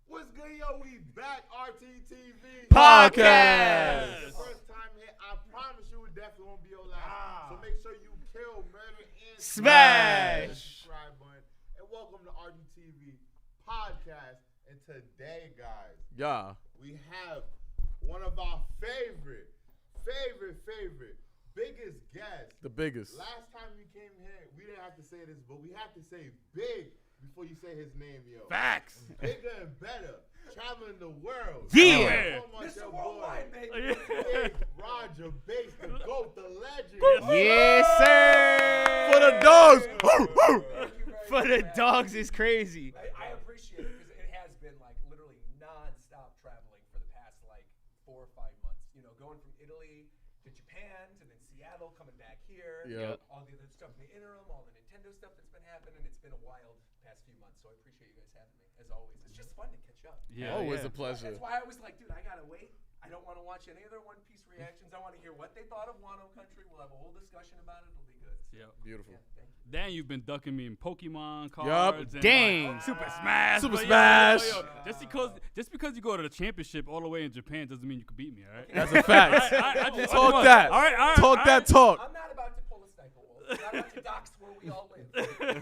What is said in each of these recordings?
What's good, yo? We back, RTTV Podcast. First time here. I promise you, it definitely won't be your last. So make sure you kill, murder, and smash the subscribe button. And welcome to RTTV Podcast. And today, guys, we have one of our favorite, biggest guests. The biggest. Last time you came here, we didn't have to say this, but we have to say big before you say his name, yo. Facts. Bigger and better. Traveling the world. Yeah. Mr. Worldwide, baby. Big Roger Bass, the GOAT, the legend. Yes, sir. For the dogs. For the dogs is crazy. I appreciate it because it has been like literally non-stop traveling for the past like 4 or 5 months. You know, going from Italy to Japan to then Seattle, coming back here. Yep. All the other stuff in the interim, all the Nintendo stuff that's been happening. It's been a wild past few months, so I appreciate you guys having me as always. It's just fun to catch up. Yeah, always a pleasure. That's why I was like, dude, I gotta wait. I don't want to watch any other One Piece reactions. I want to hear what they thought of Wano Country. We'll have a whole discussion about it. It'll be good. Yeah, beautiful. Yeah, thank you. Dan, you've been ducking me in Pokemon cards. Yup. And Dang. like, Super Smash. Super but Smash. Just because you go to the championship all the way in Japan doesn't mean you can beat me, all right? That's a fact. Talk that. All right. Talk that talk. I'm not about to pull a sniper wolf. I'm not about to dox where we all live.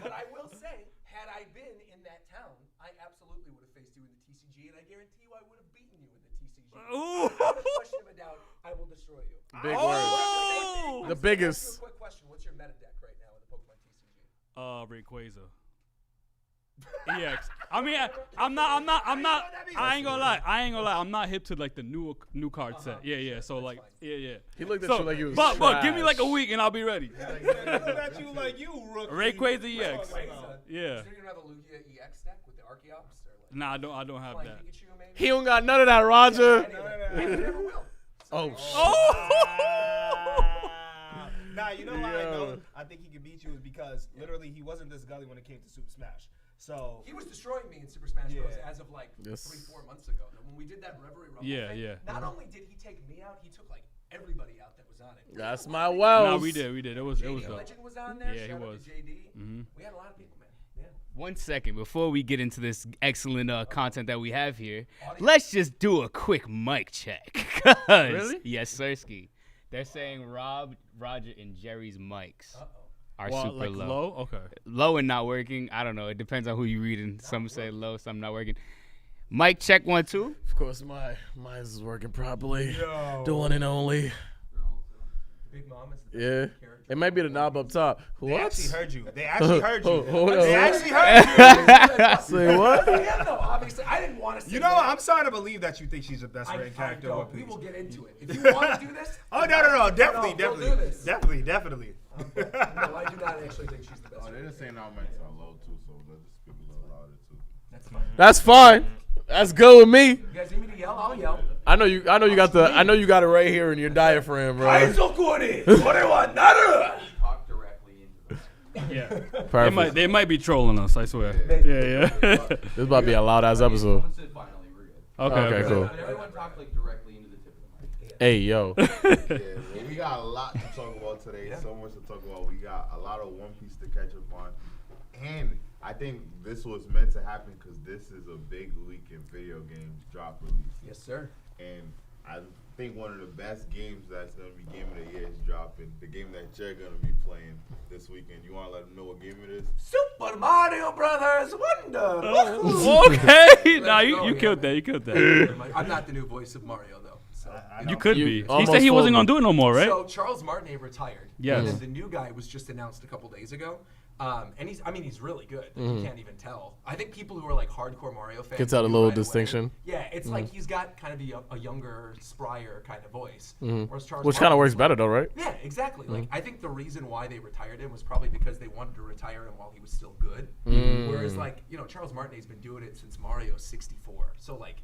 But I will say, had I been in that town, I absolutely would have faced you in the TCG, and I guarantee you I would have beaten you in the TCG. Ooh. Without a question of a doubt, I will destroy you. Big Oh. The biggest. Quick question: what's your meta deck right now in the Pokemon TCG? Rayquaza. EX. I mean, I'm not. I ain't gonna lie. I'm not hip to like the new card set. Yeah. So like, yeah. He looked at you like you was But give me like a trash. week and I'll be ready. At you like you rookie. Rayquaza EX. So Yeah. you don't have a Lugia EX deck with the Archeops? Or like Nah, I don't have like that. Pikachu, maybe? He don't got none of that, Roger. Maybe never will. Oh, Nah, you know why I Yo. know? I think he could beat you is because literally he wasn't this gully when it came to Super Smash. So He was destroying me in Super Smash Bros. Yeah. As of like Yes. 3-4 months ago. And when we did that Reverie Rumble thing, Yeah. not only did he take me out, he took like everybody out that was on it. that's my Nah, Wells. we did. It was JD dope. Legend was on there. Yeah, he Shout out was. to JD. Mhm. We had a lot of people, man. Yeah. 1 second before we get into this excellent content that we have here, Audience? let's just do a quick mic check. 'Cause- Really? Yes, Sirski. They're saying Rob, Roger, and Jerry's mics are Well, super like low. Okay. Low and not working. I don't know. It depends on who you're reading. Some say low, some not working. Mic check 1, 2. Of course, mine is working properly. The one and only. Big Mom is the Yeah. character. It might be the knob up top. they What? actually heard you. They actually heard you. Hold They on. actually heard you. Say what? Yeah, no, obviously, I didn't want to say You know, that. I'm starting to believe that you think she's the best written character in One We Piece. will get into it. If you want to do this. Oh no, definitely, we'll do this. definitely. No, I do not actually think she's the best. Oh, they're saying our mics are low too, so let's just speak a little louder too. That's fine. That's fine. That's good with me. You guys need me to yell? I'll yell. I know you got it right here in your diaphragm, bro. Talk directly into this. Yeah. Perfect. They might be trolling us. I swear. Yeah. This is about to be a loud ass episode. Someone said finally, we're good. Okay, cool. And everyone talked like directly into the tip of the mic. Hey, yo. Yeah, well, we got a lot to talk about today. So much to talk about. We got a lot of One Piece to catch up on, and I think this was meant to happen because this is a big week in video games drop release. Yes, sir. And I think one of the best games that's going to be Game of the Year is dropping. The game that you're going to be playing this weekend. You want to let them know what game it is? Super Mario Brothers Wonder. Okay. Nah, you killed that. You killed that. I'm not the new voice of Mario, though. So, You could You be. He almost said he wasn't fooled gonna do it no more, right? So Charles Martinet retired. Yes. And then the new guy was just announced a couple days ago. And he's really good. You can't even tell. I think people who are like hardcore Mario fans Can tell the knew little right away. distinction. Yeah, it's like he's got kind of a younger, sprier kind of voice. Whereas Charles Which kind of Martinet's works like- better, though, right? Yeah, exactly. Like I think the reason why they retired him was probably because they wanted to retire him while he was still good. Whereas like, Charles Martinet's been doing it since Mario 64. So like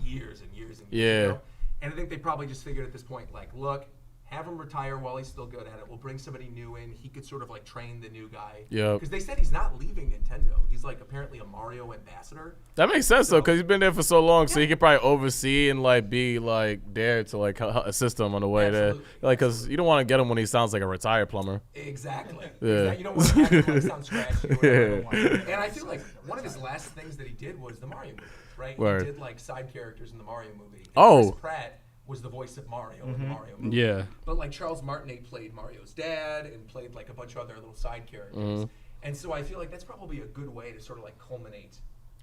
years and years and years. Yeah. And I think they probably just figured at this point, like, look, have him retire while he's still good at it. We'll bring somebody new in. He could sort of like train the new guy. Yeah. Because they said he's not leaving Nintendo. He's like apparently a Mario ambassador. That makes sense though, because he's been there for so long, so he could probably oversee and like be like there to like assist him on the way there. Like, because you don't want to get him when he sounds like a retired plumber. Exactly. Yeah. You don't want to have him when he sounds scratchy. Yeah. And I feel like one of his last things that he did was the Mario movie, right? Word. He did like side characters in the Mario movie. And Oh. Chris Pratt was the voice of Mario in the Mario movie. Yeah. But like Charles Martinet played Mario's dad and played like a bunch of other little side characters. And so I feel like that's probably a good way to sort of like culminate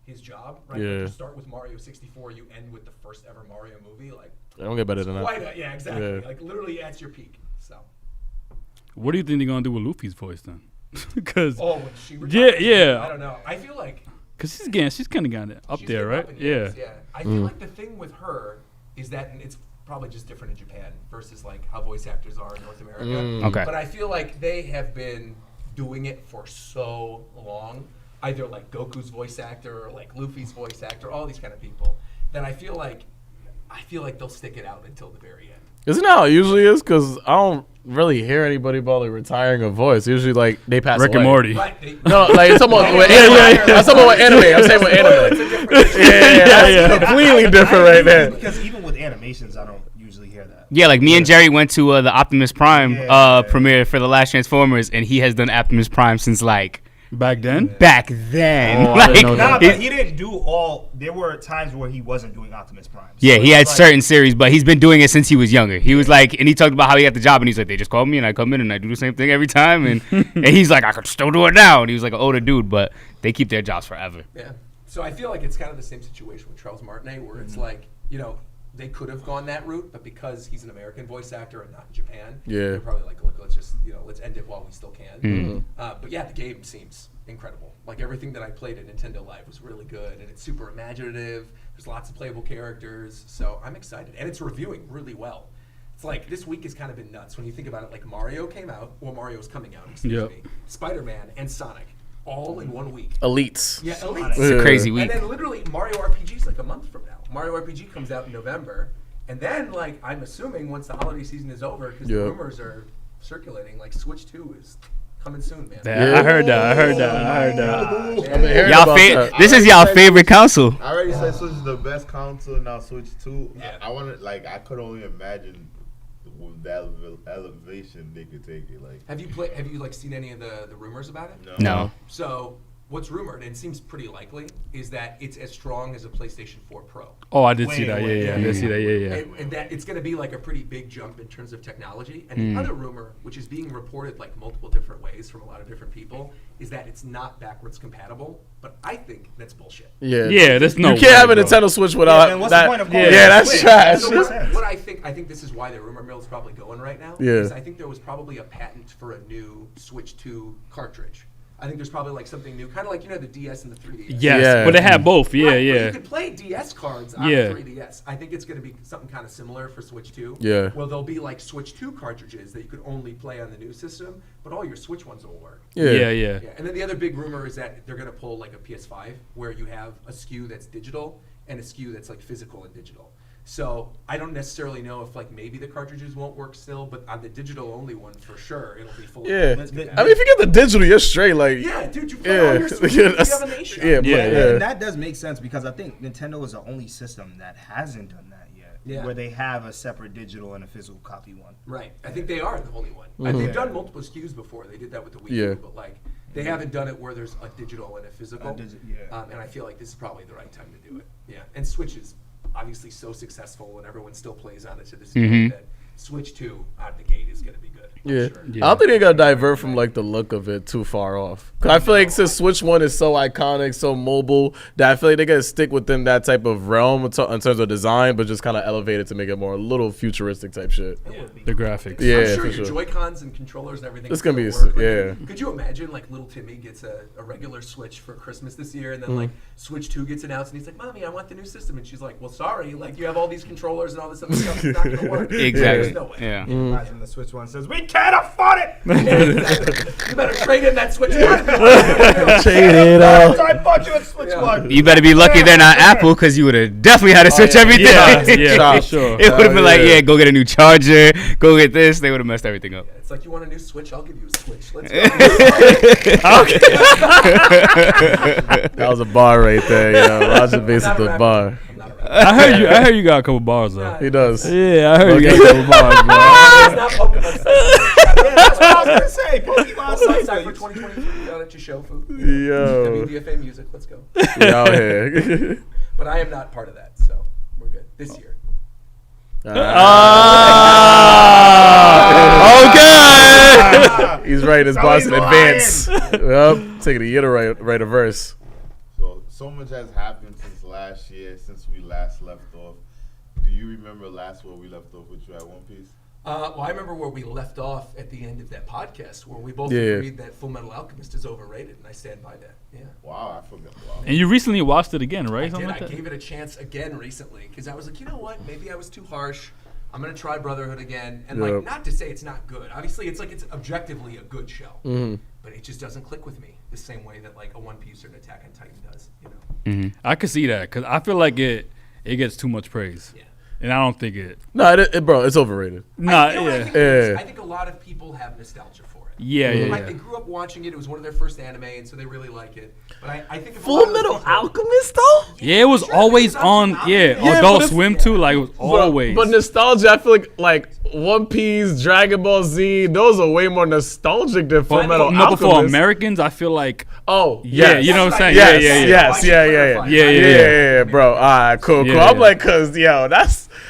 his job, right? Yeah. Like you start with Mario 64, you end with the first ever Mario movie. Like, I don't get better than that. yeah, exactly. Yeah. Like literally at your peak. So. What do you think they're gonna do with Luffy's voice then? Because Oh, when she retired? yeah. I don't know. I feel like she's kind of got it up she's there, getting right? up in Yeah. years, yeah. I feel like the thing with her is that, and it's probably just different in Japan versus like how voice actors are in North America. Okay. But I feel like they have been doing it for so long, either like Goku's voice actor or like Luffy's voice actor, all these kind of people, that I feel like they'll stick it out until the very end. Isn't that how it usually is? Because I don't really hear anybody about like retiring a voice. Usually like they pass Rick away. and Morty. Right? No, like it's almost with anime. I'm talking about anime. I'm saying with anime. Yeah, completely different right there. Because even with animations, I don't usually hear that. Yeah, like me and Jerry went to the Optimus Prime premiere for the last Transformers, and he has done Optimus Prime since like Back then? back then. Oh, I didn't know Nah, that. but he didn't do all. There were times where he wasn't doing Optimus Prime. So Yeah, he it's had like- certain series, but he's been doing it since he was younger. He was like, and he talked about how he got the job, and he's like, they just called me, and I come in, and I do the same thing every time, and and he's like, I could still do it now, and he was like an older dude, but they keep their jobs forever. Yeah. So I feel like it's kind of the same situation with Charles Martinet, where it's like, you know, they could have gone that route, but because he's an American voice actor and not in Japan, they're probably like, look, let's just, let's end it while we still can. But yeah, the game seems incredible. Like everything that I played at Nintendo Live was really good, and it's super imaginative. There's lots of playable characters, so I'm excited, and it's reviewing really well. It's like this week has kind of been nuts when you think about it. Like Mario's coming out, excuse me, Spider-Man and Sonic, all in 1 week. Elites. Yeah, Elites. It's a crazy week. And then literally Mario RPG is like a month from now. Mario RPG comes out in November, and then like I'm assuming once the holiday season is over, because the rumors are circulating, like Switch 2 is coming soon, man. Yeah, I heard that. This is y'all favorite console. I already said Switch is the best console. Now Switch 2. Yeah. I want to I could only imagine with the elevation they could take it. Like, Have you like seen any of the rumors about it? No. So what's rumored, and seems pretty likely, is that it's as strong as a PlayStation 4 Pro. Oh, I did see that. Yeah. I did see that. Yeah. And that it's going to be like a pretty big jump in terms of technology. And the other rumor, which is being reported like multiple different ways from a lot of different people, is that it's not backwards compatible. But I think that's bullshit. Yeah, there's no You can't have a way, bro. Nintendo Switch without then what's that. the point of calling Yeah, it that's Switch? trash. So what I think this is why the rumor mill is probably going right now. Yeah. Is I think there was probably a patent for a new Switch 2 cartridge. I think there's probably like something new, kind of like the DS and the 3DS. Yes, Yeah. but they had both. Yeah, Right, but yeah. you could play DS cards on Yeah. the 3DS. I think it's going to be something kind of similar for Switch 2. Yeah. Well, there'll be like Switch 2 cartridges that you could only play on the new system, but all your Switch ones will work. Yeah. Yeah. And then the other big rumor is that they're going to pull like a PS5 where you have a SKU that's digital and a SKU that's like physical and digital. So I don't necessarily know if like maybe the cartridges won't work still, but on the digital only one for sure it'll be fully. Yeah. compatible. I mean, if you get the digital, you're straight. Like, Yeah, dude, you play all your Switch Yeah, games, you have a nation. yeah, Yeah. And that does make sense because I think Nintendo is the only system that hasn't done that yet. Yeah. Where they have a separate digital and a physical copy one. Right. I think they are the only one. They've done multiple SKUs before. They did that with the Wii U, Yeah. but like they haven't done it where there's a digital and a physical. Yeah. And I feel like this is probably the right time to do it. Yeah. And Switch is obviously so successful and everyone still plays on it to this day that Switch 2 out of the gate is going to be good. I'm Yeah. sure. Yeah. I don't think they gotta divert from like the look of it too far off. Cause I feel like since Switch 1 is so iconic, so mobile, that I feel like they gotta stick within that type of realm in terms of design, but just kind of elevate it to make it more a little futuristic type shit. The graphics. Yeah, I'm sure for your sure. Joy-Cons and controllers and everything. It's gonna be still work. yeah. Could you imagine like little Timmy gets a regular Switch for Christmas this year, and then like Switch 2 gets announced, and he's like, "Mommy, I want the new system," and she's like, "Well, sorry, like you have all these controllers and all this other stuff. It's not gonna work." Exactly. There's no way. Yeah. Imagine the Switch one says, "We can't afford it." You better trade in that Switch one. Trade it up. I bought you a Switch one. You better be lucky they're not Apple, because you would have definitely had to switch everything. Yeah, for sure. It would have been like, yeah, go get a new charger, go get this. They would have messed everything up. It's like, you want a new Switch? I'll give you a Switch. Let's go. That was a bar right there, yo. Roger basically the bar. I heard you got a couple bars though. He does. Yeah, I heard you got a couple bars, bro. It's not Pokemon Yeah, that's what I was gonna say. Pokemon Cypher 2023 on at your show, food. Yo. WDFA music, let's go. We out here. But I am not part of that, so we're good. This year. Okay. He's writing his bars in advance. Yep. Taking a year to write a verse. So much has happened since last year, since we last left off. Do you remember last where we left off with you at One Piece? Well, I remember where we left off at the end of that podcast, where we both agreed that Full Metal Alchemist is overrated, and I stand by that. Yeah. Wow, I forgot. Wow. And you recently watched it again, right? I Something did. like I that? gave it a chance again recently because I was like, you know what? Maybe I was too harsh. I'm gonna try Brotherhood again, and like, not to say it's not good. Obviously, it's objectively a good show, but it just doesn't click with me the same way that like a One Piece or an Attack on Titan does. You know. I could see that because I feel like it gets too much praise. Yeah. And I don't think it. No, bro, it's overrated. Nah, You know what I yeah. think it is? I think a lot of people have nostalgia for it. Yeah. Like they grew up watching it. It was one of their first anime, and so they really like it. But I think if a lot Full of Metal people- Alchemist, though? Yeah, it was Sure, always it was on. Yeah, Yeah, but Adult it's- Swim too. Like it was always. But nostalgia, I feel like One Piece, Dragon Ball Z, those are way more nostalgic than Full Metal no, but for Alchemist. Americans, I feel like. Oh, Yeah, yes. you know what I'm saying? Yes, yeah, bro. All right, cool. Yeah. I'm like, cause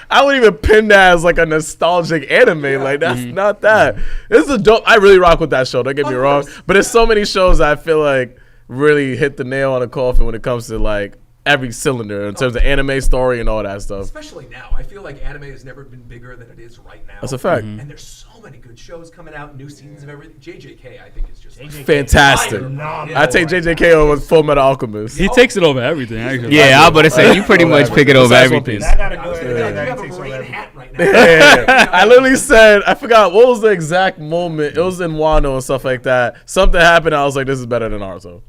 I wouldn't even pin that as like a nostalgic anime. Like that's not that. This is a dope. I really rock with that show. Don't get me wrong, but there's so many shows I feel like really hit the nail on the coffin when it comes to like every cylinder in terms of anime story and all that stuff. Especially now, I feel like anime has never been bigger than it is right now. That's a fact. And there's so many good shows coming out, new seasons of everything. JJK, I think, is just Fantastic. I take JJK over Full Metal Alchemist. He takes it over everything. Actually. Yeah, I was about to say, you pretty much pick it over Besides One everything. Piece. I gotta go You ahead. have a Takes over Marine everything. hat right now. Yeah. I literally said, I forgot what was the exact moment. It was in Wano and stuff like that. Something happened. I was like, this is better than Naruto.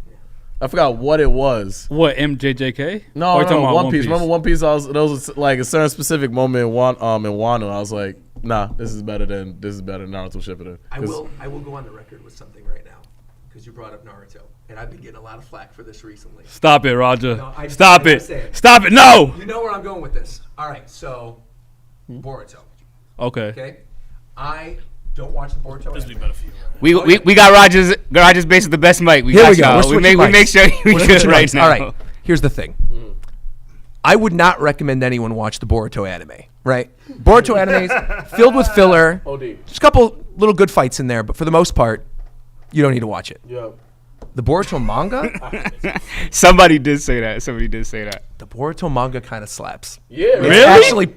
I forgot what it was. What, MJJK? No, Or you talking about One Piece. Remember One Piece? There was like a certain specific moment in Wano. I was like, nah, this is better than Naruto Shippuden. I will go on the record with something right now because you brought up Naruto, and I've been getting a lot of flack for this recently. Stop it, Roger. No, Stop I gotta it. say it. Stop it. No. You know where I'm going with this. All right, so Boruto. Okay. Okay, I don't watch the Boruto anime. We got Rogers basically the best mic. Here got we go. y'all. We're We switching make mics. sure we We're good switching right mics. now. All right, here's the thing. I would not recommend anyone watch the Boruto anime, right? Boruto anime is filled with filler. Just a couple little good fights in there, but for the most part, you don't need to watch it. The Boruto manga, Somebody did say that. the Boruto manga kind of slaps. Yeah,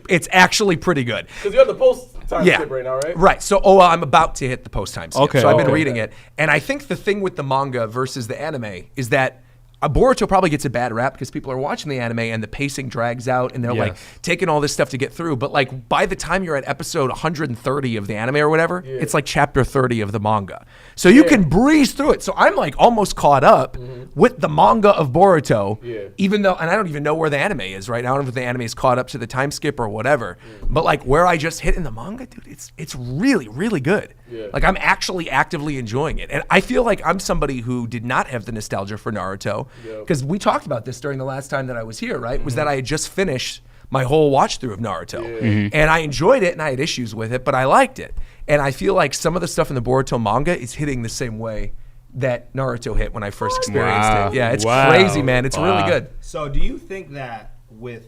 It's actually pretty good. Because you have the post time Yeah. skip right now, right? Right. So, I'm about to hit the post time skip. Okay, So I've been okay. reading it, and I think the thing with the manga versus the anime is that Boruto probably gets a bad rap because people are watching the anime and the pacing drags out, and they're like taking all this stuff to get through. But like by the time you're at episode 130 of the anime or whatever, it's like chapter 30 of the manga. So you can breeze through it. So I'm like almost caught up with the manga of Boruto, even though, and I don't even know where the anime is right now. I don't know if the anime is caught up to the time skip or whatever. But like where I just hit in the manga, dude, it's really, really good. Like I'm actually actively enjoying it. And I feel like I'm somebody who did not have the nostalgia for Naruto because we talked about this during the last time that I was here, right? Was that I had just finished my whole watch through of Naruto. And I enjoyed it and I had issues with it, but I liked it. And I feel like some of the stuff in the Boruto manga is hitting the same way that Naruto hit when I first experienced Wow. it. Yeah, it's Wow. crazy, man. It's really good. So, do you think that with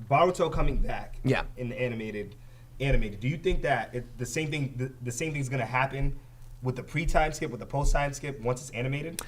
Boruto coming back, in the animated, do you think that the same thing's gonna happen with the pre-time skip, with the post-time skip once it's animated?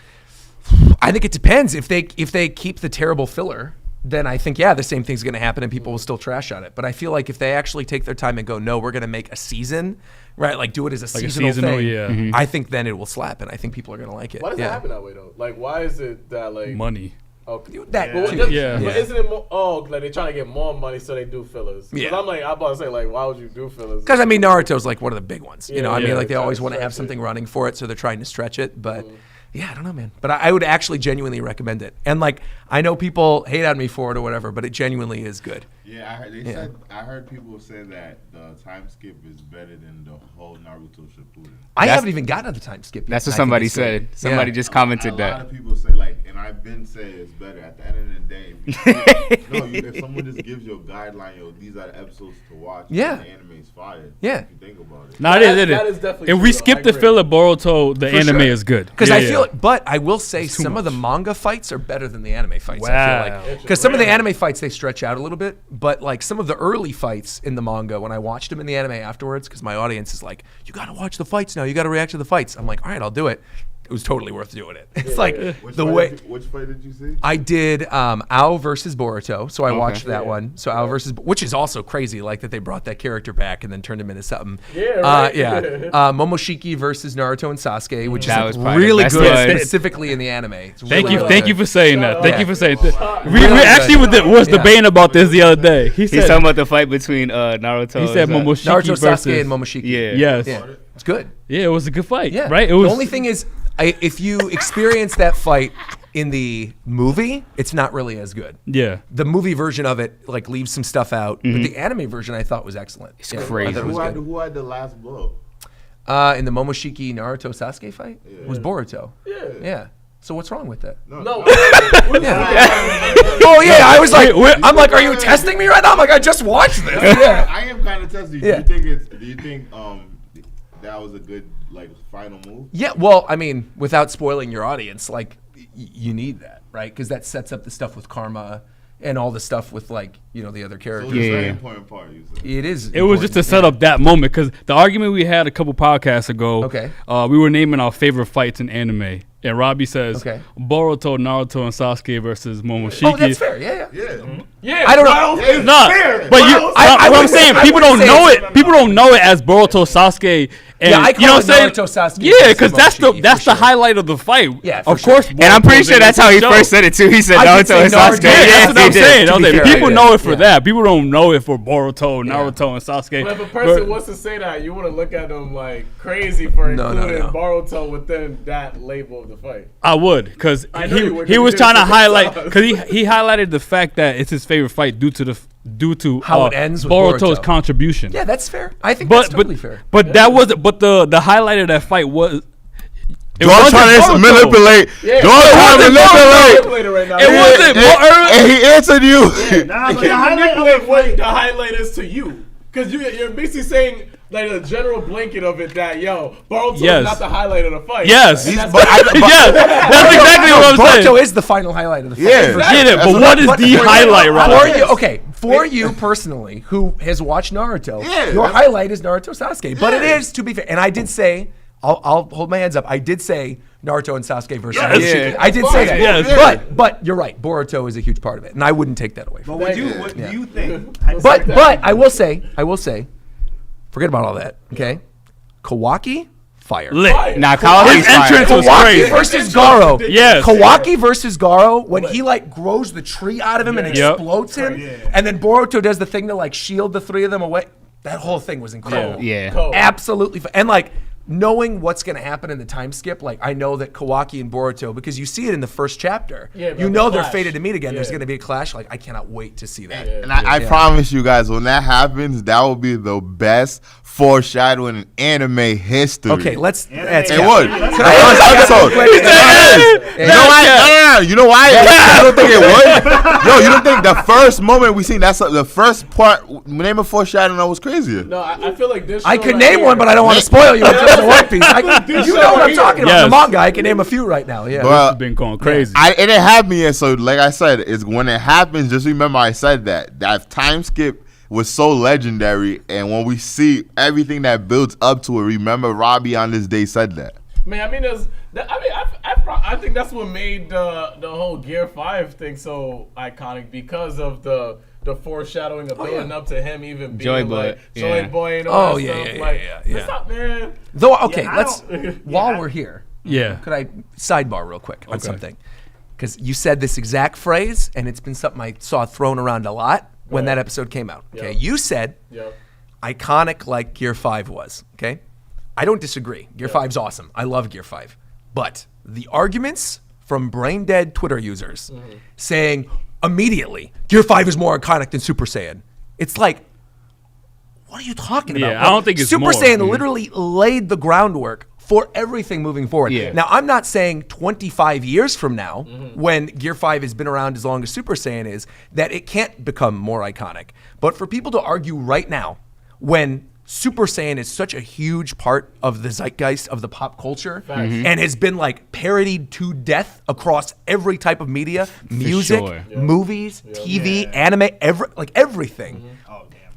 I think it depends. If they keep the terrible filler, then I think the same thing's going to happen and people will still trash on it. But I feel like if they actually take their time and go, no, we're going to make a season, right? Like do it as a seasonal thing. I think then it will slap, and I think people are going to like it. Why does that happen that way though? Like, why is it that like Money. Okay. That But, too. Yeah. but isn't it more? Oh, like they're trying to get more money, so they do fillers. 'Cause Yeah. I'm about to say, like, why would you do fillers? Because I mean, Naruto's like one of the big ones. You know, I mean, Yeah. like they always want to have Stretch it. something running for it, so they're trying to stretch it. But yeah, I don't know, man. But I would actually genuinely recommend it. And like, I know people hate on me for it or whatever, but it genuinely is good. Yeah, I heard people say that the time skip is better than the whole Naruto Shippuden. I That's- haven't even gotten to the time skip yet. That's what and I think somebody it's said. good. Somebody Yeah. just commented A that. lot of people say like, and I've been saying it's better. At the end of the day, if someone just gives you a guideline, these are the episodes to watch. Yeah. The anime is fire. Yeah. If you think about it. Nah, That it is is. definitely If true, we though. skip I the agree. filler Boruto, the anime sure. is good. Because Yeah, I yeah. feel, but I will say It's too some of the much. manga fights are better than the anime fights. I Wow. feel like because some of the anime fights they stretch out a little bit, but like some of the early fights in the manga, when I watched them in the anime afterwards, because my audience is like, "You got to watch the fights now. You got to react to the fights." I'm like, "All right, I'll do it." It was totally worth doing it. It's like the way. Which fight did you see? I did Ao versus Boruto, so I watched that one. So Ao versus, which is also crazy, like that they brought that character back and then turned him into something. Yeah, right. Momoshiki versus Naruto and Sasuke, which That is was probably the really best good, one. specifically in the anime. It's Thank really you, good. thank you for saying that. Thank Yeah. you for saying that. We Really actually good. was Yeah. debating about this the other day. He He's said talking about the fight between Naruto. he said and Momoshiki Naruto, versus Sasuke, and Momoshiki. Yeah. Yes. Yeah, it's good. Yeah, it was a good fight. Yeah, Right. It was the only thing is, if you experience that fight in the movie, it's not really as good. Yeah. The movie version of it like leaves some stuff out, but the anime version I thought was excellent. It's crazy. It was good. Who had the last blow? In the Momoshiki Naruto Sasuke fight was Boruto. Yeah. So what's wrong with that? No. Oh yeah, I was like, I'm like, are you testing me right now? I'm like, I just watched this. Yeah. I am kind of testing you. Yeah. Do you think that was a good like final move? Yeah. Well, I mean, without spoiling your audience, like you need that, right? Because that sets up the stuff with karma and all the stuff with like the other So characters. it's a Yeah. very important part. You said. It is. It was just to important, set up that moment because the argument we had a couple podcasts ago. Okay. We were naming our favorite fights in anime, and Robbie says Okay. Boruto, Naruto, and Sasuke versus Momoshiki. Oh, that's fair. Yeah. Yeah. Yeah. I don't know. No, but you. I what I'm would saying, say- people I would don't say know it's- it. People don't know it as Boruto, Sasuke. And, Yeah, I call you know it what I'm saying? Naruto, Sasuke Yeah, versus because that's Momoshiki, the that's for the sure. highlight of the fight. Yeah, for of sure. course. And I'm pretty Boruto's sure in that's the how he show. first said it too. He said I did Naruto say and Naruto. Sasuke. Yeah, Yeah, that's what he I'm did. saying. To I'm be saying, fair, people I did. know it for Yeah. that. People don't know it for Boruto, Naruto, and Sasuke. But if a person But- wants to say that, you want to look at them like crazy for No, including no. Boruto within that label of the fight. I would, because I know you would, he 'cause was you trying did to it for highlight, yourself. because he highlighted the fact that it's his favorite fight due to How it ends with Boruto's Boruto. contribution. Yeah, that's fair. I think that's totally fair. But that was the highlight of that fight was. It George wasn't trying to Boruto. manipulate. Yeah. George trying to manipulate. Right now. It wasn't. And he answered you. Nah, You but the can't highlight manipulate what the highlight is to you, because you're basically saying like a general blanket of it that Boruto Yes. is not the highlight of the fight. Yes. And that's- Yes, that's exactly what I'm Boruto saying. is the final highlight of the fight. Yeah. Get it, but what is But the for highlight, you, Rob? for you personally, who has watched Naruto, Yeah, your that's- highlight is Naruto Sasuke. But it Yeah. is, to be fair, and I did say, I'll hold my hands up. I did say Naruto and Sasuke versus Yes. Momoshiki. Yeah. I did say that. Yes. But you're right. Boruto is a huge part of it, and I wouldn't take that away from But you. what do you think? But I will say, forget about all that. Okay, Kawaki, fire. Lit. Nah, Kawaki's His entrance fire. was Kawaki crazy. versus Garo. Yes. Kawaki versus Garo, when he like grows the tree out of him and Yep. explodes him, Yeah. and then Boruto does the thing to like shield the three of them away. That whole thing was incredible. Yeah. Cold. Absolutely. And like knowing what's going to happen in the time skip, like I know that Kawaki and Boruto, because you see it in the first chapter, Yeah, you but know the they're clash. fated to meet again. There's Yeah. going to be a clash. Like I cannot wait to see that. And I promise you guys, when that happens, that will be the best foreshadowing in anime history. Okay, let's. That's It Cap. would. Can The I first ask- episode. It is. You know why? No. You know why? You don't think it would? Yo, you don't think the first moment we seen that's like the first part? Name a foreshadowing that was crazier. No, I feel like this. I show could right name here- one, but I don't want to spoil you. It's just a One Piece. This You show know what right I'm here. talking about. Yes. The manga. I can name a few right now. Yeah. Well, It's been going crazy. it didn't happen yet, so like I said, it's when it happens. Just remember, I said that time skip was so legendary, and when we see everything that builds up to it, remember Robbie on this day said that. Man, I mean, I think that's what made the whole Gear 5 thing so iconic, because of the foreshadowing of building up to him even being Joy Boy, like Joy yeah. Boy and all Oh, that yeah, stuff. yeah, like, yeah. what's up, man? Though, okay, Yeah, I let's. don't- While we're here, Yeah. could I sidebar real quick on something? because you said this exact phrase, and it's been something I saw thrown around a lot when that episode came out. Okay, you said iconic like Gear 5 was. Okay, I don't disagree. Gear 5's awesome. I love Gear 5, but the arguments from brain dead Twitter users saying immediately Gear 5 is more iconic than Super Saiyan. It's like, what are you talking about? I don't think it's Super more. Saiyan literally laid the groundwork for everything moving forward. Now, I'm not saying 25 years from now, when Gear 5 has been around as long as Super Saiyan is, that it can't become more iconic. But for people to argue right now, when Super Saiyan is such a huge part of the zeitgeist of the pop culture and has been like parodied to death across every type of media, music, movies, TV, anime, everything.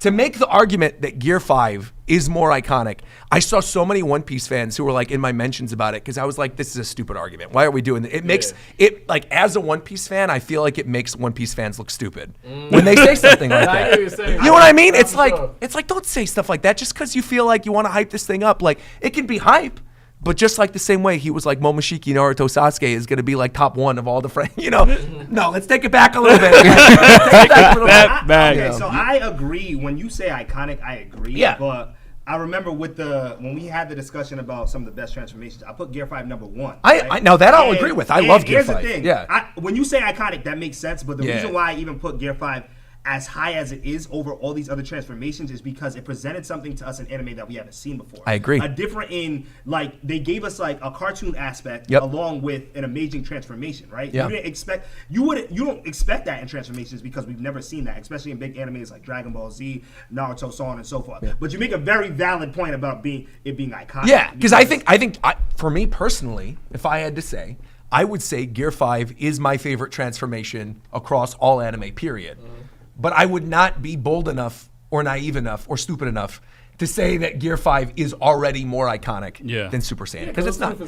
To make the argument that Gear 5 is more iconic, I saw so many One Piece fans who were like in my mentions about it because I was like, this is a stupid argument. Why are we doing this? It makes it like, as a One Piece fan, I feel like it makes One Piece fans look stupid when they say something like that. You know what I mean? It's like don't say stuff like that just because you feel like you want to hype this thing up. Like, it can be hype. But just like the same way he was like Momoshiki Naruto Sasuke is going to be like top 1 of all the friends, No, let's take it back a little bit. So I agree. When you say iconic, I agree. Yeah. But I remember when we had the discussion about some of the best transformations, I put Gear 5 number 1. Now that I'll agree with. I love Gear 5. Here's the thing. Yeah. When you say iconic, that makes sense. But the reason why I even put Gear 5 as high as it is over all these other transformations is because it presented something to us in anime that we haven't seen before. I agree. A different they gave us like a cartoon aspect along with an amazing transformation, right? Yep. You don't expect that in transformations because we've never seen that, especially in big animes like Dragon Ball Z, Naruto, so on and so forth. Yeah. But you make a very valid point about being iconic. Yeah, because I think for me personally, if I had to say, I would say Gear 5 is my favorite transformation across all anime, period. But I would not be bold enough or naive enough or stupid enough to say that Gear 5 is already more iconic than Super Saiyan, because it's not.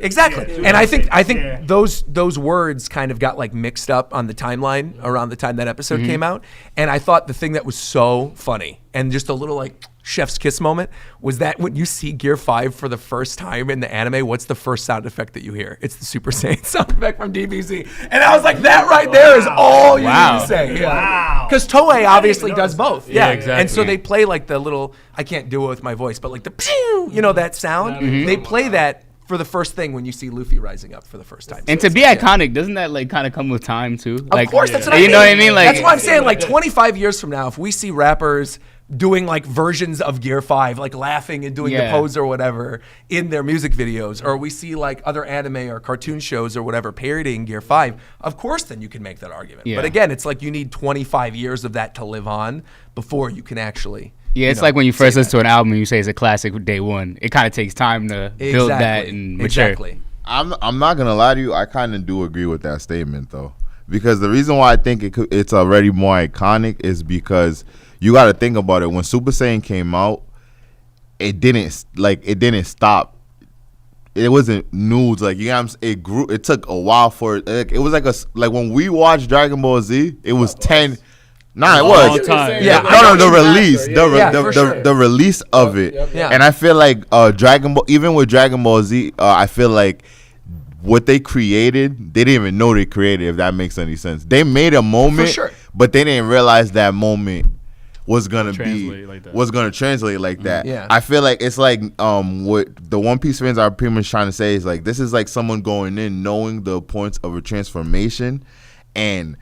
Exactly. And I think those words kind of got like mixed up on the timeline around the time that episode came out. And I thought the thing that was so funny and just a little like chef's kiss moment was that when you see Gear 5 for the first time in the anime, what's the first sound effect that you hear? It's the Super Saiyan sound effect from DBZ. And I was like, that right there is all you need to say. Wow. Because Toei obviously does both. Yeah, exactly. And so they play like the little, I can't do it with my voice, but like the pew, that sound. They play that for the first thing when you see Luffy rising up for the first time. And to be iconic, doesn't that like kind of come with time too? Of course, that's what I mean. You know what I mean? Like, that's why I'm saying like 25 years from now, if we see rappers doing like versions of Gear 5, like laughing and doing the pose or whatever in their music videos, or we see like other anime or cartoon shows or whatever parodying Gear 5, of course then you can make that argument. But again, it's like you need 25 years of that to live on before you can actually... Yeah, it's like when you first listen to an album and you say it's a classic with day one. It kind of takes time to build that and mature. Exactly. I'm not gonna lie to you. I kind of do agree with that statement though, because the reason why I think it's already more iconic is because you got to think about it. When Super Saiyan came out, it didn't stop. It wasn't nudes. Like, it grew. It took a while for it. It was like when we watched Dragon Ball Z, it was 10. Nah, it was. Yeah, the release, the release of it. Yeah. And I feel like Dragon Ball, even with Dragon Ball Z, I feel like what they created, they didn't even know they created. If that makes any sense, they made a moment, but they didn't realize that moment was gonna translate like that. Yeah. I feel like it's like what the One Piece fans are pretty much trying to say is like, this is like someone going in knowing the points of a transformation and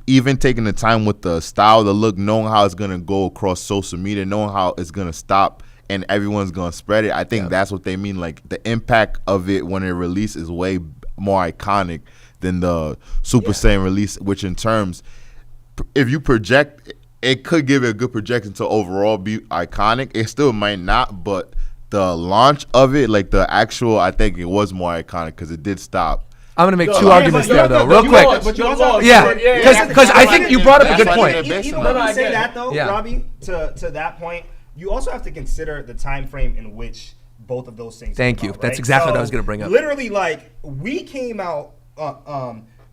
even taking the time with the style, the look, knowing how it's gonna go across social media, knowing how it's gonna stop and everyone's gonna spread it. I think that's what they mean. Like, the impact of it when it released is way more iconic than the Super Saiyan release, which in terms, if you project, it could give it a good projection to overall be iconic. It still might not, but the launch of it, like the actual, I think it was more iconic because it did stop. I'm going to make two arguments there, though, real quick. Because I think you brought up a good point. Even when you say that, though, Robbie, to that point, you also have to consider the time frame in which both of those things Thank you. Out, right? That's exactly what I was going to bring up. Literally, like, we came out,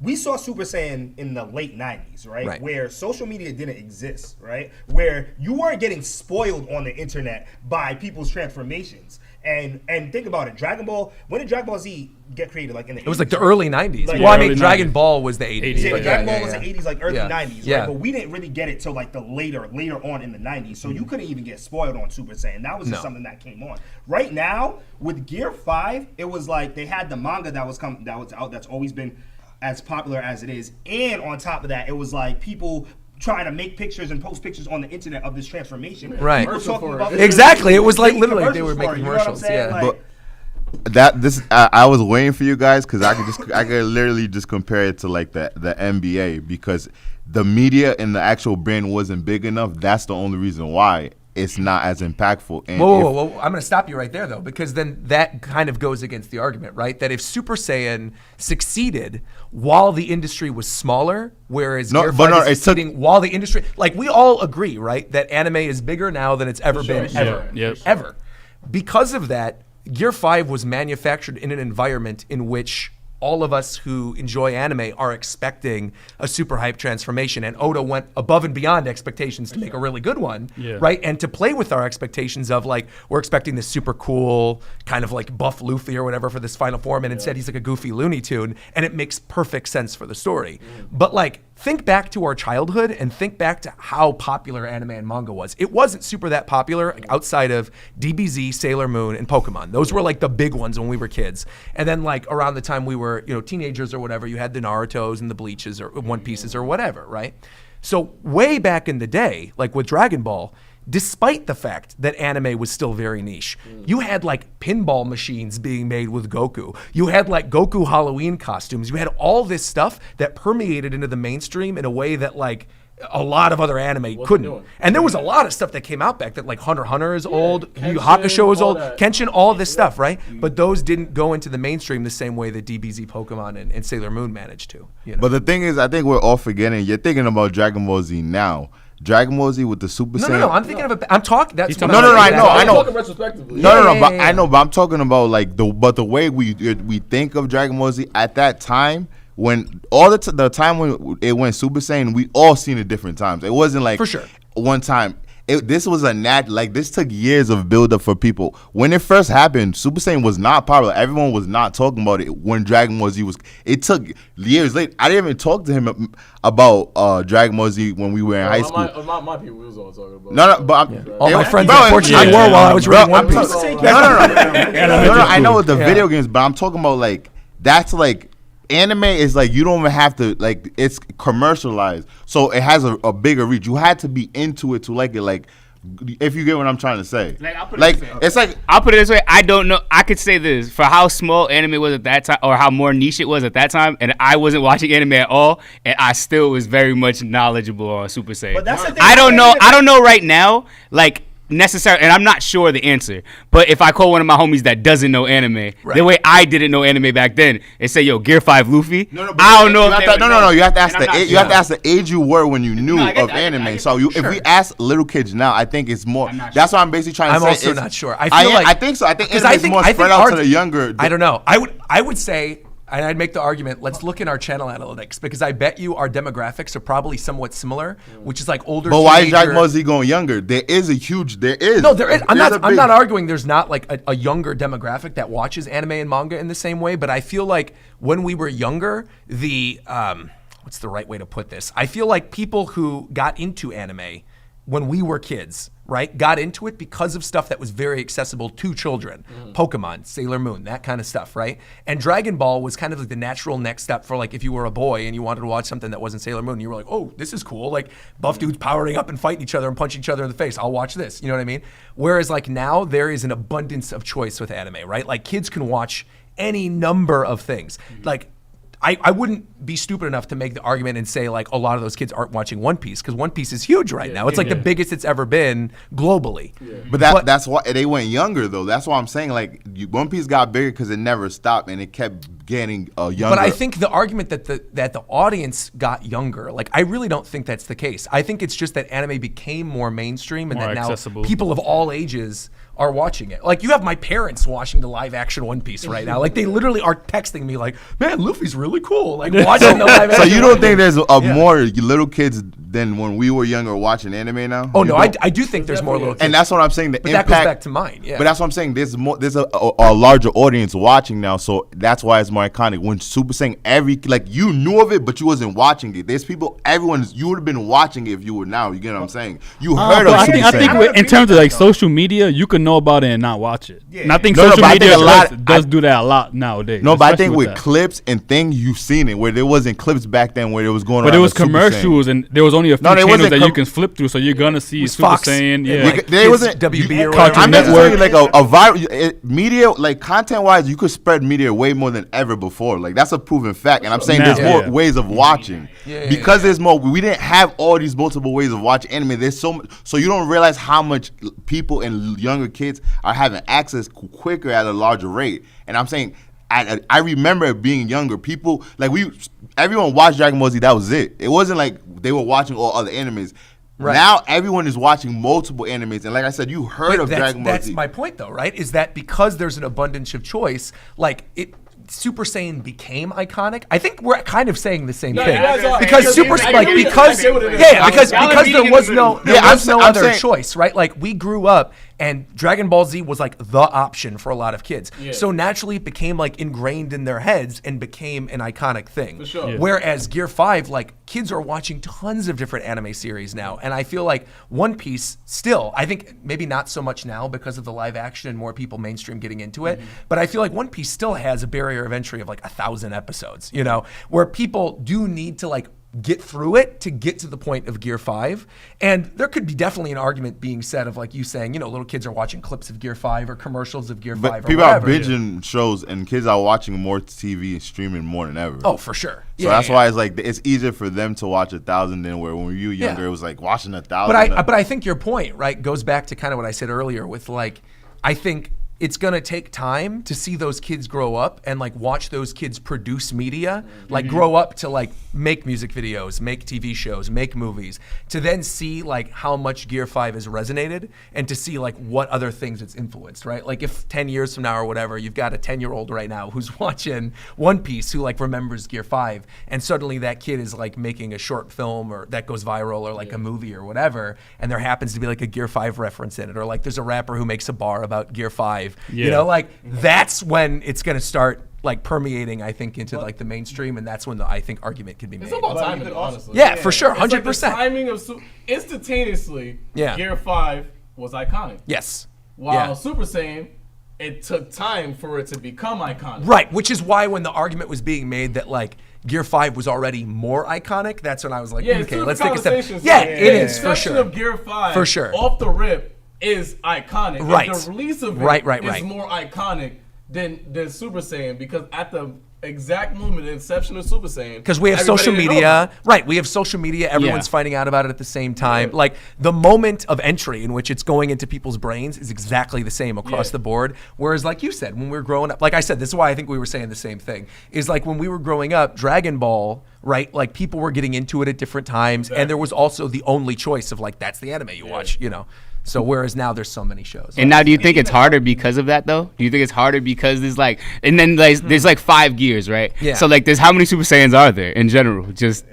we saw Super Saiyan in the late 90s, right? Where social media didn't exist, right? Where you weren't getting spoiled on the internet by people's transformations. And think about it. Dragon Ball. When did Dragon Ball Z get created? Like in the 80s? It was like the early 90s. Like, well, I mean, early Dragon 90s. Ball was the 80s. Yeah, but Dragon Ball was the 80s, like early 90s. Yeah. Right? But we didn't really get it till like the later on in the 90s. So you couldn't even get spoiled on Super Saiyan. That was just something that came on. Right now, with Gear 5, it was like they had the manga that was out that's always been as popular as it is. And on top of that, it was like people trying to make pictures and post pictures on the internet of this transformation. Right. We're talking about Exactly. It was like literally they were commercials making for it, you know what I'm commercials. saying? Yeah. Like, I was waiting for you guys because I could literally just compare it to like the NBA because the media and the actual brand wasn't big enough. That's the only reason why it's not as impactful. And Whoa. I'm going to stop you right there, though, because then that kind of goes against the argument, right? That if Super Saiyan succeeded while the industry was smaller, whereas Gear 5 is succeeding while the industry, like we all agree, right, that anime is bigger now than it's ever been, ever. Because of that, Gear 5 was manufactured in an environment in which all of us who enjoy anime are expecting a super hype transformation, and Oda went above and beyond expectations to make a really good one, right? And to play with our expectations of like, we're expecting this super cool kind of like buff Luffy or whatever for this final form, and instead he's like a goofy Looney Tune, and it makes perfect sense for the story. But like, think back to our childhood and think back to how popular anime and manga was. It wasn't super that popular outside of DBZ, Sailor Moon, and Pokemon. Those were like the big ones when we were kids. And then like around the time we were, teenagers or whatever, you had the Narutos and the Bleaches or One Pieces or whatever, right? So way back in the day, like with Dragon Ball, despite the fact that anime was still very niche, you had like pinball machines being made with Goku. You had like Goku Halloween costumes. You had all this stuff that permeated into the mainstream in a way that like a lot of other anime couldn't. And there was a lot of stuff that came out back that like Hunter x Hunter is old, Yu Yu Hakusho is old, Kenshin, all this stuff, right? But those didn't go into the mainstream the same way that DBZ, Pokemon, and Sailor Moon managed to. But the thing is, I think we're all forgetting, you're thinking about Dragon Ball Z now. Dragon Ball Z with the Super Saiyan. No, I'm thinking of I'm talking. That's no, I know. I'm talking retrospectively. But I know, but I'm talking about like the way we think of Dragon Ball Z at that time. When all the time when it went Super Saiyan, we all seen it different times. It wasn't like for sure one time. This was this took years of build up for people. When it first happened, Super Saiyan was not popular. Everyone was not talking about it when Dragon Ball Z was. It took years later. I didn't even talk to him about Dragon Ball Z when we were in high school. My people was all talking about. No, but all my friends unfortunately were while I was reading One Piece. No. I know with the video games, but I'm talking about like that's like. Anime is like you don't even have to like it's commercialized, so it has a bigger reach. You had to be into it to like it. Like, if you get what I'm trying to say, I'll put it this way. I don't know. I could say this for how small anime was at that time, or how more niche it was at that time, and I wasn't watching anime at all, and I still was very much knowledgeable on Super Saiyan. But that's the thing. I don't know right now, like. Necessary, and I'm not sure the answer. But if I call one of my homies that doesn't know anime, the way I didn't know anime back then, and say, "Yo, Gear 5 Luffy," I don't know. You have to ask you have to ask the age you were when you knew of anime. So if we ask little kids now, I think it's more. That's what I'm basically trying to say. I'm also not sure. I think so. I think it's more spread out to the younger. I don't know. I would say. And I'd make the argument, let's look in our channel analytics, because I bet you our demographics are probably somewhat similar, which is like older. But why is Dragon Ball Z going younger? There is. No, there is. I'm not arguing there's not like a younger demographic that watches anime and manga in the same way, but I feel like when we were younger, what's the right way to put this? I feel like people who got into anime when we were kids, right, got into it because of stuff that was very accessible to children. Pokemon, Sailor Moon, that kind of stuff, right? And Dragon Ball was kind of like the natural next step for like if you were a boy and you wanted to watch something that wasn't Sailor Moon, you were like, oh, this is cool. Like buff dudes powering up and fighting each other and punching each other in the face. I'll watch this. You know what I mean? Whereas like now there is an abundance of choice with anime, right? Like kids can watch any number of things. Like I wouldn't be stupid enough to make the argument and say like a lot of those kids aren't watching One Piece because One Piece is huge right now. It's like the biggest it's ever been globally. But that's why they went younger though. That's why I'm saying like One Piece got bigger because it never stopped and it kept getting younger. But I think the argument that the audience got younger, like I really don't think that's the case. I think it's just that anime became more mainstream and more that now accessible. people of all ages are watching it. Like, you have my parents watching the live action One Piece right now. Like, they literally are texting me like, man, Luffy's really cool. Like, watching the live action. So you don't think there's more little kids than when we were younger watching anime now? Oh, no, I do think there's more little kids. And that's what I'm saying. But that goes back to mine, yeah. But that's what I'm saying. There's a larger audience watching now, so that's why it's more iconic. When Super Saiyan, like, you knew of it, but you wasn't watching it. There's people, you would have been watching it if you were now. You get what I'm saying? You heard of Super Saiyan. I think in terms of like social media, you can know about it and not watch it. Yeah. And I think social media does do that a lot nowadays. No, but I think with clips and things, you've seen it, where there wasn't clips back then where it was going on. But it was commercials, and there was only a few channels that you can flip through, so you're going to see Super Saiyan. Yeah. Like, there wasn't WB or Cartoon Network. Like a viral media, like content-wise, you could spread media way more than ever before. Like, that's a proven fact. And I'm saying there's more ways of watching. Because there's more. We didn't have all these multiple ways of watching anime. There's so much. So you don't realize how much people and younger kids are having access quicker at a larger rate. And I'm saying, I remember being younger. People, like, everyone watched Dragon Ball Z. That was it. It wasn't like they were watching all other animes. Right. Now everyone is watching multiple animes, and like I said, you heard of Dragon Ball Z. That's my point, though, right? Is that because there's an abundance of choice, like Super Saiyan became iconic. I think we're kind of saying the same thing because there was no other choice, right? Like, we grew up and Dragon Ball Z was like the option for a lot of kids. Yeah. So naturally it became like ingrained in their heads and became an iconic thing. For sure. Yeah. Whereas Gear 5, like, kids are watching tons of different anime series now. And I feel like One Piece still, I think maybe not so much now because of the live action and more people mainstream getting into it, but I feel like One Piece still has a barrier of entry of like 1,000 episodes, you know, where people do need to like get through it to get to the point of Gear 5. And there could be definitely an argument being said of, like you saying, you know, little kids are watching clips of Gear 5 or commercials of Gear 5 or people whatever. are binging shows, and kids are watching more TV and streaming more than ever. Oh, for sure. So that's why it's like it's easier for them to watch 1,000 than where when you were younger it was like watching 1,000. But I think your point, right, goes back to kind of what I said earlier with, like, I think it's going to take time to see those kids grow up and like watch those kids produce media, like grow up to like make music videos, make TV shows, make movies, to then see like how much Gear 5 has resonated and to see like what other things it's influenced, right? Like, if 10 years from now or whatever, you've got a 10-year-old right now who's watching One Piece who like remembers Gear 5, and suddenly that kid is like making a short film or that goes viral or like a movie or whatever, and there happens to be like a Gear 5 reference in it, or like there's a rapper who makes a bar about Gear 5. Yeah. You know, like, that's when it's going to start like permeating, I think, into like the mainstream, and that's when the, I think, argument can be made. It's about timing, honestly. Yeah, for sure, 100%. Like the timing of instantaneously, Gear 5 was iconic. Yes. While Super Saiyan, it took time for it to become iconic. Right, which is why when the argument was being made that like Gear 5 was already more iconic, that's when I was like, okay, let's take a step. Yeah, it is, for sure. The of Gear 5, for sure, off the rip, is iconic. Right. And the release of it is more iconic than Super Saiyan, because at the exact moment, the inception of Super Saiyan, because we have social media, right? We have social media. Everyone's finding out about it at the same time. Yeah. Like, the moment of entry in which it's going into people's brains is exactly the same across the board. Whereas, like you said, when we were growing up, like I said, this is why I think we were saying the same thing. Is like when we were growing up, Dragon Ball, right? Like, people were getting into it at different times, and there was also the only choice of like, that's the anime you watch, you know. So whereas now there's so many shows. And now, do you think it's harder because of that, though? Do you think it's harder because there's like, and then like, there's like 5 gears, right? Yeah. So like, there's how many Super Saiyans are there in general? Just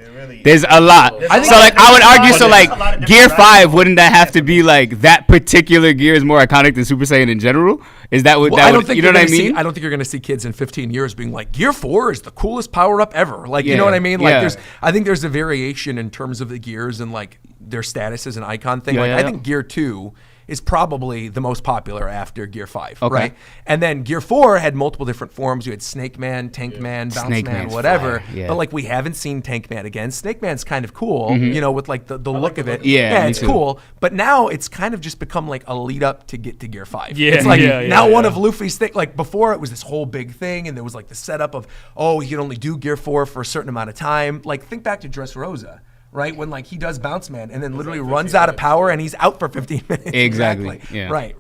there's a lot. So like, I would argue, so like, Gear 5, wouldn't that have to be like that particular gear is more iconic than Super Saiyan in general? Is that what that would, you know what I mean? I don't think you're going to see kids in 15 years being like, Gear 4 is the coolest power up ever. Like, you know what I mean? Like, I think there's a variation in terms of the gears and like their status as an icon thing. I think Gear 2 is probably the most popular after Gear 5, right? And then Gear 4 had multiple different forms. You had Snake Man, Tank Man, Bounce Man, whatever. But like, we haven't seen Tank Man again. Snake Man's kind of cool, you know, with like the look of it. Yeah, it's cool. But now it's kind of just become like a lead up to get to Gear 5. It's like now one of Luffy's things. Like, before it was this whole big thing, and there was like the setup of, oh, he can only do Gear 4 for a certain amount of time. Like, think back to Dressrosa. Right, when like he does Bounce Man and then literally like runs out of power and he's out for 15 minutes. Exactly. Yeah. Right.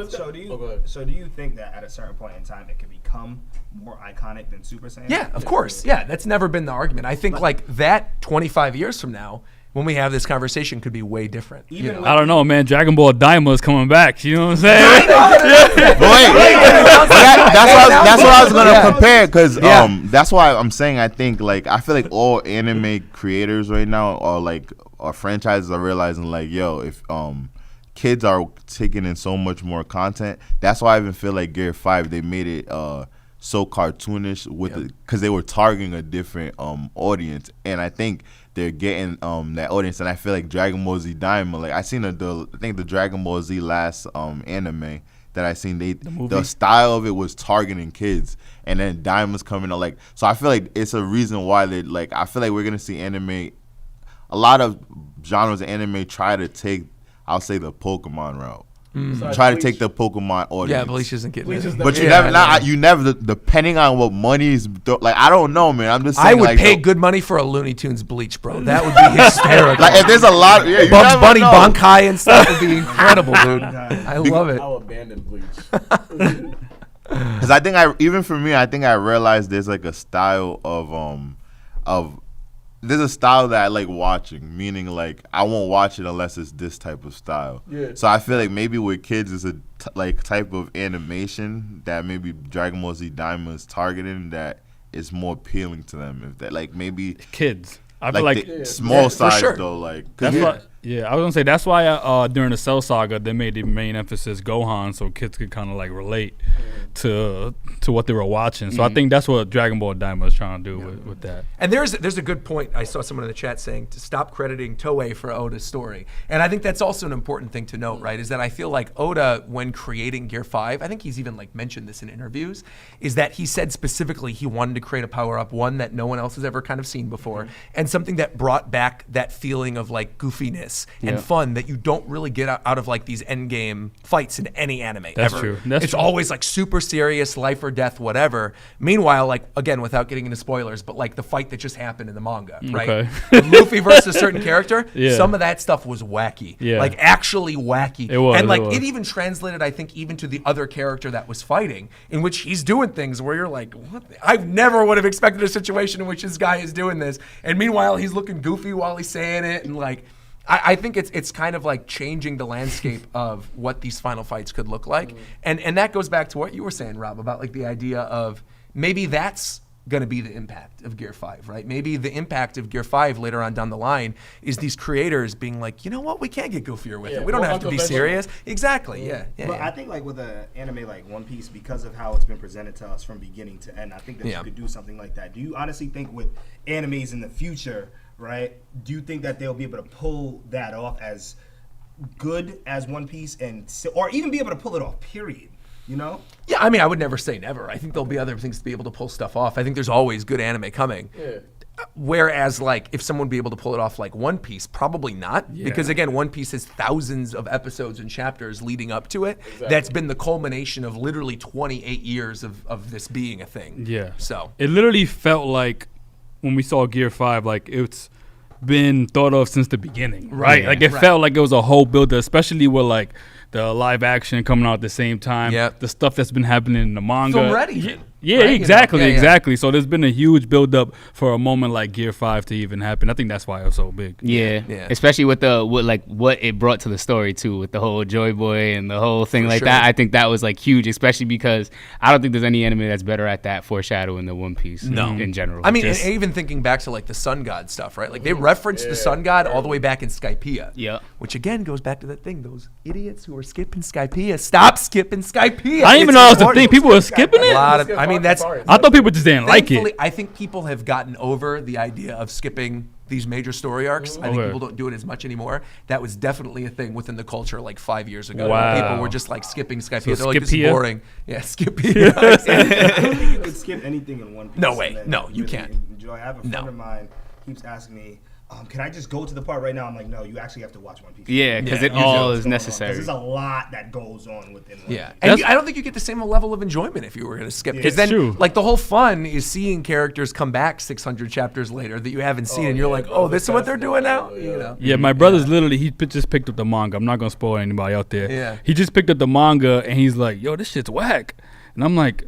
So do you think that at a certain point in time it could become more iconic than Super Saiyan? Yeah, of course. Yeah, that's never been the argument. I think like that 25 years from now, when we have this conversation could be way different. I don't know, man. Dragon Ball Daima is coming back. You know what I'm saying? That's what I was gonna compare, because that's why I'm saying I feel like all anime creators right now or franchises are realizing if kids are taking in so much more content. That's why I even feel like Gear 5 they made it so cartoonish because they were targeting a different audience, and I think they're getting that audience. And I feel like Dragon Ball Z Daima, I seen the Dragon Ball Z last anime that I seen, the style of it was targeting kids, and then Daima's coming out so I feel like it's a reason why they I feel like we're gonna see anime, a lot of genres of anime try to take, I'll say, the Pokemon route. Try to take the Pokemon audience. Yeah, Bleach isn't getting it. But you never, depending on what money is, I don't know, man. I'm just saying. I would pay good money for a Looney Tunes Bleach, bro. That would be hysterical. If there's a lot, Bugs Bunny, Bankai, and stuff would be incredible, dude. I love it. I'll abandon Bleach. Because I think I realized there's a style of there's a style that I like watching, meaning I won't watch it unless it's this type of style. Yeah. So I feel like maybe with kids it's a type of animation that maybe Dragon Ball Z Daima is targeting that is more appealing to them. If that maybe kids. I feel like small size sure. though, that's why. Yeah, I was gonna say that's why during the Cell Saga they made the main emphasis Gohan, so kids could kind of relate to what they were watching. So I think that's what Dragon Ball Daima is trying to do with that. And there's a good point. I saw someone in the chat saying to stop crediting Toei for Oda's story, and I think that's also an important thing to note, right? Is that I feel like Oda, when creating Gear 5, I think he's even mentioned this in interviews, is that he said specifically he wanted to create a power up, one that no one else has ever kind of seen before, and something that brought back that feeling of goofiness and fun that you don't really get out of these endgame fights in any anime. That's ever. True. That's it's true. always super serious, life or death, whatever. Meanwhile, again, without getting into spoilers, but the fight that just happened in the manga, right? Okay. Luffy versus a certain character, some of that stuff was wacky. Yeah. Actually wacky. It was. And it it even translated, I think, even to the other character that was fighting, in which he's doing things where you're like, what? I never would have expected a situation in which this guy is doing this. And meanwhile, he's looking goofy while he's saying it, and I think it's kind of changing the landscape of what these final fights could look like. And that goes back to what you were saying, Rob, about the idea of maybe that's going to be the impact of Gear 5, right? Maybe the impact of Gear 5 later on down the line is these creators being you know what, we can get goofier with it. We don't have to be serious. Exactly, yeah. But I think with an anime like One Piece, because of how it's been presented to us from beginning to end, I think that you could do something like that. Do you honestly think with animes in the future, right, do you think that they'll be able to pull that off as good as One Piece, or even be able to pull it off, period? You know? Yeah, I mean, I would never say never. I think there'll be other things to be able to pull stuff off. I think there's always good anime coming. Yeah. Whereas, if someone would be able to pull it off like One Piece, probably not. Yeah. Because, again, One Piece has thousands of episodes and chapters leading up to it. Exactly. That's been the culmination of literally 28 years of this being a thing. Yeah. So it literally felt like when we saw Gear 5, it's been thought of since the beginning, right? Yeah. It felt like it was a whole build, especially with the live action coming out at the same time. Yeah. The stuff that's been happening in the manga. Film ready. Yeah, right? exactly, exactly. So there's been a huge build up for a moment like Gear 5 to even happen. I think that's why it was so big. Yeah. Especially with what it brought to the story too, with the whole Joy Boy and the whole thing that. I think that was huge, especially because I don't think there's any anime that's better at that foreshadowing than One Piece in general. I mean, and even thinking back to the Sun God stuff, right? They referenced the Sun God all the way back in Skypiea. Yeah. Which again goes back to that thing, those idiots who are skipping Skypiea. Stop skipping Skypiea. I didn't even know that was the thing. People were skipping it? I thought people just didn't like it. I think people have gotten over the idea of skipping these major story arcs. I think people don't do it as much anymore. That was definitely a thing within the culture 5 years ago. Wow. People were just skipping Skypiea. So They're this is boring. Yeah, Skypiea. I don't think you could skip anything in One Piece. No way. No, you can't. Enjoy. I have a friend of mine keeps asking me, can I just go to the part right now? I'm like, no, you actually have to watch One Piece. Yeah, because it all is necessary. Because there's a lot that goes on within One Piece. And I don't think you get the same level of enjoyment if you were going to skip. Because then, the whole fun is seeing characters come back 600 chapters later that you haven't seen, and you're this is what they're doing now? You know? Yeah, my brother's literally, he just picked up the manga. I'm not going to spoil anybody out there. Yeah. He just picked up the manga, and he's like, yo, this shit's whack. And I'm like,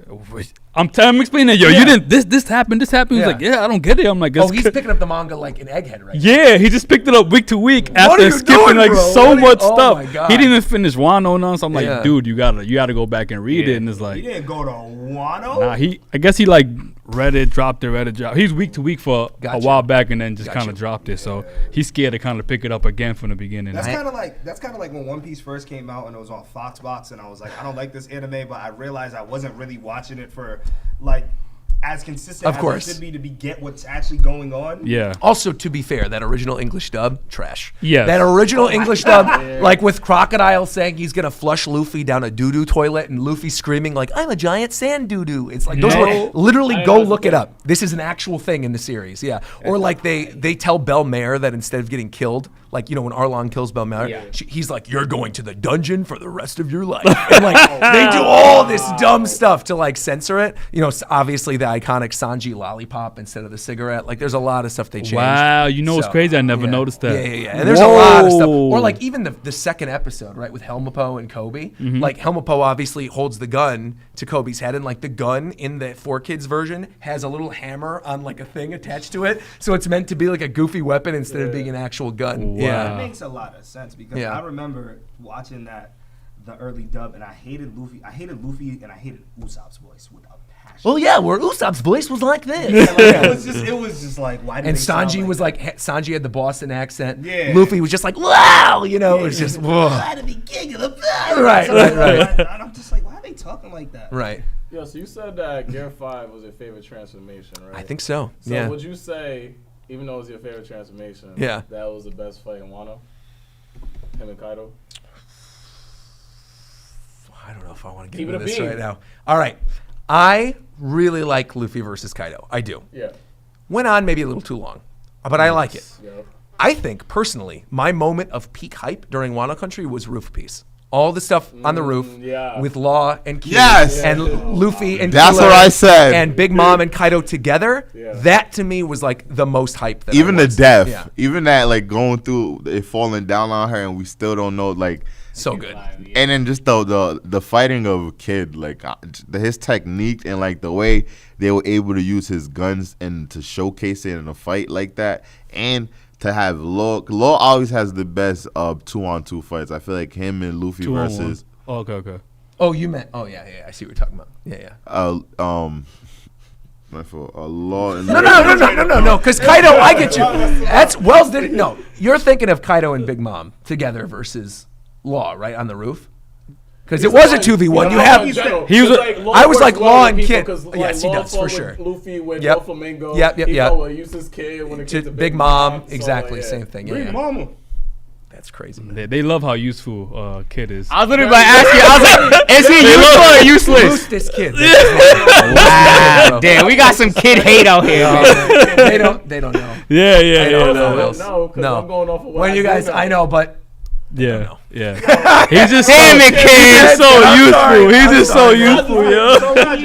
I'm explaining, yo, you didn't, this happened. He's like, yeah, I don't get it. I'm like, he's picking up the manga like an egghead, right? Yeah, he just picked it up week to week after skipping so much stuff. My God. He didn't even finish Wano now, so I'm like, dude, you gotta go back and read it. And it's like, he didn't go to Wano. Nah, I guess he like read it, dropped it. He's week to week for a while back, and then just kind of dropped it. So he's scared to kind of pick it up again from the beginning. That's kind of like when One Piece first came out and it was on Foxbox, and I was like, I don't like this anime, but I realized I wasn't really watching it for like as consistent as it should be to get what's actually going on. Yeah. Also, to be fair, that original English dub, trash. Yeah. That original English dub, like with Crocodile saying he's gonna flush Luffy down a doo-doo toilet, and Luffy screaming like, "I'm a giant sand doo-doo." It's like those were literally go look it up. This is an actual thing in the series. Yeah. Or like they tell Belmare that instead of getting killed, like when Arlong kills Belmare, he's like, "You're going to the dungeon for the rest of your life." And like they do all this dumb stuff to like censor it. Obviously the iconic Sanji lollipop instead of the cigarette. Like there's a lot of stuff they changed. Wow, it's crazy. I never noticed that. Yeah. And there's a lot of stuff. Or like even the second episode, right, with Helmeppo and Kobe. Mm-hmm. Like Helmeppo obviously holds the gun to Kobe's head, and like the gun in the 4Kids version has a little hammer on like a thing attached to it. So it's meant to be like a goofy weapon instead of being an actual gun. Wow. Yeah. That makes a lot of sense because I remember watching the early dub, and I hated Luffy. I hated Luffy, and I hated Usopp's voice with a passion. Well, yeah, where Usopp's voice was like this. It was just like, why did and they sound Sanji like was like, Sanji had the Boston accent. Yeah. Luffy was just like, wow, it was just, whoa. Why did he king of the best? Right. And I'm just like, why are they talking like that? Right. Yeah, so you said that Gear 5 was your favorite transformation, right? I think so. So would you say, even though it was your favorite transformation, that was the best fight in Wano? Him and Kaido? I don't know if I want to get into this right now. All right. I really like Luffy versus Kaido. I do. Yeah. Went on maybe a little too long, but I like it. Yep. I think, personally, my moment of peak hype during Wano Country was Roof Piece. All the stuff on the roof with Law and Kid and Luffy and that's Killer what I said. And Big Mom and Kaido together. Yeah. That to me was like the most hype. That even the death, even that like going through it falling down on her, and we still don't know like. So good. And then just the fighting of Kid, like his technique and like the way they were able to use his guns and to showcase it in a fight like that, and to have Law always has the best 2-on-2 fights. I feel like him and Luffy versus. Oh, okay. Oh, you meant? Oh, yeah. I see what you're talking about. Yeah. My fault. Law. No. Because Kaido, I get you. That's Wells did it. No, you're thinking of Kaido and Big Mom together versus Law, right, on the roof. Because it was a 2v1. You have. He was. I was like Law and Kid. Yes, he Law does for sure. Luffy with Doflamingo. Yep. He uses Kid when it comes to Big Mom. Exactly, same thing. Big Mama. That's crazy. They love how useful Kid is. I was literally about to ask you. I was like, is he useful or useless? This Kid. Wow. Damn, we got some Kid hate out here. Man. They don't know. Yeah. I don't know. No. I'm going off of what well, you guys, I know, but. Yeah. He's just so useful, yo.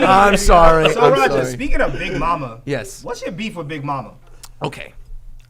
I'm sorry. So, Roger, speaking of Big Mama, yes. What's your beef with Big Mama? Okay.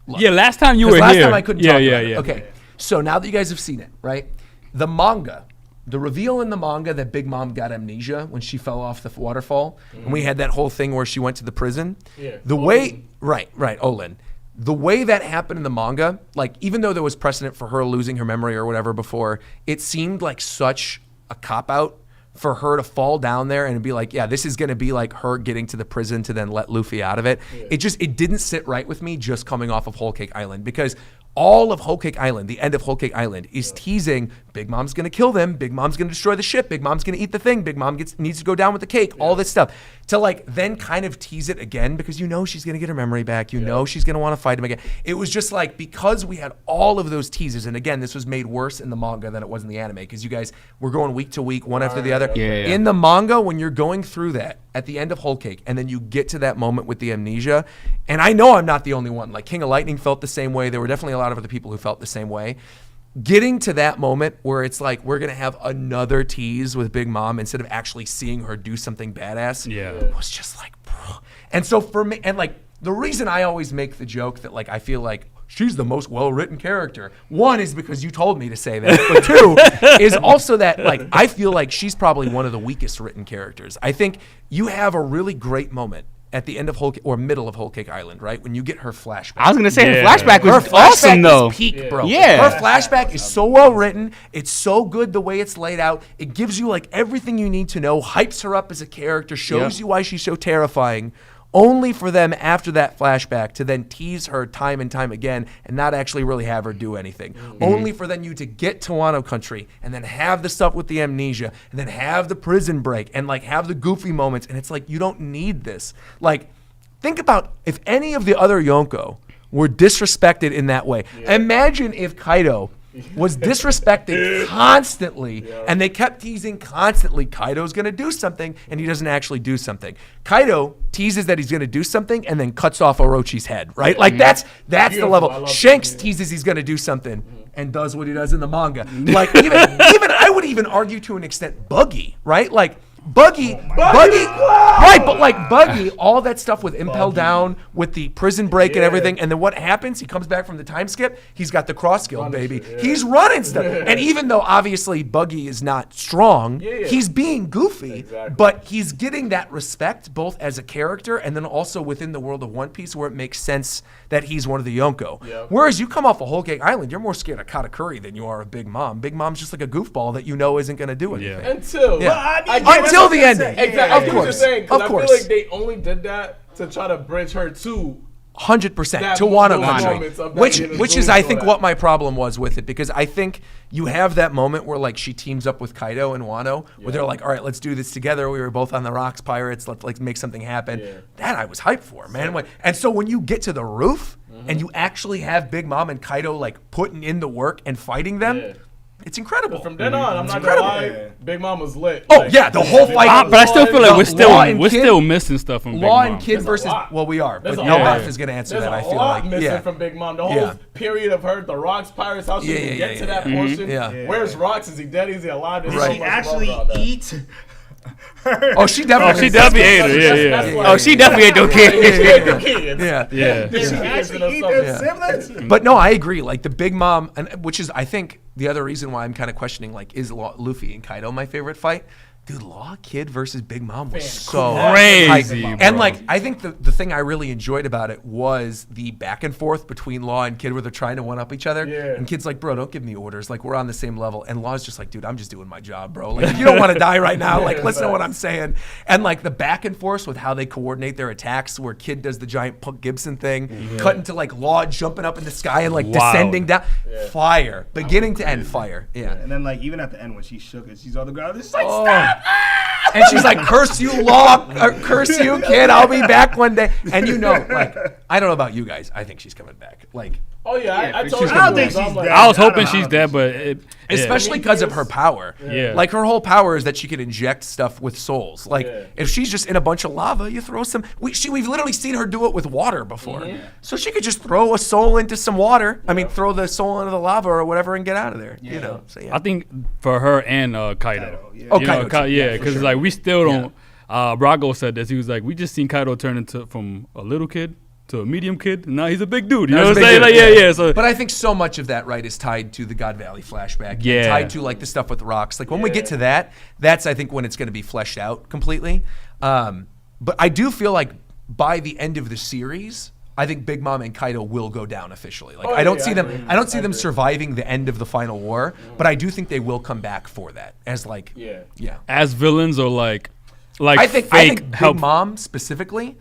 Look, last time you were here. Last time I couldn't talk about it. Yeah. Okay. So now that you guys have seen it, right? The manga, the reveal in the manga that Big Mom got amnesia when she fell off the waterfall, and we had that whole thing where she went to the prison. Yeah. Olin. The way that happened in the manga, like even though there was precedent for her losing her memory or whatever before, it seemed like such a cop-out for her to fall down there and be like, yeah, this is going to be like her getting to the prison to then let Luffy out of it. Yeah. It didn't sit right with me just coming off of Whole Cake Island, because all of Whole Cake Island, the end of Whole Cake Island, is teasing Big Mom's going to kill them, Big Mom's going to destroy the ship, Big Mom's going to eat the thing, Big Mom needs to go down with the cake, all this stuff. To like then kind of tease it again, because she's going to get her memory back, she's going to want to fight him again. It was just like, because we had all of those teasers, and again, this was made worse in the manga than it was in the anime, because you guys were going week to week, one after the other. In the manga, when you're going through that at the end of Whole Cake, and then you get to that moment with the amnesia, and I know I'm not the only one, like King of Lightning felt the same way, there were definitely a lot of other people who felt the same way. Getting to that moment where it's like we're going to have another tease with Big Mom instead of actually seeing her do something badass was just like, bro. And so for me, and like the reason I always make the joke that like I feel like she's the most well-written character. One is because you told me to say that, but two is also that like I feel like she's probably one of the weakest written characters. I think you have a really great moment at the end of middle of Whole Cake Island, right? When you get her flashback. I was gonna say her flashback was awesome though. Peak, bro. Yeah. Her flashback is so well written. It's so good the way it's laid out. It gives you like everything you need to know, hypes her up as a character, shows you why she's so terrifying. Only for them after that flashback to then tease her time and time again and not actually really have her do anything. Only for then you to get to Wano Country and then have the stuff with the amnesia and then have the prison break and like have the goofy moments. And it's like, you don't need this. Like, think about if any of the other Yonko were disrespected in that way. Imagine if Kaido was disrespected constantly and they kept teasing constantly Kaido's going to do something and he doesn't actually do something. Kaido teases that he's going to do something and then cuts off Orochi's head, right? Like that's the level. Shanks teases he's going to do something and does what he does in the manga. Like even I would even argue to an extent Buggy, right? Like Buggy, right? But like Buggy, all that stuff with Impel Down, with the prison break and everything, and then what happens? He comes back from the time skip. He's got the cross skill, baby. He's running stuff, and even though obviously Buggy is not strong, he's being goofy, but he's getting that respect both as a character and then also within the world of One Piece, where it makes sense that he's one of the Yonko. Whereas you come off of Whole Cake Island, you're more scared of Katakuri than you are of Big Mom. Big Mom's just like a goofball that you know isn't going to do anything. Until the ending. Exactly. Of course. I feel like they only did that to try to bridge her to 100% to Wano Country, which is I think what my problem was with it, because I think you have that moment where like she teams up with Kaido and Wano, where they're like, all right, let's do this together. We were both on the rocks, pirates. Let's like make something happen. That I was hyped for, man. And so when you get to the roof and you actually have Big Mom and Kaido like putting in the work and fighting them. It's incredible. But from then on, I'm not gonna lie, Big Mom was lit. Oh like, the whole fight. But I still feel like we're still missing stuff from Big Mom. Law and Kid versus we are, but Elbaf is gonna answer that. I feel like missing from Big Mom. The whole period of her, the Rocks pirates, how she can get to that portion. Where's Rocks? Is he dead? Is he alive? Did she actually eat? Oh, she definitely ate her. Oh, she definitely ate those kids. She ate the kids. Did she actually eat their siblings? But no, I agree. Like the Big Mom, and which is I think the other reason why I'm kind of questioning like is Luffy and Kaido my favorite fight. Dude, Law Kid versus Big Mom was so crazy, bro. And like, I think the thing I really enjoyed about it was the back and forth between Law and Kid, where they're trying to one up each other. And Kid's like, bro, don't give me orders. Like, we're on the same level. And Law's just like, dude, I'm just doing my job, bro. Like, if you don't want to die right now, like, listen to what I'm saying. And like the back and forth with how they coordinate their attacks, where Kid does the giant Punk Gibson thing, cut into like Law jumping up in the sky and like descending down. Fire, beginning to end, fire. And then like even at the end when she shook it, she's on the ground. It's like stop. And she's like, curse you, Law, curse you, Kid, I'll be back one day. And you know, like, I don't know about you guys. I think she's coming back. Like, I told you. I don't think she's dead. I was hoping she's dead, but especially because of her power. Like her whole power is that she can inject stuff with souls. Like if she's just in a bunch of lava, you throw some. We've literally seen her do it with water before. So she could just throw a soul into some water. I mean, throw the soul into the lava or whatever and get out of there. You know. So, I think for her and Kaido. Kaido, because sure. like we still don't. Brago said this. He was like, we just seen Kaido turn from a little kid to a medium kid, and now he's a big dude. You know what I'm saying? Like, So, but I think so much of that, right, is tied to the God Valley flashback. And tied to like the stuff with the rocks. Like when we get to that, that's I think when it's going to be fleshed out completely. But I do feel like by the end of the series, I think Big Mom and Kaido will go down officially. Like I don't see them. I don't see them surviving the end of the final war. But I do think they will come back for that as like as villains or like I think fake Big Mom specifically.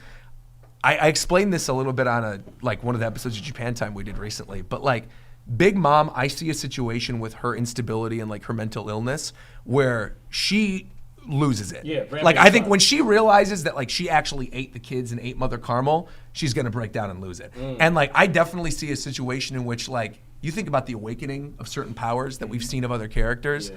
I explained this a little bit on one of the episodes of Japan Time we did recently, but like Big Mom, I see a situation with her instability and like her mental illness where she loses it. Like I think when she realizes that like she actually ate the kids and ate Mother Carmel, she's gonna break down and lose it. And like I definitely see a situation in which like you think about the awakening of certain powers that we've seen of other characters.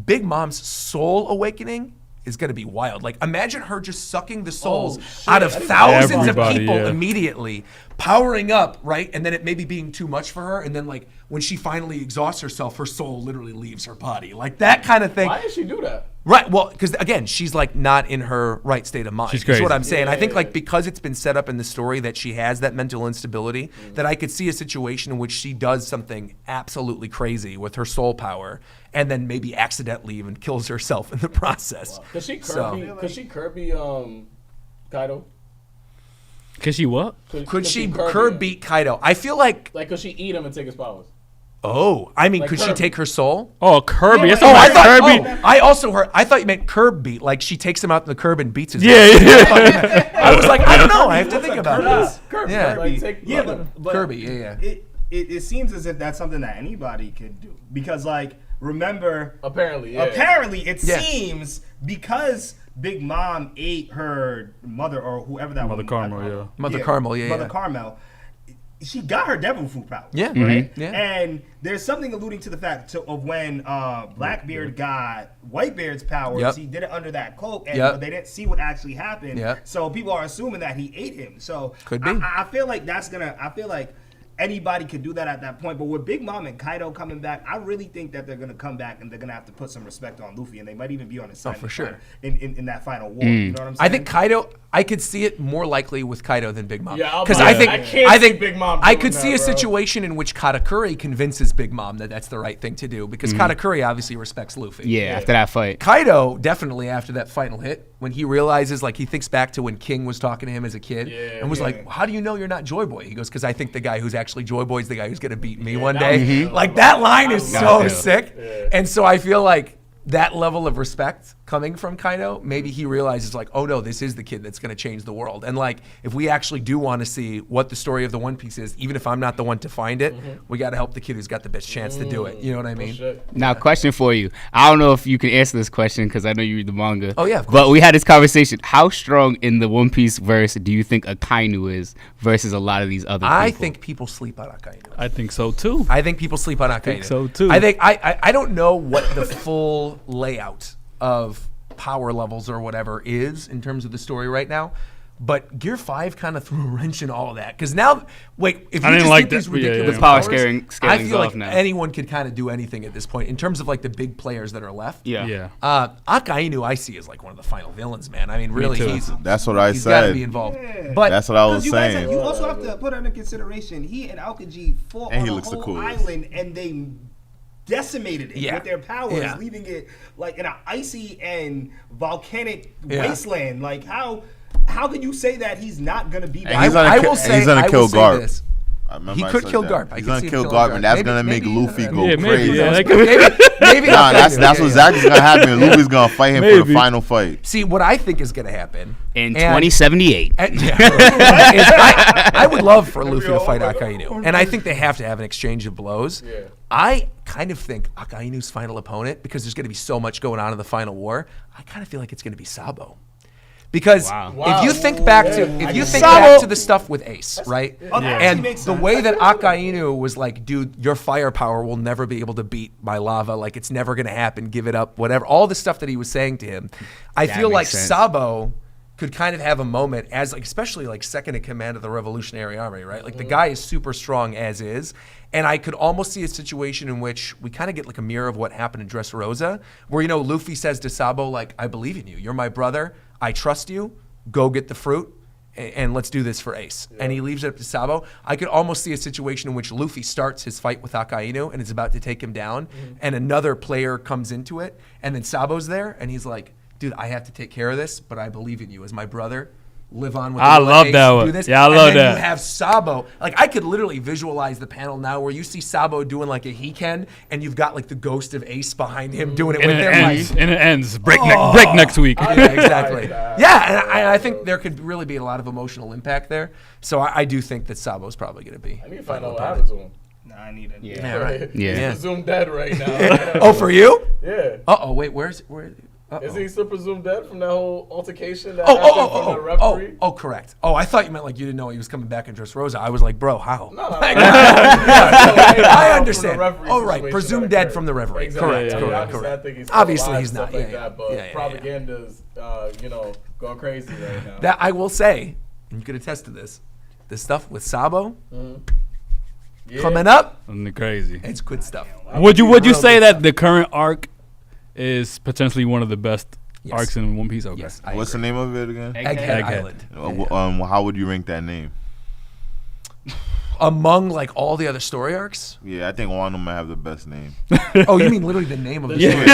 Big Mom's soul awakening is going to be wild. Like, imagine her just sucking the souls out of thousands of people immediately, powering up, right? And then it maybe being too much for her. And then, like, when she finally exhausts herself, her soul literally leaves her body. Like, that kind of thing. Why did she do that? Right. Well, because again, she's like not in her right state of mind. She's crazy. Is what I'm saying. I think like because it's been set up in the story that she has that mental instability, that I could see a situation in which she does something absolutely crazy with her soul power, and then maybe accidentally even kills herself in the process. Wow. Could she Kirby Kaido? Could she what? Could she curb beat Kaido? I feel like could she eat him and take his powers? Oh, I mean, Like could Kirby. she take her soul? Oh, Kirby. Oh, I thought, I also heard. I thought you meant curb beat, like she takes him out in the curb and beats his. Yeah. I was like, I don't know. I have to think about this. Kirby. Yeah, But Kirby. Yeah. It seems as if that's something that anybody could do because, like, remember, Apparently, it seems because Big Mom ate her mother or whoever that Mother was. Carmel, Mother Carmel. Yeah. Mother Carmel. She got her devil fruit power. Yeah. Right? Yeah. And there's something alluding to the fact of when Blackbeard got Whitebeard's powers, he did it under that cloak, and but they didn't see what actually happened. So people are assuming that he ate him. So could be. I feel like I feel like anybody could do that at that point. But with Big Mom and Kaido coming back, I really think that they're going to come back and they're going to have to put some respect on Luffy, and they might even be on his side for sure. in that final war. You know what I'm saying? I think Kaido. I could see it more likely with Kaido than Big Mom. Yeah, because I think Big Mom. I could see a situation in which Katakuri convinces Big Mom that that's the right thing to do because Katakuri obviously respects Luffy. Yeah, after that fight. Kaido definitely after that final hit when he realizes, like, he thinks back to when King was talking to him as a kid and was like, "How do you know you're not Joy Boy?" He goes, "Because I think the guy who's actually Joy Boy is the guy who's gonna beat me one day." Like that line is so sick, and so I feel like that level of respect coming from Kaido, maybe he realizes like, oh no, this is the kid that's going to change the world. And like, if we actually do want to see what the story of the One Piece is, even if I'm not the one to find it, we got to help the kid who's got the best chance to do it. You know what I mean? Now, question for you. I don't know if you can answer this question because I know you read the manga. Oh yeah, of course. But we had this conversation. How strong in the One Piece verse do you think Akainu is versus a lot of these other people? I think people sleep on Akainu. I think so too. I think people sleep on Akainu. I think so too. I think I don't know what the full layout of power levels or whatever is in terms of the story right now, but Gear 5 kind of threw a wrench in all of that because now, wait, if you just get these ridiculous the power powers, I feel like now. anyone could kind of do anything at this point in terms of like the big players that are left. Yeah. Akainu I see as like one of the final villains, man. I mean, really, that's what I he's said. got to be involved. Yeah. But that's what I was saying. You also have to put under consideration he and Aokiji fought on a whole island and they decimated it with their powers, leaving it like in an icy and volcanic wasteland. Like how can you say that he's not gonna be back? I will say he's gonna kill Garp. This. He could kill Garp. He's gonna kill Garp, and that's gonna make Luffy go crazy. Maybe nah, that's what's exactly gonna happen. Luffy's gonna fight him for the final fight. See, what I think is gonna happen in 2078. I would love for Luffy to fight Akainu, and I think they have to have an exchange of blows. I kind of think Akainu's final opponent, because there's gonna be so much going on in the final war, I kind of feel like it's gonna be Sabo. Because if you think back to the stuff with Ace, right? And the way that Akainu was like, dude, your firepower will never be able to beat my lava. Like, it's never going to happen. Give it up, whatever. All the stuff that he was saying to him. I feel like Sabo could kind of have a moment as, like, especially like second in command of the Revolutionary Army, right? Like the guy is super strong as is. And I could almost see a situation in which we kind of get like a mirror of what happened in Dressrosa, where, you know, Luffy says to Sabo, like, I believe in you. You're my brother. I trust you. Go get the fruit, and let's do this for Ace. And he leaves it up to Sabo. I could almost see a situation in which Luffy starts his fight with Akainu and is about to take him down, and another player comes into it, and then Sabo's there, and he's like, dude, I have to take care of this, but I believe in you as my brother. Live on with I love Ace, that one. do this. Yeah, I love and then that. You have Sabo. Like, I could literally visualize the panel now where you see Sabo doing like a Hiken, and you've got like the ghost of Ace behind him doing it with him. And it ends. Break next week. Yeah, exactly. Yeah, and I think there could really be a lot of emotional impact there. So I do think that Sabo's probably going to be. I need to find out what happened to him. Nah, I need it. Yeah, right. He's presumed dead right now. Oh, for you? Yeah. Wait, where? Is he still presumed dead from that whole altercation that happened from the referee? Correct. Oh, I thought you meant like you didn't know he was coming back in Dressrosa. I was like, bro, how? No. I understand. Oh, right. Presumed dead from the referee. Exactly. Correct. Obviously, he's not. But propaganda's, going crazy right now. That I will say, and you can attest to this, the stuff with Sabo coming up, Crazy. it's good stuff. Would you say that the current arc is potentially one of the best arcs in One Piece. Okay. Yes, What's the name of it again? Egghead Island. How would you rank that name? Among like all the other story arcs? Yeah, I think Wano might have the best name. Oh, you mean literally the name of the story?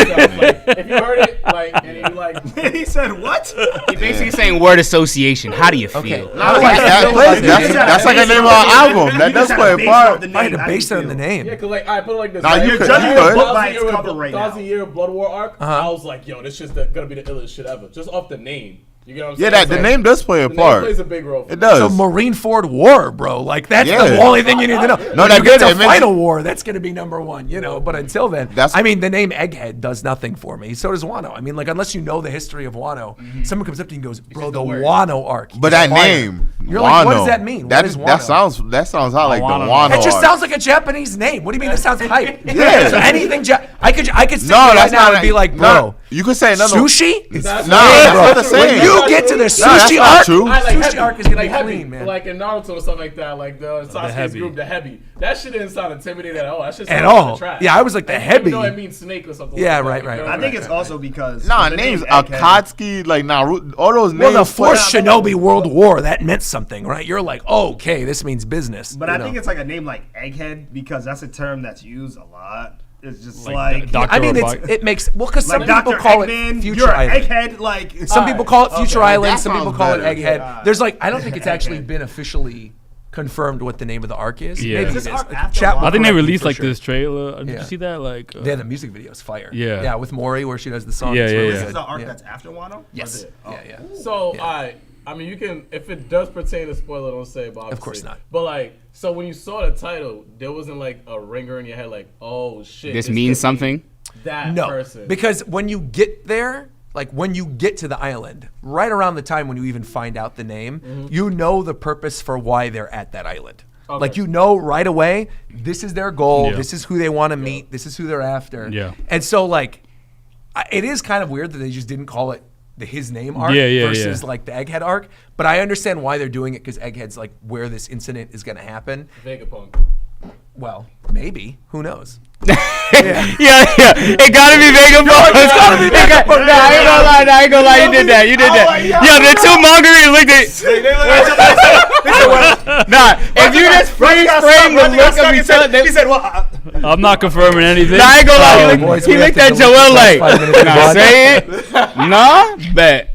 If you heard it, like, and you like, He said what? He's basically saying word association. How do you feel? Okay. That's like a name of an album. That does play a part. I had to base it on the name. yeah, cause like I put it like this. Nah, like, you could. judging You the could. book by its cover right now. 1,000-year Blood War arc. I was like, yo, this shit's gonna be the illest shit ever, just off the name. You get what I'm saying? Yeah, the name does play a the part. name plays a big role. It does. So Marineford War, bro. Like that's the Yeah. only thing you need to know. No, When that you get good. to It makes- Final War, that's gonna be number one, you know. But until then, That's- I mean, the name Egghead does nothing for me. So does Wano. I mean, like unless you know the history of Wano, someone comes up to you and goes, "Bro, the Wano arc." But is that fire." name, You're Wano, like, what does that mean? That What is Wano? that sounds out like the Wano. Wano. It just arc. sounds like a Japanese name. What do you mean it sounds hype? Yeah. So anything, I could sit No, here that's right now not and be like, no, bro, you could say another. sushi? It's No, fire, that's bro. not the same. When you get to the that's sushi not arc, true. sushi arc is gonna be heavy, clean, man. Like in Naruto and stuff like that, like the Sasuke's heavy. group, the heavy. That shit didn't sound intimidating at all. That shit At sounded all. like trash. Yeah, I was like, the Even heavy. though it means snake or something. Yeah, like that, right, you right, know? right. I think it's also because Nah, the names Egghead- Akatsuki, like Naruto, all those names. Well, the fourth play- Shinobi World War, that meant something, right? You're like, okay, this means business. But you I know? think it's like a name like Egghead because that's a term that's used a lot. It's just Like like, Dr. I mean, Robot- it makes, well, because some like people Dr. call Eggman, it Future you're an Island. Egghead, like Some people call it Future okay, Island. that Some people sounds call it better. Egghead. Yeah. There's like, I don't think it's actually Egghead. been officially confirmed what the name of the arc is. Yeah. Maybe Is it this is. arc after Chat will I think they correct me released for like sure. this trailer. Did Yeah. you see that? Like, Yeah, the music video is fire. Yeah. Yeah, with Mori where she does the song. Yeah, It's yeah, really this yeah. is good. the arc Yeah. that's after Wano? Yes. Oh. Yeah, yeah. So, Yeah. I mean, you can, if it does pertain to spoiler, don't say it, but obviously. Of course not. But like, so when you saw the title, there wasn't like a ringer in your head, like, oh shit. This could means be something. That No, person. because when you get there, like when you get to the island, right around the time when you even find out the name, you know the purpose for why they're at that island. Okay. Like you know right away, this is their goal. Yeah. This is who they want to meet. This is who they're after. Yeah. And so like, it is kind of weird that they just didn't call it the his name arc Yeah, yeah, versus yeah. like the Egghead arc. But I understand why they're doing it because Egghead's like where this incident is going to happen. Vegapunk. Well, maybe. Who knows? Yeah. It gotta be Vegapunk. It's gotta be Vegapunk. Nah, I ain't gonna lie. You did that. Yo, the two manga looked at. Nah, if you just freeze frame the look of each other, He said, well, I'm not confirming anything. Nah, I ain't gonna lie. boys, He we looked have at to delete Joel this like, last 5 minutes of nah, pod. say it. Nah, bet.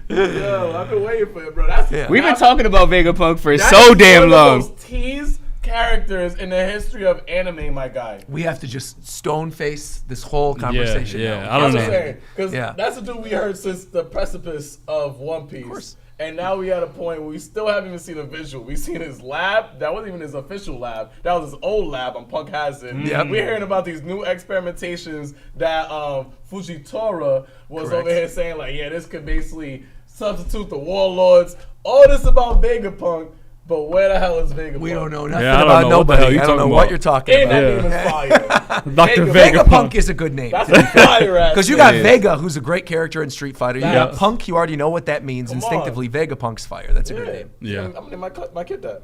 Yo, I've been waiting for it, bro. That's We've been talking about Vegapunk for that so is damn one of the long. most teased characters in the history of anime, my guy. We have to just stone face this whole conversation. yeah. now. I don't That's what I'm know. saying. Because Yeah. that's the dude we heard since the precipice of One Piece. Of course. And now we at a point where we still haven't even seen a visual. We've seen his lab. That wasn't even his official lab. That was his old lab on Punk Hazard. Yep. We're hearing about these new experimentations that Fujitora was Correct. over here saying, like, yeah, this could basically substitute the warlords. All this about Vegapunk, but where the hell is Vegapunk? We don't know nothing Yeah, I don't about know what the hell nobody. you I don't know talking what about. you're talking And that about. name is fire. Dr. Vegapunk Vegapunk. is a good name. That's a fire ass. Because you name. got Vega, who's a great character in Street Fighter. You got Yes. Punk, you already know what that means. Come Instinctively, Vegapunk's fire. That's a good name. Yeah. I'm gonna name my kid that.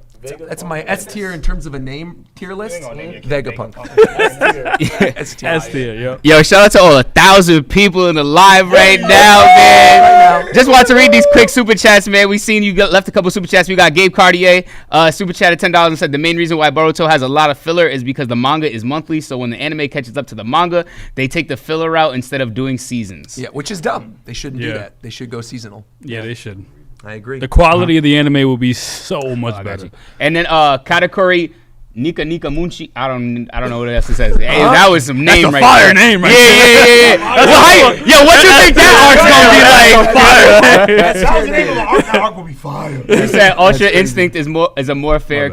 That's my S tier in terms of a name tier list. gonna name your kid Vegapunk. Vegapunk. S tier. S tier, yeah. Yo, shout out to all 1,000 people in the live right now, man. Just want to read these quick super chats, man. We seen you left a couple super chats. We got Gabe Cartier, super chat at $10 and said the main reason why Boruto has a lot of filler is because the manga is monthly. So when the anime catches up to the manga, they take the filler route instead of doing seasons. Yeah, which is dumb. They shouldn't do Yeah. that. They should go seasonal. Yeah, they should. I agree. The quality of the anime will be so much I got better. you. And then Katakuri Nika Munchi. I don't know what else it says. Hey, that was some name a right fire there. name right Yeah. Well, what you think that arc's gonna be like? that was the name of the arc. That arc will be fire. He said Ultra Instinct is a more fair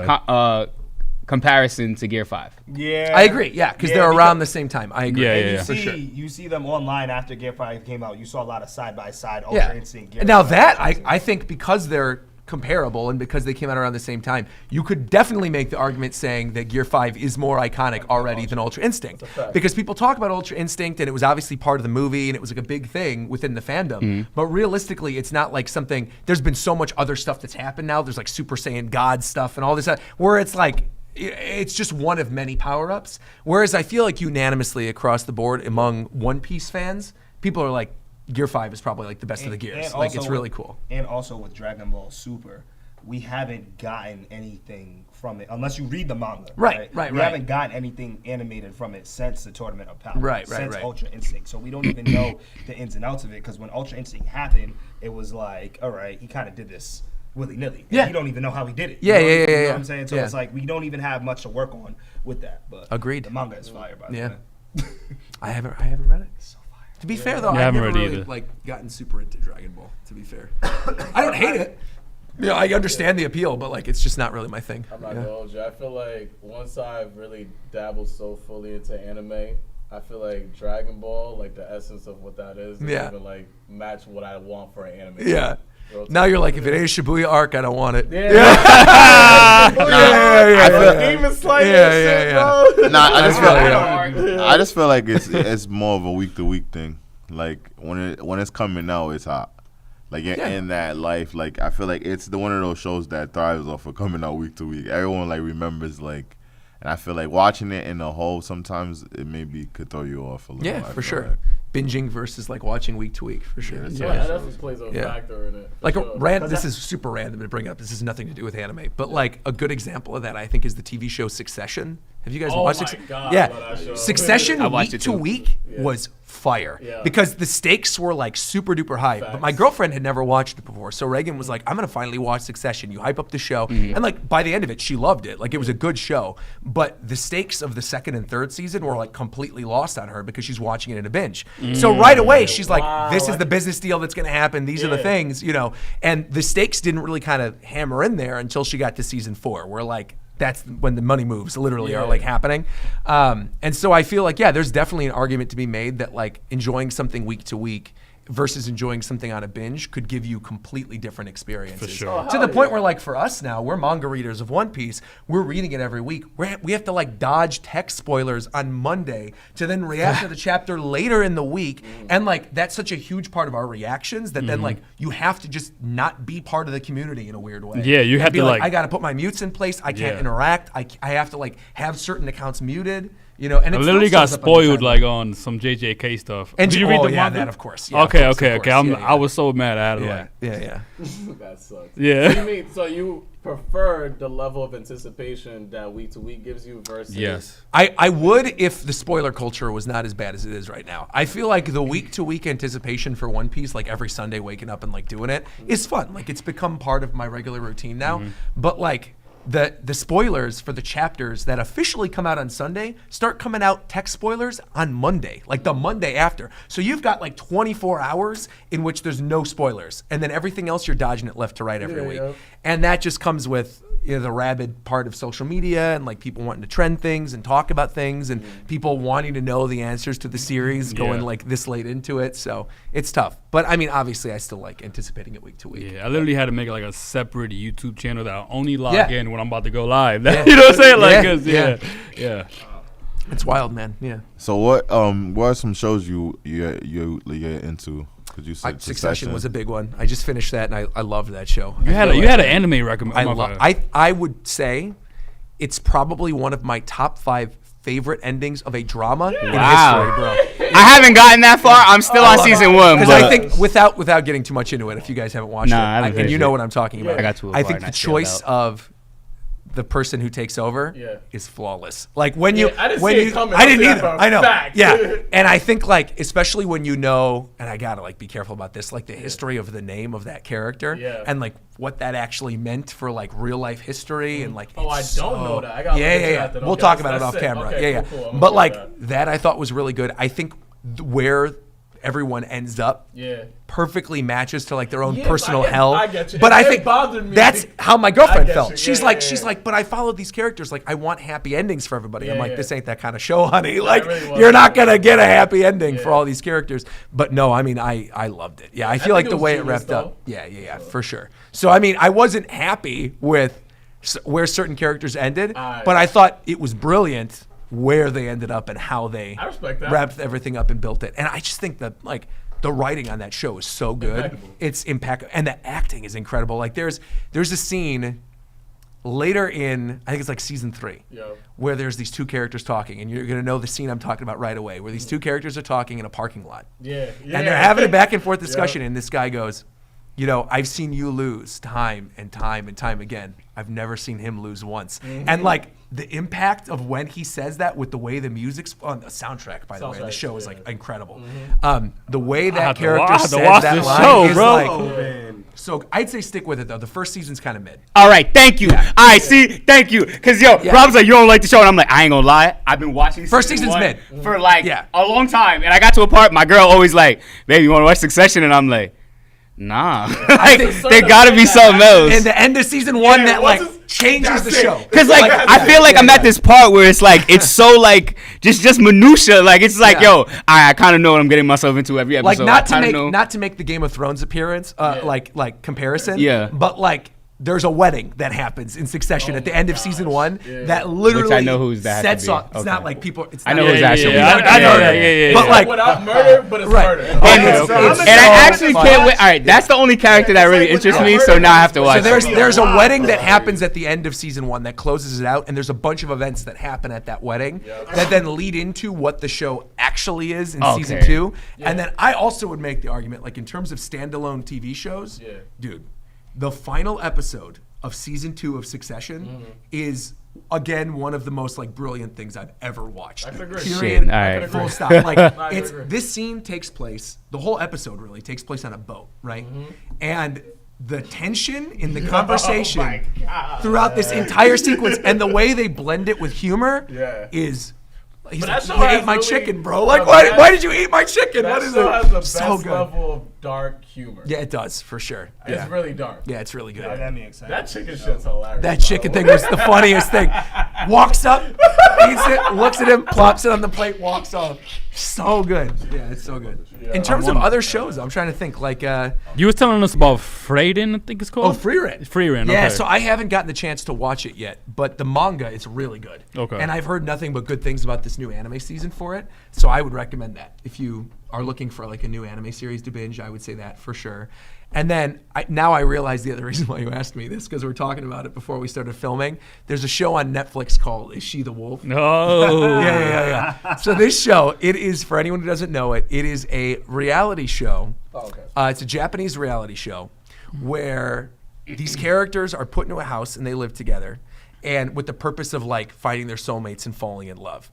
comparison to Gear 5. Yeah, I agree. Yeah, because they're around the same time. I agree. Yeah, And yeah, you yeah. see, you see them online after Gear 5 came out. You saw a lot of side by side Yeah. Ultra Instinct. Gear Now 5, that Ultra Instinct. I think because they're comparable and because they came out around the same time, you could definitely make the argument saying that Gear 5 is more iconic already than Ultra Instinct. Because people talk about Ultra Instinct and it was obviously part of the movie and it was like a big thing within the fandom. But realistically, it's not like something, there's been so much other stuff that's happened now. There's like Super Saiyan God stuff and all this, where it's like, it's just one of many power-ups. Whereas I feel like unanimously across the board among One Piece fans, people are like, Gear 5 is probably like the best of the gears. Like, it's really cool. And also with Dragon Ball Super, we haven't gotten anything from it unless you read the manga. Right. We haven't gotten anything animated from it since the Tournament of Power. Since Ultra Instinct. So we don't even know the ins and outs of it, because when Ultra Instinct happened, it was like, all right, he kind of did this willy-nilly. Yeah. You don't even know how he did it. You know what I'm saying? So it's like we don't even have much to work on with that. But agreed. The manga is fire, by the way. I haven't read it. It's so fire. To be fair, though, I've never really gotten super into Dragon Ball, to be fair. I don't hate it. I understand the appeal, but like it's just not really my thing. I'm not gonna hold you. I feel like once I've really dabbled so fully into anime, I feel like Dragon Ball, like the essence of what that is, doesn't even like match what I want for an anime. Yeah. Now you're like, if it ain't a Shibuya arc, I don't want it. I just feel like it's more of a week to week thing. Like when it's coming out, it's hot. Like in that life, like I feel like it's one of those shows that thrives off of coming out week to week. Everyone like remembers like, and I feel like watching it in the whole sometimes it maybe could throw you off a little. Yeah, for sure. Like. Binging versus like watching week to week, for sure. Yeah, that definitely plays a factor in it. Like this is super random to bring up. This has nothing to do with anime, but like a good example of that, I think, is the TV show Succession. Have you guys watched Succession? Yeah, Succession week to week was fire because the stakes were like super duper high. But my girlfriend had never watched it before, so Reagan was like, "I'm gonna finally watch Succession." You hype up the show, and like by the end of it, she loved it. Like it was a good show, but the stakes of the second and third season were like completely lost on her because she's watching it in a binge. So right away, she's like, "This is the business deal that's gonna happen. These are the things, you know." And the stakes didn't really kind of hammer in there until she got to season 4, where like. That's when the money moves literally are like happening. And so I feel like, there's definitely an argument to be made that like enjoying something week to week versus enjoying something on a binge could give you completely different experiences. For sure. To the point where like for us now, we're manga readers of One Piece. We're reading it every week. We have to like dodge text spoilers on Monday to then react to the chapter later in the week. And like that's such a huge part of our reactions that then like you have to just not be part of the community in a weird way. Yeah, you have be to like I got to put my mutes in place. I can't interact. I have to like have certain accounts muted. You know, and I literally got spoiled like on some JJK stuff. And did you read the manga? That of course. Yeah, okay. I was so mad I had to Yeah. That sucks. Yeah. So you prefer the level of anticipation that week to week gives you versus? Yes. I would if the spoiler culture was not as bad as it is right now. I feel like the week to week anticipation for One Piece, like every Sunday waking up and like doing it, is fun. Like it's become part of my regular routine now. But like. The spoilers for the chapters that officially come out on Sunday start coming out text spoilers on Monday, like the Monday after. So you've got like 24 hours in which there's no spoilers, and then everything else you're dodging it left to right every week. And that just comes with the rabid part of social media and like people wanting to trend things and talk about things and people wanting to know the answers to the series going like this late into it. So it's tough. But I mean, obviously I still like anticipating it week to week. Yeah, I literally had to make like a separate YouTube channel that I only log in when I'm about to go live. You know what I'm saying? Like, yeah. It's wild, man. Yeah. So what are some shows you're into? Because you said Succession was a big one. I just finished that and I loved that show. You had an anime recommend. I would say it's probably one of my top 5 favorite endings of a drama in history, bro. I haven't gotten that far. I'm still on season 1. Because I think without getting too much into it, if you guys haven't watched it, and you know what I'm talking about. I got to. I think the choice of the person who takes over is flawless. Like when you, I didn't either. I know. Yeah, and I think like especially when you know, and I gotta like be careful about this, like the history of the name of that character, and like what that actually meant for like real life history, and like I don't know that. I gotta We'll talk about it off camera. Okay, cool. But like that I thought was really good. I think where everyone ends up perfectly matches to like their own personal hell. I get you. But I think that's how my girlfriend felt. She's like, but I followed these characters. Like I want happy endings for everybody. I'm like, this ain't that kind of show, honey. Like really you're not gonna get a happy ending for all these characters. But no, I mean, I loved it. Yeah, I feel like the way it wrapped up. Yeah, for sure. So I mean, I wasn't happy with where certain characters ended, but I thought it was brilliant where they ended up and how they wrapped everything up and built it. And I just think that like the writing on that show is so good. It's impeccable. And the acting is incredible. Like there's a scene later in, I think it's like season 3, where there's these two characters talking, and you're gonna know the scene I'm talking about right away, where these two characters are talking in a parking lot. And they're having a back and forth discussion, and this guy goes, you know, I've seen you lose time and time and time again. I've never seen him lose once. And like the impact of when he says that with the way the music's on the soundtrack, by the way, the show is like incredible. The way that character says that line is like, so I'd say stick with it though. The first season's kind of mid. All right, thank you. All right, see, thank you. Cause Rob's like, you don't like the show, and I'm like, I ain't gonna lie. I've been watching first season's mid for like a long time, and I got to a part. My girl always like, baby, you want to watch Succession? And I'm like, nah. Like, there gotta be something else. And the end of season 1 that like changes the show. Cause like I feel like I'm at this part where it's like it's so like just minutia. Like it's like yo, I kind of know what I'm getting myself into every episode. Like not to make the Game of Thrones appearance like comparison. But like there's a wedding that happens in succession at the end of season 1 that literally which I know who's that sets off. It's not like people. It's I not know who's actually. I know that. But like without murder, but it's murder. And I actually can't wait. All right, that's the only character that really interests me. So now I have to watch. So there's a wedding that happens at the end of season 1 that closes it out, and there's a bunch of events that happen at that wedding that then lead into what the show actually is in season 2. And then I also would make the argument, like in terms of standalone TV shows, dude, the final episode of season 2 of Succession is again one of the most like brilliant things I've ever watched. I can agree. Period. All right. Full stop. Like this scene takes place. The whole episode really takes place on a boat, right? And the tension in the conversation throughout this entire sequence and the way they blend it with humor is. He's like, you ate my chicken, bro. Like, why did you eat my chicken? That What is show it? has the So best good. level of dark humor. Yeah, it does for sure. It's really dark. Yeah, it's really good. That me excited. That chicken shit's hilarious. That chicken thing was the funniest thing. Walks up, eats it, looks at him, plops it on the plate, walks off. So good. Yeah, it's so good. In terms of other shows, I'm trying to think. Like, you were telling us about Freyden, I think it's called. Oh, Free Rent. Free Rent. Yeah, Okay. so I haven't gotten the chance to watch it yet, but the manga is really good. Okay. And I've heard nothing but good things about this new anime season for it, so I would recommend that. If you are looking for like a new anime series to binge, I would say that for sure. And then now I realize the other reason why you asked me this, because we were talking about it before we started filming. There's a show on Netflix called Is She the Wolf? No. Yeah. So this show, it is, for anyone who doesn't know it, it is a reality show. Oh, okay. It's a Japanese reality show where these characters are put into a house and they live together, and with the purpose of like finding their soulmates and falling in love.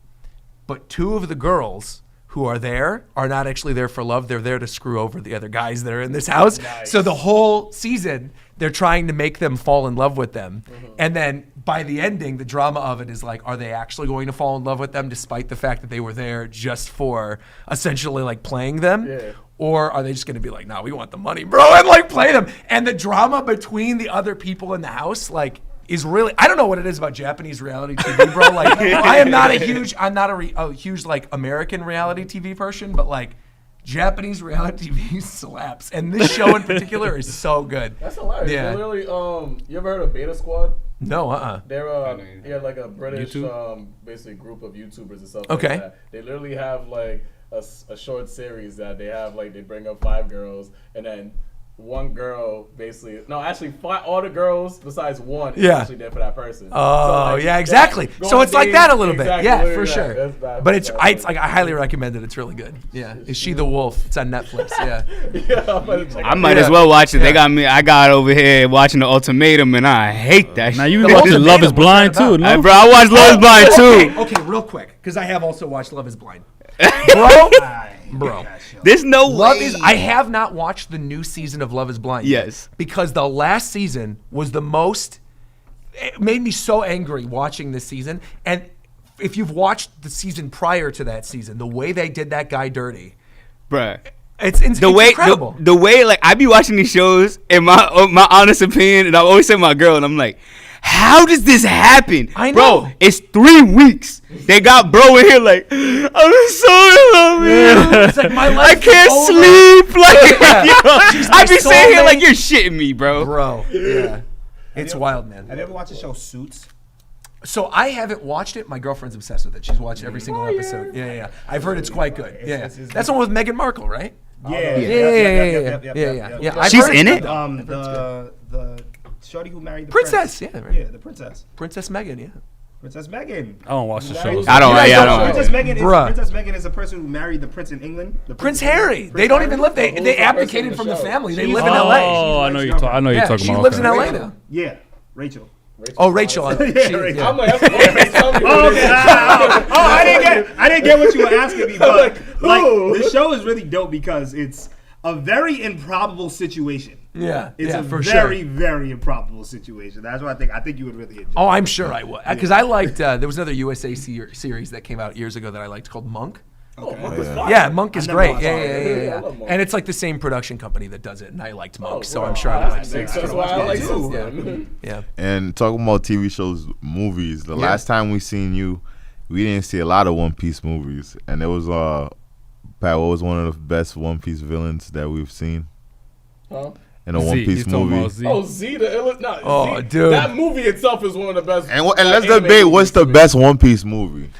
But 2 of the girls who are there are not actually there for love. They're there to screw over the other guys that are in this house. Nice. So the whole season, they're trying to make them fall in love with them. And then by the ending, the drama of it is like, are they actually going to fall in love with them despite the fact that they were there just for essentially like playing them? Yeah. Or are they just going to be like, nah, we want the money, bro, and like play them? And the drama between the other people in the house, like, is really, I don't know what it is about Japanese reality TV, bro. Like, I'm not a huge like American reality TV person, but like Japanese reality TV slaps, and this show in particular is so good. That's hilarious. Yeah. They're literally, you ever heard of Beta Squad? No, They're like a British basically group of YouTubers and stuff like that. They literally have like a short series that they have, like they bring up 5 girls, and then one girl basically, no, actually all the girls besides one is actually there for that person. Oh, so like, yeah, exactly. So it's like that a little bit. Yeah, for sure. But it's like, I highly recommend it. It's really good. Yeah. Is She the Wolf? It's on Netflix. Yeah. I might as well watch it. They got me. I got over here watching The Ultimatum, and I hate that. Now you watch Love Is Blind too, no? Bro, I watched Love Is Blind too. Okay, real quick, because I have also watched Love Is Blind. Bro. There's no way. I have not watched the new season of Love Is Blind. Yes. Because the last season was the most, it made me so angry watching this season. And if you've watched the season prior to that season, the way they did that guy dirty. Bruh. It's incredible. The way, like, I be watching these shows, and my honest opinion, and I always say my girl, and I'm like, how does this happen? I know. Bro, it's 3 weeks. They got bro in here like, I'm so in love with you. It's like, my life I can't is sleep. Like, I be soulmate. saying here like, you're shitting me, bro. Bro, yeah. It's wild, man. Have you ever watched the show Suits? So I haven't watched it. My girlfri's obsessed with it. She's watched every single episode. Yeah. I've heard it's quite good. Yeah. That's the one with Meghan Markle, right? Yeah. Yeah. She's in it? shorty who married the princess. prince. Yeah, right. Yeah, the princess. Princess Megan. Yeah. Princess Megan. I don't watch the show. I don't. Princess Megan is a person who married the prince in England. Prince Harry. They don't even live. They abdicated from the family. They live in L.A. Oh, I know you're talking about. She lives in L.A. now. Yeah, Rachel. Oh, Rachel. I'm like, I didn't get what you were asking me, but the show is really dope because it's a very improbable situation. Yeah, it's a for very, very improbable situation. That's what I think you would really enjoy. Oh, I'm sure I would, because I liked. There was another USA series that came out years ago that I liked called Monk. Okay. Monk was fire. Yeah, Monk is great. Yeah. And it's like the same production company that does it, and I liked Monk, so I'm sure I would like it. That's why I like it. Yeah. And talking about TV shows, movies. The last time we seen you, we didn't see a lot of One Piece movies, and it was Pat. What was one of the best One Piece villains that we've seen? Huh? In a One Piece movie. Z, the dude. That movie itself is one of the best. And let's debate what's the best One Piece movie.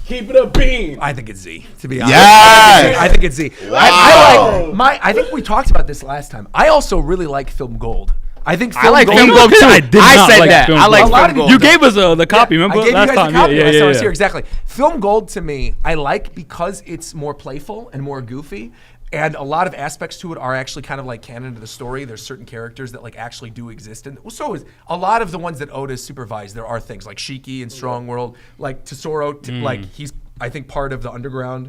Keep it a bean. I think it's Z, to be honest. Yes! I think it's Z. Wow. I think we talked about this last time. I also really like Film Gold. I think I like Film Gold too. I said that. I like Film Gold. You gave us the copy, remember? I gave last you guys time. the copy. Yeah. I was here, exactly. Film Gold to me, I like because it's more playful and more goofy. And a lot of aspects to it are actually kind of like canon to the story. There's certain characters that like actually do exist. And so is a lot of the ones that Oda's supervised. There are things like Shiki in Strong World, like Tesoro, like he's, I think, part of the underground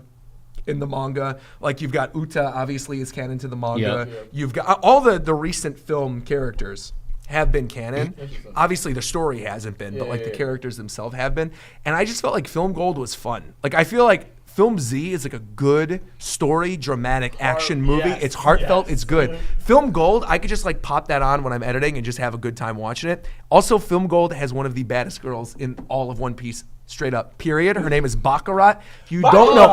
in the manga. Like you've got Uta, obviously, is canon to the manga. Yep. You've got all the recent film characters have been canon. Obviously, the story hasn't been, but like the characters themselves have been. And I just felt like Film Gold was fun. Like I feel like Film Z is like a good story, dramatic action movie. It's heartfelt. It's good. Film Gold, I could just like pop that on when I'm editing and just have a good time watching it. Also, Film Gold has one of the baddest girls in all of One Piece. Straight up, period. Her name is Baccarat. If you don't know,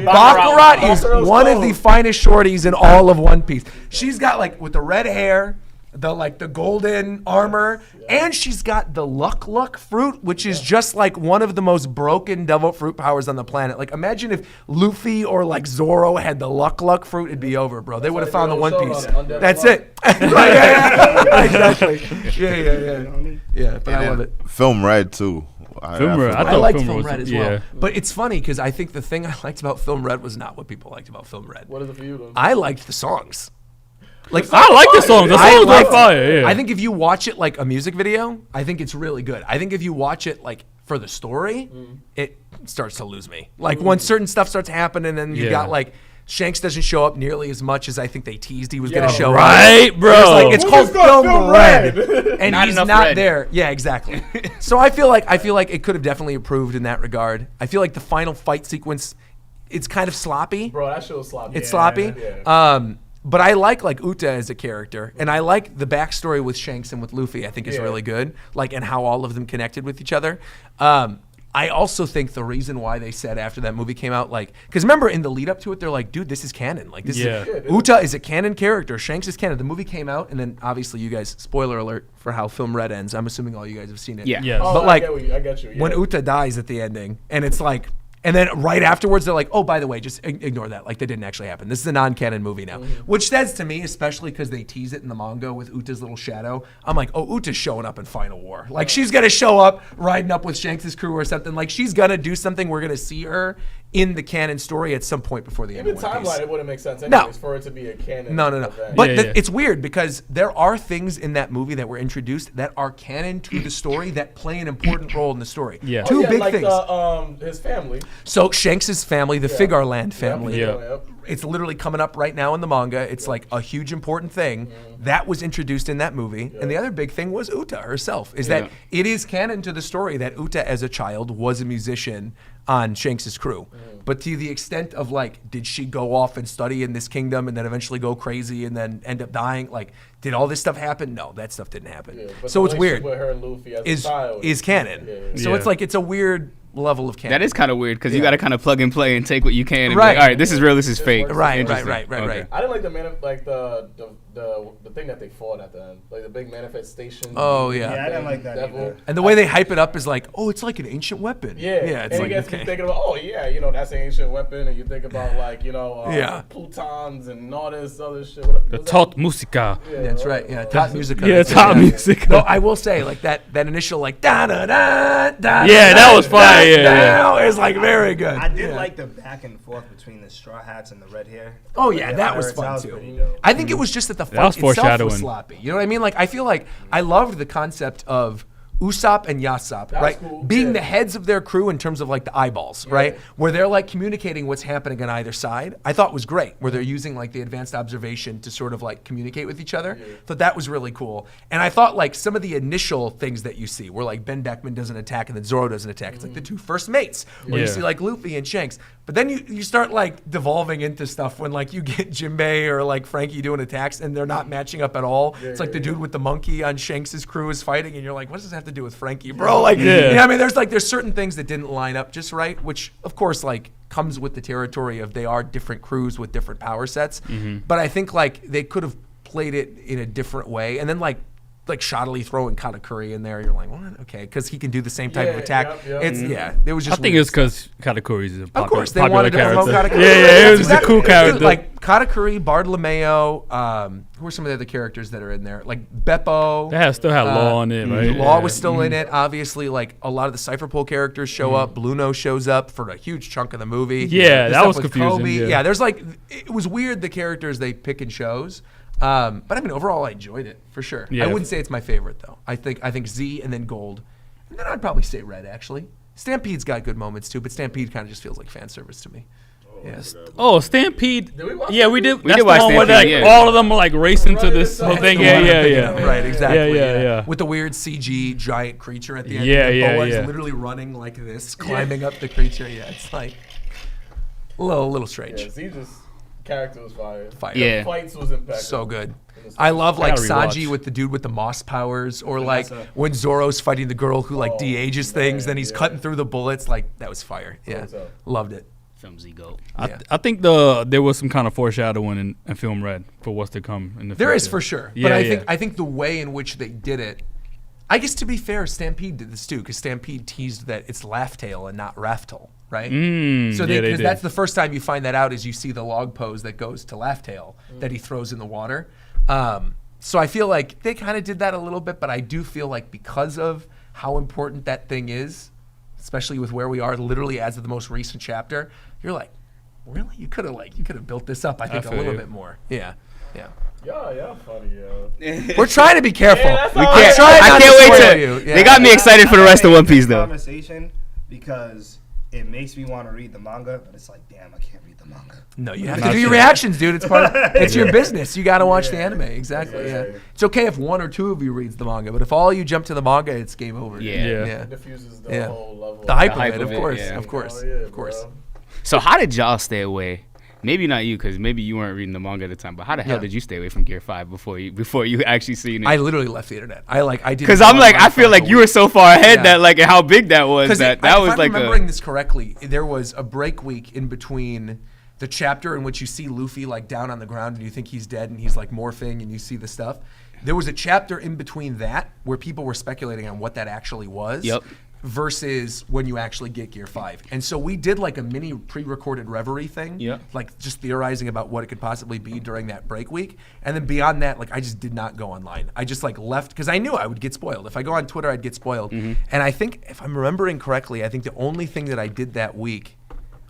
Baccarat is one of the finest shorties in all of One Piece. She's got like with the red hair, the golden armor, and she's got the luck fruit, which is just like one of the most broken devil fruit powers on the planet. Like imagine if Luffy or like Zoro had the luck fruit, it'd be over, bro. They would have found the One Piece. That's it. Exactly. Yeah, but I love it. Film Red too. I liked Film Red as well. But it's funny because I think the thing I liked about Film Red was not what people liked about Film Red. What is it for you, though? I liked the songs. Like I like the songs. The songs are fire. Yeah. I think if you watch it like a music video, I think it's really good. I think if you watch it like for the story, it starts to lose me. Like when certain stuff starts happening, and you got like Shanks doesn't show up nearly as much as I think they teased he was going to show up. Right, bro. It's called Film Red, and not he's enough not red. there. Yeah, exactly. So I feel like it could have definitely improved in that regard. I feel like the final fight sequence, it's kind of sloppy. Bro, that shit was sloppy. It's sloppy. Yeah. But I like Uta as a character, and I like the backstory with Shanks and with Luffy. I think is really good, like, and how all of them connected with each other. I also think the reason why they said after that movie came out, like, because remember in the lead up to it, they're like, dude, this is canon. Like, this is Uta is a canon character. Shanks is canon. The movie came out, and then obviously you guys, spoiler alert for how Film Red ends. I'm assuming all you guys have seen it. Yeah. Yes. Oh, But like, I get you. when Uta dies at the ending, and it's like, and then right afterwards, they're like, oh, by the way, just ignore that. Like, that didn't actually happen. This is a non-canon movie now. Which says to me, especially because they tease it in the manga with Uta's little shadow, I'm like, oh, Uta's showing up in Final War. Like, she's going to show up riding up with Shanks' crew or something. Like, she's going to do something. We're going to see her in the canon story at some point before the end of One Piece. Timeline, it wouldn't make sense anyways for it to be a canon. No. event. But it's weird because there are things in that movie that were introduced that are canon to the story that play an important role in the story. Yeah. Two big things. His family. So Shanks' family, the Figarland family. Yep. It's literally coming up right now in the manga. It's like a huge important thing that was introduced in that movie. And the other big thing was Uta herself, is that it is canon to the story that Uta as a child was a musician on Shanks' crew. But to the extent of like, did she go off and study in this kingdom and then eventually go crazy and then end up dying? Like, did all this stuff happen? No, that stuff didn't happen. So it's weird. With her and Luffy as a child is canon. So it's like, it's a weird level of canon. That is kind of weird because you got to kind of plug and play and take what you can. And Right. be like, all right, this is real. This is fake. Right. Okay. I didn't like the the thing that they fought at the end, like the big manifestation. Oh yeah. Yeah, I didn't like that either. And the way they hype it up is like, oh, it's like an ancient weapon. Yeah, yeah. It's and like you guys keep thinking about, oh yeah, you know, that's an ancient weapon, and you think about like, you know, plutons and all this other shit. The Tot Musica. Yeah, that's right. Yeah, Tot Musica. Yeah, Tot Musica. No, I will say like that initial like da da da da. Yeah, that was fire. Yeah, it's like very good. I did like the back and forth between the straw hats and the red hair. Oh yeah, that was fun too. I think it was just that the fight itself was sloppy. You know what I mean? Like I feel like I loved the concept of Usopp and Yasopp, right? Cool. Being the heads of their crew in terms of like the eyeballs, right? Where they're like communicating what's happening on either side. I thought was great. Where they're using like the advanced observation to sort of like communicate with each other. Thought that was really cool. And I thought like some of the initial things that you see, where like Ben Beckman doesn't attack and then Zoro doesn't attack. It's like the two first mates. Where you see like Luffy and Shanks. But then you start like devolving into stuff when like you get Jinbei or like Frankie doing attacks and they're not matching up at all. It's like the dude with the monkey on Shanks' crew is fighting and you're like, what does this have to do with Frankie, bro? Like, you know what I mean? There's certain things that didn't line up just right, which of course like comes with the territory of they are different crews with different power sets. But I think like they could have played it in a different way. And then like shoddily throwing Katakuri in there, you're like, what? Okay, because he can do the same type of attack. It was just. I think it's because Katakuri is a popular, of course, they wanted to promote Katakuri. Yeah, it was a cool character. Like Katakuri, Bartolomeo. Who are some of the other characters that are in there? Like Beppo. They still had Law in it, right? Law was still in it. Obviously, like a lot of the Cypher Pole characters show up. Bluno shows up for a huge chunk of the movie. Yeah, that was confusing. Kobe. Yeah, there's like it was weird the characters they pick and chose. But I mean, overall, I enjoyed it for sure. Yeah. I wouldn't say it's my favorite though. I think Z and then Gold, and then I'd probably say Red actually. Stampede's got good moments too, but Stampede kind of just feels like fan service to me. Yes. Oh, Stampede. Did we watch we did. We did watch Stampede. All of them were like racing to this whole thing. Yeah. Right, exactly. Yeah. With the weird CG giant creature at the end. Yeah. Boa is literally running like this, climbing up the creature. Yeah, it's like a little strange. Yeah, Z just. Character was fire. Yeah. The fights was impeccable. So good. I love like Sanji with the dude with the moss powers, or like when Zoro's fighting the girl who like de-ages things, then he's cutting through the bullets. Like that was fire. Yeah, loved it. Film Z GOAT. I think there was some kind of foreshadowing in Film Red for what's to come in the future. There is for sure. But I think the way in which they did it, I guess to be fair, Stampede did this too, because Stampede teased that it's Laugh Tale and not Raftel. Right? So because that's the first time you find that out is you see the log pose that goes to Laugh Tale that he throws in the water. So I feel like they kind of did that a little bit, but I do feel like because of how important that thing is, especially with where we are literally as of the most recent chapter, you're like, really? You could have built this up, I think, a little bit more. Yeah. Yeah, funny, yo. We're trying to be careful. I can't wait to. They got me excited for the rest of One Piece though. Conversation because it makes me want to read the manga, but it's like, damn, I can't read the manga. No, you have to do your reactions, dude. It's part of it's your business. You got to watch the anime. Exactly. Yeah. It's okay if one or two of you reads the manga, but if all you jump to the manga, it's game over. Yeah. It diffuses the whole level. The hype of it, of course. Bro. So how did y'all stay away? Maybe not you, because maybe you weren't reading the manga at the time. But how the hell did you stay away from Gear 5 before you actually seen it? I literally left the internet. I did because I'm like I feel like you were so far ahead that like how big that was. Was if like I'm remembering this correctly, there was a break week in between the chapter in which you see Luffy like down on the ground and you think he's dead and he's like morphing and you see the stuff. There was a chapter in between that where people were speculating on what that actually was. Yep. Versus when you actually get Gear 5. And so we did like a mini pre-recorded reverie thing, like just theorizing about what it could possibly be during that break week. And then beyond that, like I just did not go online. I just like left because I knew I would get spoiled. If I go on Twitter, I'd get spoiled. And I think, if I'm remembering correctly, I think the only thing that I did that week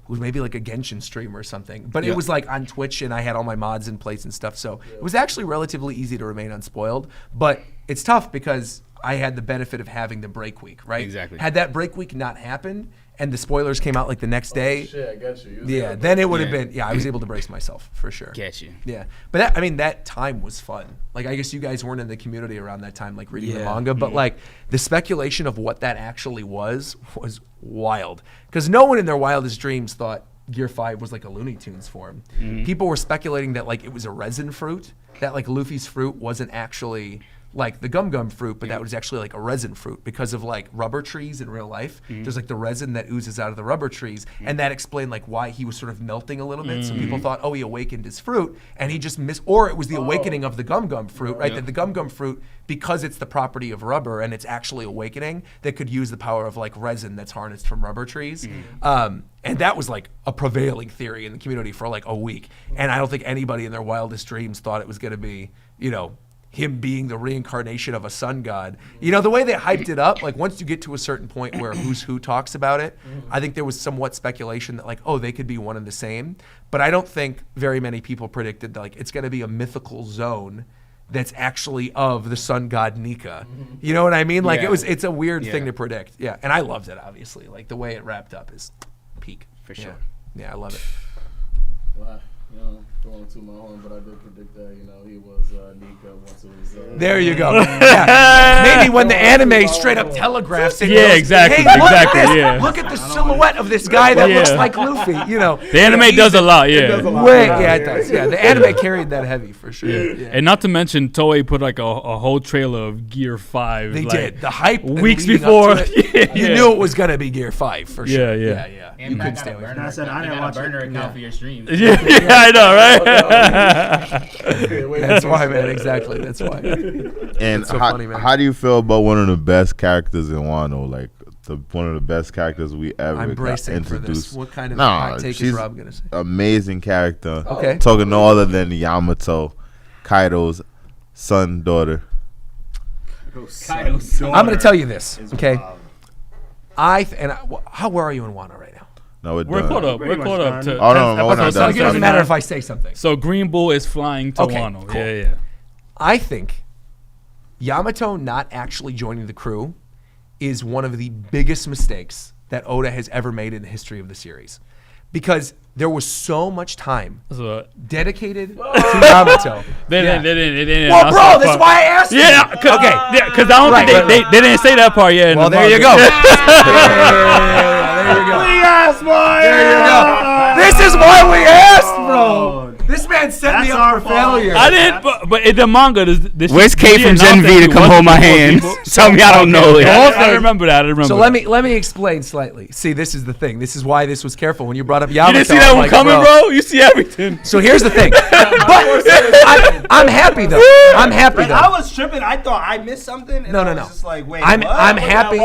was maybe like a Genshin stream or something. But it was like on Twitch and I had all my mods in place and stuff. So it was actually relatively easy to remain unspoiled. But it's tough because I had the benefit of having the break week, right? Exactly. Had that break week not happened and the spoilers came out like the next day. Shit, I got you. Then it would have been, I was able to brace myself for sure. Get you. Yeah. But that time was fun. Like, I guess you guys weren't in the community around that time, like reading the manga, but like the speculation of what that actually was wild. Because no one in their wildest dreams thought Gear 5 was like a Looney Tunes form. People were speculating that like it was a resin fruit, that like Luffy's fruit wasn't actually like the gum fruit, but that was actually like a resin fruit because of like rubber trees in real life. There's like the resin that oozes out of the rubber trees, and that explained like why he was sort of melting a little bit. So people thought, oh, he awakened his fruit, and he just missed, or it was the awakening of the gum fruit, right? That the gum fruit, because it's the property of rubber and it's actually awakening, that could use the power of like resin that's harnessed from rubber trees. And that was like a prevailing theory in the community for like a week. And I don't think anybody in their wildest dreams thought it was going to be, you know, him being the reincarnation of a sun god. You know, the way they hyped it up, like once you get to a certain point where Who's Who talks about it, I think there was somewhat speculation that like, oh, they could be one and the same. But I don't think very many people predicted that like it's going to be a mythical zone that's actually of the sun god Nika. You know what I mean? Like it's a weird thing to predict. Yeah, and I loved it, obviously. Like the way it wrapped up is peak. For sure. Yeah, I love it. Well, you know, going to my horn, but I did predict that, you know, he was Nika once it was. There you go. Yeah. Maybe when the anime straight up telegraphs it. Yeah, goes, exactly. Hey, look exactly. at this. Yeah. Look at the silhouette of this guy that looks like Luffy. You know, The anime does a lot. Yeah. it does. Yeah, the anime carried that heavy for sure. Yeah. And not to mention, Toei put like a whole trailer of Gear 5. They like, did. The hype weeks leading up before. to it, you knew it was gonna be Gear 5 for sure. Yeah. And You couldn't stay away from it. I said I didn't watch burner it. account for your streams. Yeah, I know, right? That's why, man. Exactly. That's why. And so funny, man. how do you feel about one of the best characters in Wano? Like one of the best characters we ever I'm got bracing for introduced. this. What kind of hot take is she's Rob gonna say? amazing character. Okay. Talking no other than Yamato, Kaido's son, daughter. I'm gonna tell you this. Okay. Where are you in Wano right now? No, We're caught up. We're caught up to. Oh, no, we're not So done. it doesn't matter if I say something. So Green Bull is flying to Okay, Wano. cool. Yeah. I think Yamato not actually joining the crew is one of the biggest mistakes that Oda has ever made in the history of the series. Because there was so much time So, dedicated to Yamato. they didn't. Well, bro, that's why I asked you. Yeah. Okay. Because I don't think they didn't say that part yet. Well, there you go. There you go. There you go. This is why we asked, bro. This man set me up for failure. I didn't, but in the manga, Where's K from Gen V to come hold my hand? Tell me I don't know it. I remember that. So let me explain slightly. See, this is the thing. This is why this was careful when you brought up Yamato. You didn't see that one coming, bro? You see everything. So here's the thing. But I'm happy though. I'm happy though. I was tripping. I thought I missed something. And No. I was just like, wait, I'm what? happy.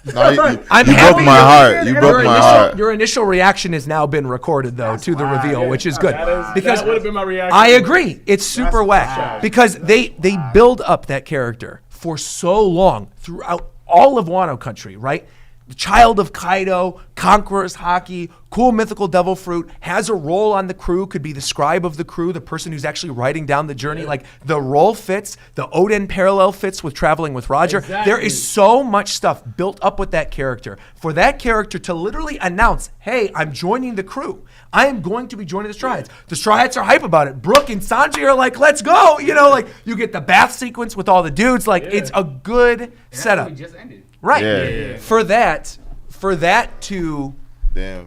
No, you I'm broke happy. my heart. You broke my heart. Your initial reaction has now been recorded though to the reveal, which is good. Because that would have been my reaction. I agree. It's super whack because they build up that character for so long throughout all of Wano country, right? The child of Kaido, conquerors Haki, cool mythical devil fruit, has a role on the crew, could be the scribe of the crew, the person who's actually writing down the journey. Like the role fits, the Oden parallel fits with traveling with Roger. Exactly. There is so much stuff built up with that character. For that character to literally announce, hey, I'm joining the crew. I am going to be joining the Strides. The Strides are hype about it. Brooke and Sanji are like, let's go. You know, like you get the bath sequence with all the dudes. Like it's a good setup. It just ended. Right. Yeah. For that to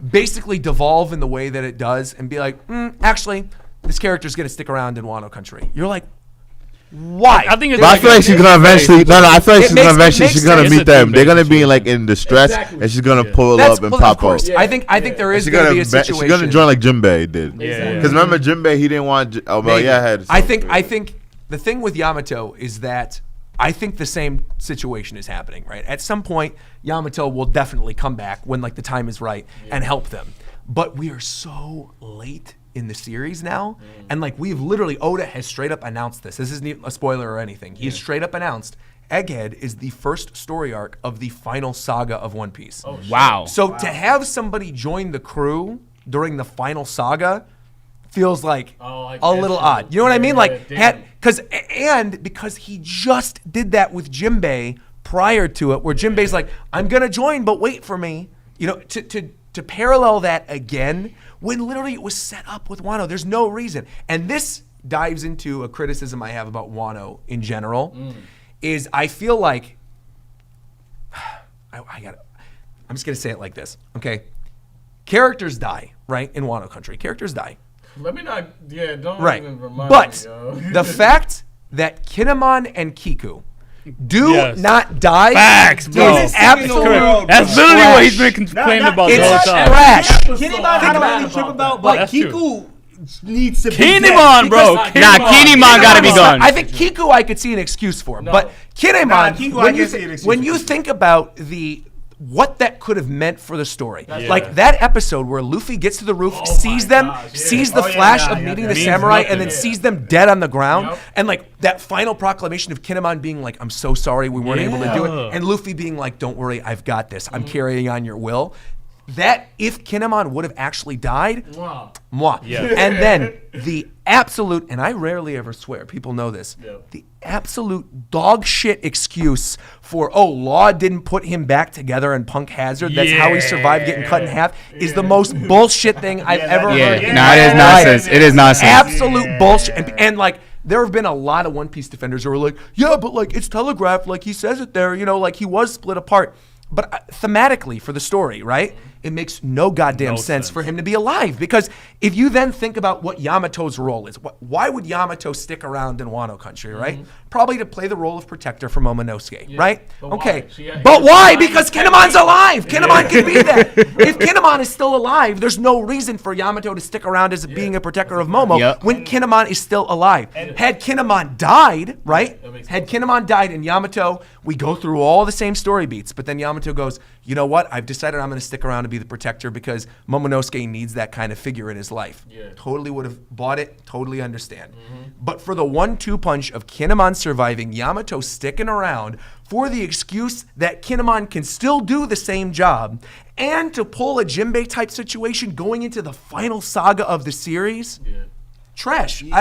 basically devolve in the way that it does and be like, actually, this character's going to stick around in Wano country. You're like, why? I think it's But I like feel like she's gonna eventually. I feel like she's gonna eventually. She's gonna sense. meet It's a them. They're gonna team-based be like in distress, and she's gonna pull up and well, pop of course. out. I think there is She's going to gonna be a situation. she's gonna join like Jinbei did. Yeah. Because remember Jinbei, he didn't want. Oh well, Maybe. yeah. I had I think the thing with Yamato is that I think the same situation is happening, right? At some point, Yamato will definitely come back when like the time is right and help them. But we are so late in the series now, and like we've literally, Oda has straight up announced this. This isn't a spoiler or anything. He has straight up announced Egghead is the first story arc of the final saga of One Piece. Wow. So to have somebody join the crew during the final saga feels like a little odd. You know what I mean? Like because he just did that with Jinbei prior to it, where Jinbei's like, I'm gonna join, but wait for me. You know, to parallel that again when literally it was set up with Wano. There's no reason. And this dives into a criticism I have about Wano in general. Is I feel like I'm just gonna say it like this, okay? Characters die, right? In Wano country, characters die. Let me not. Yeah, don't Right. even remind But me, yo. the fact that Kinemon and Kiku do not die. Facts, bro. Is absolute. That's literally what he's been complaining about the whole time. Trash. Kinemon, I don't really trip about, but Kiku needs to be Kinemon, bro. Nah, Kinemon gotta be gone. I think Kiku I could see an excuse for, but Kinemon, when you think about what that could have meant for the story. Like that episode where Luffy gets to the roof, sees them, sees the flash of meeting the samurai, and then sees them dead on the ground. And like that final proclamation of Kinemon being like, I'm so sorry we weren't able to do it. And Luffy being like, don't worry, I've got this. I'm carrying on your will. That if Kinemon would have actually died, and then the absolute, and I rarely ever swear, people know this, the absolute dog shit excuse for, Law didn't put him back together and Punk Hazard, that's how he survived getting cut in half, is the most bullshit thing I've ever heard. No, it is nonsense. It is nonsense. Absolute bullshit. And like, there have been a lot of One Piece defenders who are like, yeah, but like it's telegraphed, like he says it there, like he was split apart. But thematically for the story, right? It makes no goddamn sense for him to be alive. Because if you then think about what Yamato's role is, why would Yamato stick around in Wano country, right? Probably to play the role of protector for Momonosuke, right? Okay. But why? Because Kinemon's alive. Kinemon can be there. If Kinemon is still alive, there's no reason for Yamato to stick around as being a protector of Momo when Kinemon is still alive. Had Kinemon died, right? Had Kinemon died and Yamato, we go through all the same story beats, but then Yamato goes, you know what? I've decided I'm going to stick around to be the protector because Momonosuke needs that kind of figure in his life. Totally would have bought it, totally understand. But for the 1-2 punch of Kinemon surviving, Yamato sticking around for the excuse that Kinemon can still do the same job, and to pull a Jinbei type situation going into the final saga of the series, trash. And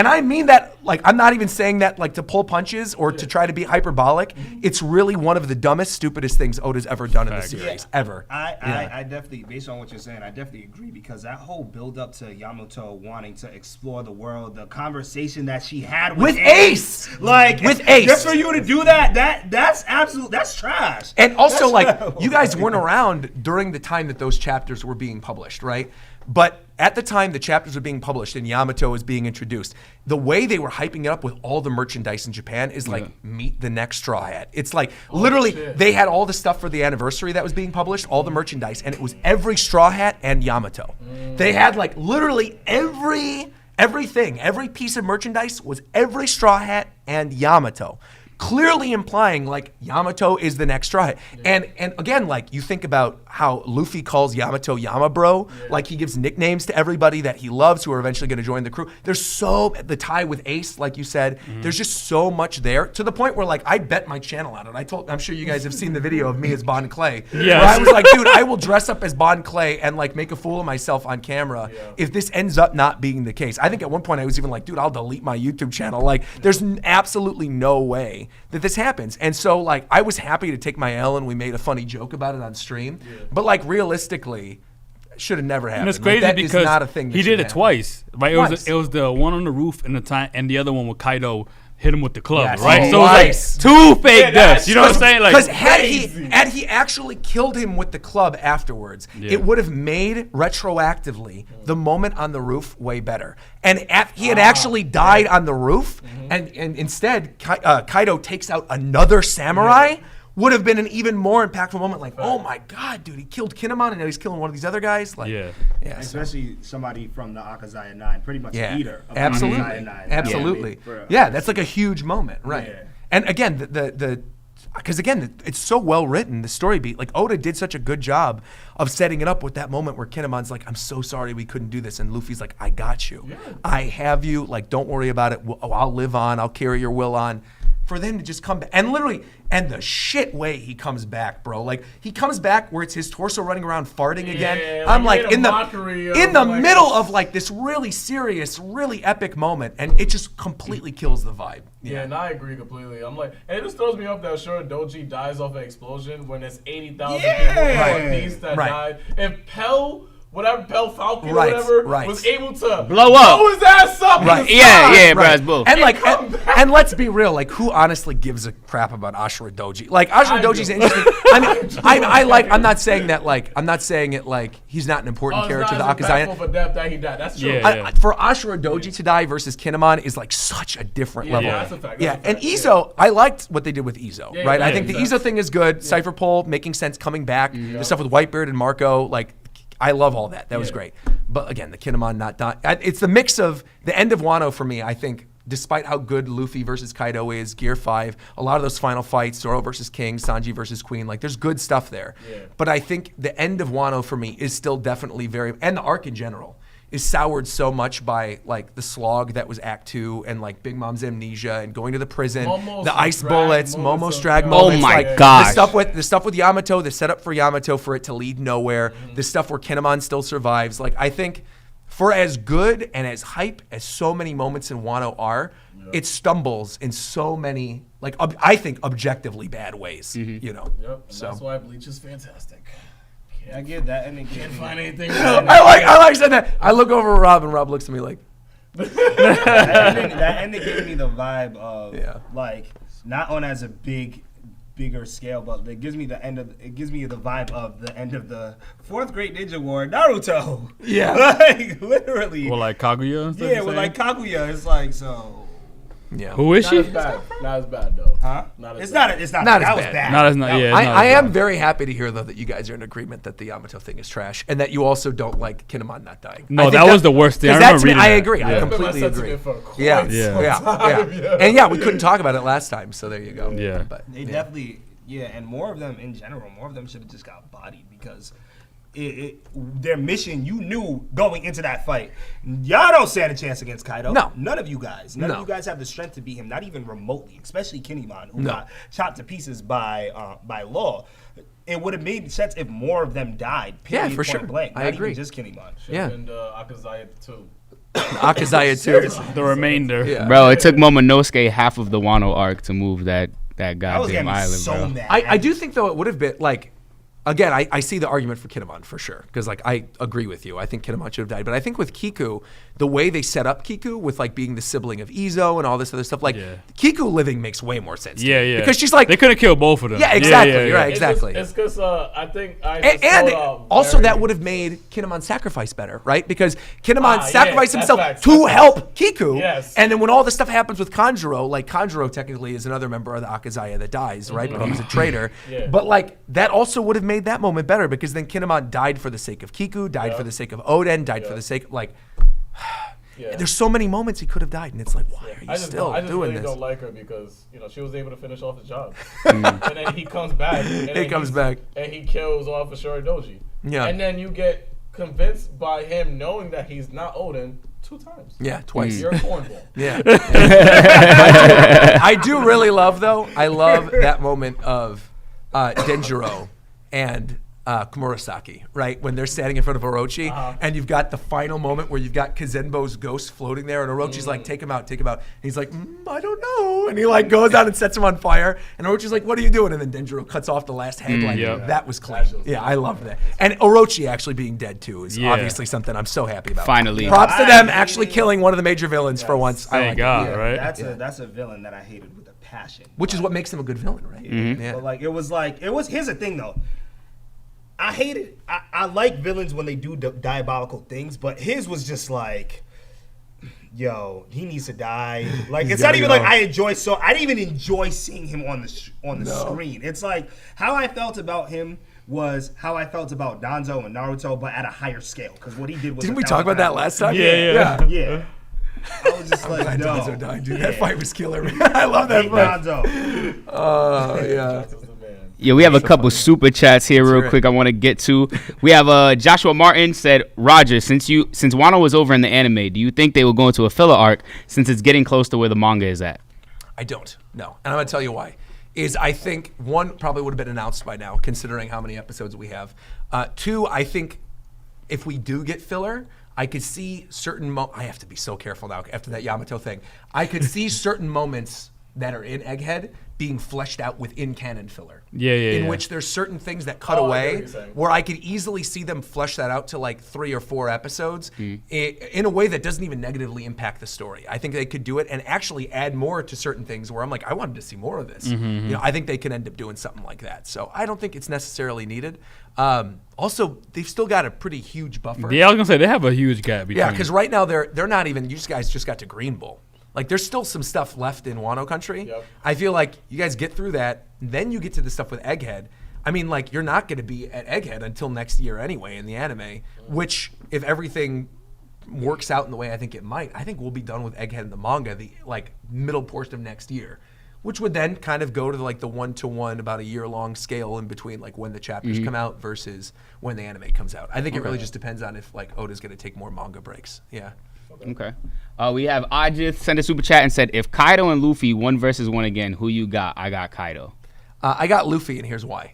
I mean that, like, I'm not even saying that like to pull punches or to try to be hyperbolic. It's really one of the dumbest, stupidest things Oda's ever done in the series, ever. I definitely, based on what you're saying, I definitely agree, because that whole build up to Yamato wanting to explore the world, the conversation that she had with Ace. Like, with Ace. Just for you to do that's trash. And also, like, you guys weren't around during the time that those chapters were being published, right? But at the time the chapters were being published and Yamato was being introduced, the way they were hyping it up with all the merchandise in Japan is like, meet the next Straw Hat. It's like, literally, they had all the stuff for the anniversary that was being published, all the merchandise, and it was every Straw Hat and Yamato. They had like literally everything, every piece of merchandise was every Straw Hat and Yamato. Clearly implying like Yamato is the next Straw Hat. And again, like you think about how Luffy calls Yamato Yama Bro, like he gives nicknames to everybody that he loves who are eventually going to join the crew. There's the tie with Ace, like you said, there's just so much there, to the point where like I bet my channel on it. I'm sure you guys have seen the video of me as Bon Clay, where I was like, dude, I will dress up as Bon Clay and like make a fool of myself on camera if this ends up not being the case. I think at one point I was even like, dude, I'll delete my YouTube channel. Like, there's absolutely no way that this happens. And so like I was happy to take my L and we made a funny joke about it on stream. But like realistically, should have never happened. And it's crazy like, because not a thing he did it twice. Right? It was the one on the roof and the other one with Kaido hit him with the club, right? So it was like 2 fake deaths. You know what I'm saying? Because had he actually killed him with the club afterwards, it would have made retroactively the moment on the roof way better. And he had actually died on the roof, and instead Kaido takes out another samurai. Would have been an even more impactful moment. Like, oh my God, dude, he killed Kinemon and now he's killing one of these other guys. Like, especially somebody from the Akazaya 9, pretty much the leader of absolutely. Akazaya 9. Absolutely. That's like a huge moment, right? Yeah. And again, because again, it's so well written, the story beat. Like, Oda did such a good job of setting it up with that moment where Kinemon's like, I'm so sorry we couldn't do this. And Luffy's like, I got you. Yeah. I have you. Like, don't worry about it. I'll live on. I'll carry your will on. For them to just come back, and literally, and the shit way he comes back, bro. Like, he comes back where it's his torso running around farting again. I'm like in the middle of like this really serious, really epic moment, and it just completely kills the vibe. Yeah, and I agree completely. I'm like, and it just throws me off that sure Doji dies off an explosion when there's 80,000 people in One Piece that died. If Pell whatever Bell Falcon or whatever was able to blow up, blow his ass up. Right. Yeah, bro, it's bull. And like, and let's be real, like, who honestly gives a crap about Ashura Doji? Like, Ashura Doji's interesting. I mean, I like. I'm not saying that like. I'm not saying it like he's not an important character. The Akazaya. For death that he died. That's true. For Ashura Doji to die versus Kinemon is like such a different level. Yeah, that's a fact. And Izo, I liked what they did with Izo. Right. I think the Izo thing is good. Cypher Pole making sense, coming back. The stuff with Whitebeard and Marco, like. I love all that. That was great. But again, the Kinemon not dying. It's the mix of the end of Wano for me, I think, despite how good Luffy versus Kaido is, Gear 5, a lot of those final fights, Zoro versus King, Sanji versus Queen, like there's good stuff there. Yeah. But I think the end of Wano for me is still definitely and the arc in general, is soured so much by like the slog that was Act 2 and like Big Mom's amnesia and going to the prison, the ice bullets, Momo's drag moments. Oh my like, gosh. The stuff with Yamato, the setup for Yamato for it to lead nowhere, the stuff where Kinemon still survives. Like I think for as good and as hype as so many moments in Wano are, it stumbles in so many, like I think objectively bad ways, you know. Yep. So that's why Bleach is fantastic. I get that, and can't find anything. I like saying that. I look over at Rob, and Rob looks at me like. that ending gave me the vibe of like not on as a bigger scale, but it gives me the vibe of the end of the Fourth Great Ninja War, Naruto. Yeah, like literally. Well, like Kaguya. Yeah, well, like Kaguya, it's like so. Yeah. Who is she? Not as bad though. Huh? It's not as that bad. was bad. Not as not. Yeah. I am very happy to hear though that you guys are in agreement that the Yamato thing is trash, and that you also don't like Kinemon not dying. No, that was the worst thing. I remember reading I that. agree. I completely agree. Yeah. We couldn't talk about it last time, so there you go. Yeah. But they definitely, and more of them in general, more of them should have just got bodied because. Their mission, you knew going into that fight, y'all don't stand a chance against Kaido. No. None of you guys. None of you guys have the strength to beat him, not even remotely, especially Kinemon, who got chopped to pieces by Law. It would have made sense if more of them died, period, for point sure. blank. I not agree. even just Kinemon. And Akazaya too. Akazaya too. The remainder. Yeah. Bro, it took Momonosuke half of the Wano arc to move that goddamn island, so bro. mad. I do think though it would have been like. Again, I see the argument for Kinemon for sure, because like I agree with you. I think Kinemon should have died, but I think with Kiku, the way they set up Kiku with like being the sibling of Izo and all this other stuff, like Kiku living makes way more sense. to me, because she's like they could have killed both of them. Yeah, exactly. Right, exactly. It's because I think and also that would have made Kinemon's sacrifice better, right? Because Kinemon sacrificed himself to help Kiku, and then when all this stuff happens with Kanjuro, like Kanjuro technically is another member of the Akazaya that dies, right? But he's a traitor. But like that also would have made that moment better because then Kinemon died for the sake of Kiku, died for the sake of Oden, died for the sake of like. There's so many moments he could have died, and it's like, why are you still doing really this? I just don't like her because she was able to finish off his job, and then he comes back. And he kills off a Shuridoji. Yeah, and then you get convinced by him knowing that he's not Oden 2 times. Yeah, twice. You're a cornball. Yeah. I do really love though. I love that moment of Denjiro and Komurasaki, right? When they're standing in front of Orochi, and you've got the final moment where you've got Kazenbo's ghost floating there, and Orochi's like, take him out. And he's like, I don't know. And he like goes out and sets him on fire, and Orochi's like, what are you doing? And then Denjiro cuts off the last head. That was clean. Yeah, I love that. And Orochi actually being dead too is obviously something I'm so happy about. Finally. Props to them actually killing one of the major villains for once. Thank God, right? That's a villain that I hated with a passion. Which is what makes him a good villain, right? Yeah. But here's the thing though. I hate it. I like villains when they do diabolical things, but his was just like, yo, he needs to die. Like it's not even like I didn't even enjoy seeing him on the screen. It's like how I felt about him was how I felt about Danzo and Naruto, but at a higher scale. Because what he did was didn't we talk about that last time? Yeah. I was just like, no. Danzo died, dude. That fight was killer. I love that fight. Danzo. Oh yeah. Yeah, we have a couple super chats here real quick I want to get to. We have Joshua Martin said, Roger, since Wano was over in the anime, do you think they will go into a filler arc since it's getting close to where the manga is at? I don't, no. And I'm going to tell you why. I think, one, probably would have been announced by now, considering how many episodes we have. 2, I think if we do get filler, I could see certain I have to be so careful now after that Yamato thing. I could see certain moments that are in Egghead being fleshed out within canon filler. In which there's certain things that cut away where I could easily see them flesh that out to like 3 or 4 episodes in a way that doesn't even negatively impact the story. I think they could do it and actually add more to certain things where I'm like, I wanted to see more of this. You know, I think they can end up doing something like that. So I don't think it's necessarily needed. Also, they've still got a pretty huge buffer. Yeah, I was gonna say they have a huge gap. Yeah, because right now they're not even. You guys just got to Green Bull. Like, there's still some stuff left in Wano Country. Yep. I feel like you guys get through that, then you get to the stuff with Egghead. I mean, like, you're not going to be at Egghead until next year anyway in the anime, which, if everything works out in the way I think it might, I think we'll be done with Egghead in the manga, the, like, middle portion of next year, which would then kind of go to, like, the 1-to-1, about a year-long scale in between, like, when the chapters come out versus when the anime comes out. I think it really just depends on if, like, Oda's going to take more manga breaks. Yeah. Okay. We have Ajith sent a super chat and said, if Kaido and Luffy 1 versus 1 again, who you got? I got Kaido. I got Luffy, and here's why.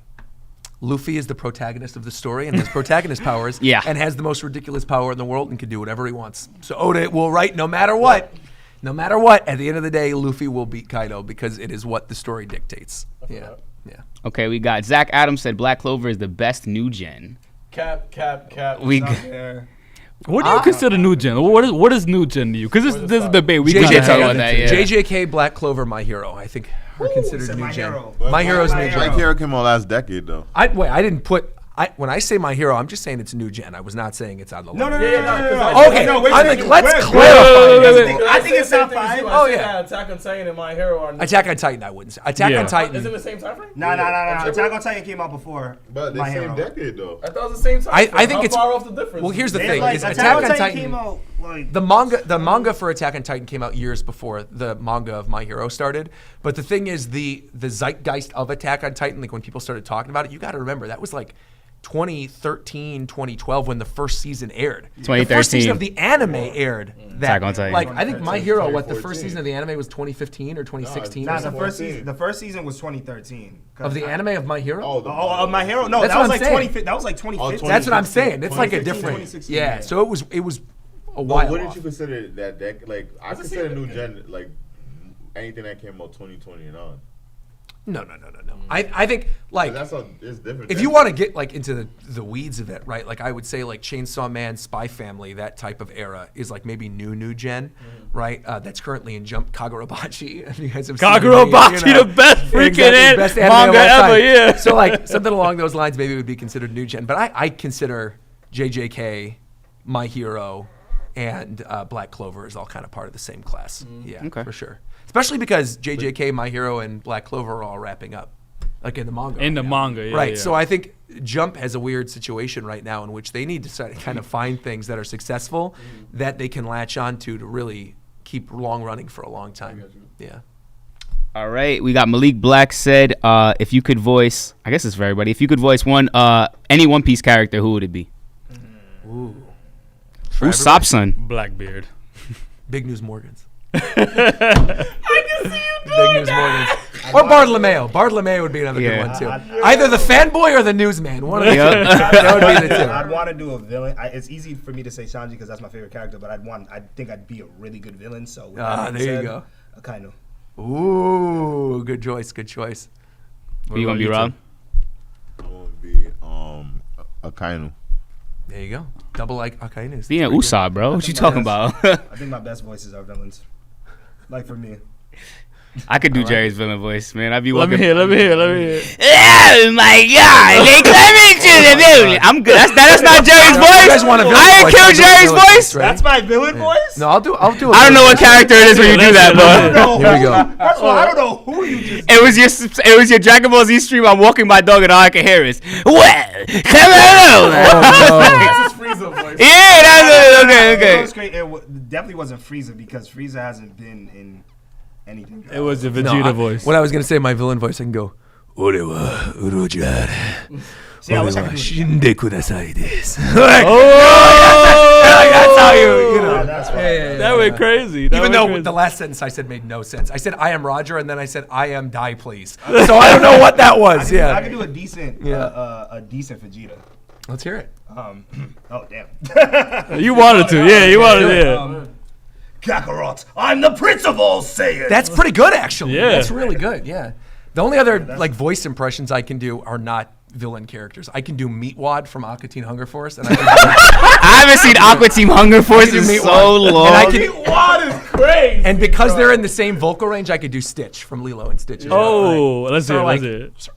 Luffy is the protagonist of the story and has protagonist powers and has the most ridiculous power in the world and can do whatever he wants. So Oda will write no matter what. No matter what, at the end of the day, Luffy will beat Kaido because it is what the story dictates. Yeah. Okay, we got Zach Adams said Black Clover is the best new gen. Cap. We What do you consider new gen? What is new gen to you? Because this is a debate. We can talk about that. Yeah. JJK, Black Clover, My Hero. I think are considered new gen. My Hero's new gen. Black Hero came out last decade though. I didn't put. When I say My Hero, I'm just saying it's new gen. I was not saying it's on the No. Okay, I'm like, let's clarify. I think it's top 5. Oh yeah. Attack on Titan and My Hero are. Attack on Titan, I wouldn't say. Attack on Titan. Is it the same time frame? No. Attack on Titan came out before. But the same decade though. I thought it was the same time. I think it's how far off the difference. Well, here's the thing: like, is Attack on Titan came out. The manga for Attack on Titan came out years before the manga of My Hero started. But the thing is, the zeitgeist of Attack on Titan, like when people started talking about it, you got to remember that was like 2013, 2012 when the first season aired. 2013. The first season of the anime aired. Attack on Titan. Like I think My Hero, the first season of the anime was 2015 or 2016. Nah, the first season was 2013. Of the anime of My Hero? Oh, My Hero? No, that was like 2015. That was like 2015. That's what I'm saying. It's like a different. Yeah. So it was a while. What did you consider that? Like I consider new gen like anything that came out 2020 and on. No. I think like it's different. If you want to get like into the weeds of it, right? Like I would say like Chainsaw Man, Spy Family, that type of era is like maybe new gen, right? That's currently in Jump. Kagurabachi. You guys have seen Kagurabachi, the best freaking best manga ever. Yeah. So like something along those lines maybe would be considered new gen, but I consider JJK, My Hero, and Black Clover is all kind of part of the same class. Yeah, for sure. Especially because JJK, My Hero, and Black Clover are all wrapping up, like in the manga. In the manga, yeah. Right. So I think Jump has a weird situation right now in which they need to kind of find things that are successful that they can latch onto to really keep long running for a long time. Yeah. All right, we got Malik Black said, if you could voice, I guess it's for everybody, if you could voice any One Piece character, who would it be? Ooh. Usopp-san. Blackbeard. Big News Morgans. I can see you doing Big News Morgans. Or Bartolomeo. Bartolomeo would be another good one too. Either the fanboy or the newsman. One of the two. That would be the two. I'd want to do a villain. It's easy for me to say Sanji because that's my favorite character, but I think I'd be a really good villain. So there you go. Akainu. Ooh, good choice. What are you gonna be, Rob? I'm gonna be Akainu. There you go. Double like Akainu. Being an Usopp, bro. What you talking about? I think my best voices are villains. Like for me. I could do Jerry's villain voice, man. I'd be walking. Let me hear. Oh my God! They coming to the building. I'm good. That's not Jerry's voice. You guys want a villain I ain't kill Jerry's voice. That's my villain voice. No, I'll do. I don't know what character it is when you do that, bro. Here we go. First of all, I don't know who you just. It was your Dragon Ball Z stream. I'm walking my dog and all I can hear is well, come on. That's his Frieza voice. Yeah, that's okay. It was great. It definitely wasn't Frieza because Frieza hasn't been in anything. It was a Vegeta voice. When I was gonna say my villain voice, I can go. Orewa urojar. See, I wish I could do it. Shinde kudasai desu. Oh, that's how you know. That went crazy. Even though the last sentence I said made no sense. I said I am Roger, and then I said I am die please. So I don't know what that was. I could do a decent Vegeta. Let's hear it. Oh damn. You wanted to, yeah. You wanted to, Kakarot, I'm the Prince of all Saiyans. That's pretty good, actually. Yeah. That's really good, yeah. The only other like voice impressions I can do are not villain characters. I can do Meatwad from Aqua Teen Hunger Force, and I haven't seen Aqua Teen Hunger Force in so long. Meatwad is crazy. And because they're in the same vocal range, I could do Stitch from Lilo and Stitch. Oh, let's hear it.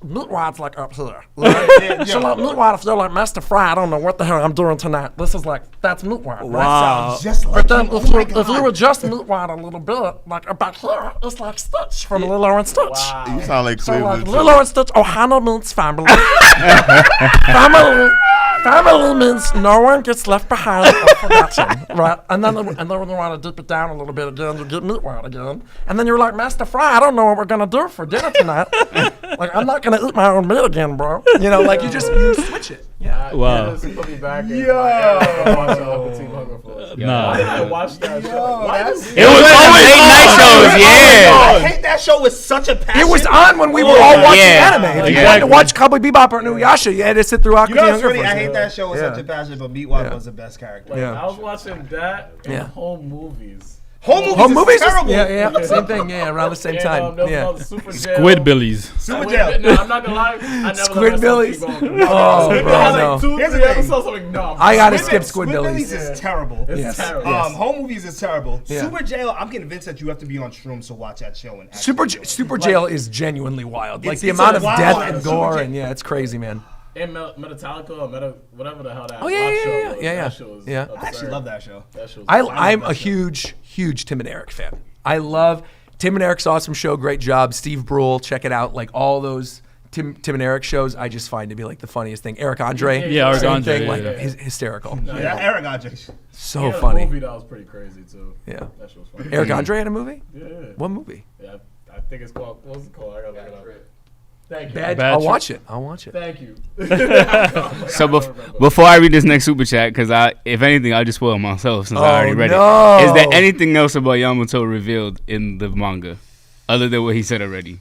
Meatwad's like up here. So like Meatwad, if you're like Master Fry, I don't know what the hell I'm doing tonight. This is like, that's Meatwad. Right? Wow. Just like But then if you adjust Meatwad a little bit, like about here, it's like Stitch from Lilo and Stitch. Wow. You sound like So like Cleveland. Lilo and Stitch, Ohana means family. Family means no one gets left behind or forgotten, right? And then when you want to dip it down a little bit again, you get Meatwad again. And then you're like, Master Fry, I don't know what we're gonna do for dinner tonight. Like, I'm not gonna eat my own meat again, bro. You know, like you switch it. Yeah. Wow. Just put me back in. Why did I watch that show? It was always late night shows, yeah. I hate that show with such a passion. It was on when we were all watching anime. If you wanted to Exactly. watch Cowboy Bebop or InuYasha, you had to sit through Aqua You know Teen what's Hunger funny? Force. I hate that show with such a passion, but Meatwad was the best character. Yeah. I was watching that and home movies. Home movies is terrible. Yeah, same thing. Yeah, around the same time. There was Yeah. another Super Jail. Squidbillies. Super Jail. No, I'm not gonna lie. I never Squidbillies. let myself keep going. Oh, Squidbillies bro, had no. like 2 Here's the 3 thing. episodes. I'm like, no. I gotta skip Squidbillies Squidbillies. is terrible. It's terrible. Home movies is terrible. Yeah. Super Jail, I'm convinced that you have to be on shrooms to watch that show. And Super Jail is genuinely wild. Like the it's amount a of wild death one. and Super gore, Jail. and it's crazy, man. And Metallica or whatever the hell that Oh, yeah, rock yeah, show yeah, was. yeah, That show was yeah. absurd. I actually love that show. That show was I'm a huge Tim and Eric fan. I love Tim and Eric's awesome show. Great job. Steve Brule, check it out. Like all those Tim and Eric shows, I just find to be like the funniest thing. Eric Andre. Yeah, Eric same Andre, thing, yeah, like yeah. hysterical. Yeah, Eric Andre. So He had funny. A movie that was pretty crazy too. Yeah. That shit was funny. Eric Andre had a movie? Yeah. What movie? Yeah, I think it's called. What's it called? I gotta look it up. Thank you. I'll Trip. watch it. I'll watch it. Thank you. So before I read this next super chat, because if anything, I'll just spoil myself since I already read no. it. Is there anything else about Yamato revealed in the manga, other than what he said already?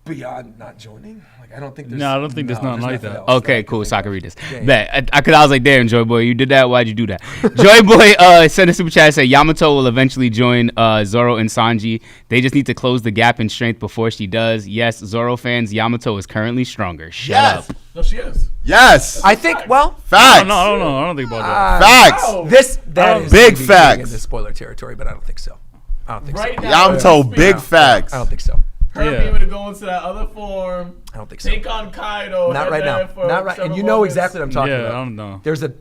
Beyond not joining? Like I don't think there's. No, I don't think there's nothing like that. else Okay, I can cool. think So I of. can read this. Yeah, Bet. Because I was like, damn, Joy Boy, you did that? Why'd you do that? Joy Boy sent a super chat and said Yamato will eventually join Zoro and Sanji. They just need to close the gap in strength before she does. Yes, Zoro fans, Yamato is currently stronger. Shut up. No, she is. Yes. I think. Well, Facts. No, I don't know. I don't think about that. Facts. that is Big maybe facts. getting into spoiler territory, but I don't think so. I don't think Right so. now, Yamato, speak big out. facts. I don't think so. Her Yeah. being able to go into that other form, I don't think so. take on Kaido. Not right now. Not right. And you know exactly what I'm talking Yeah, about. I don't know. There's I'm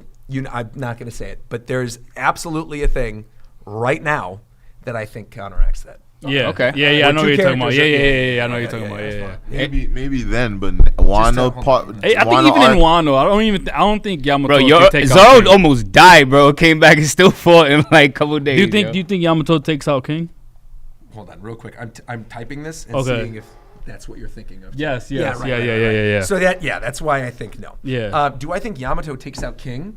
not going to say it, but there's absolutely a thing right now that I think counteracts that. Yeah. Okay. Yeah. I know two what you're talking about. characters Yeah. are- I know what you're talking about. Yeah. Maybe then, but Wano part. Hey, I think even in Wano, I don't think Yamato Bro, can take out Zoro King. almost died, bro. Came back and still fought in like a couple days. Do you think Yamato takes out King? Hold on, real quick. I'm typing this and Okay. seeing if that's what you're thinking of. Yes. right, right, Yeah. So that's why I think no. Yeah. Do I think Yamato takes out King?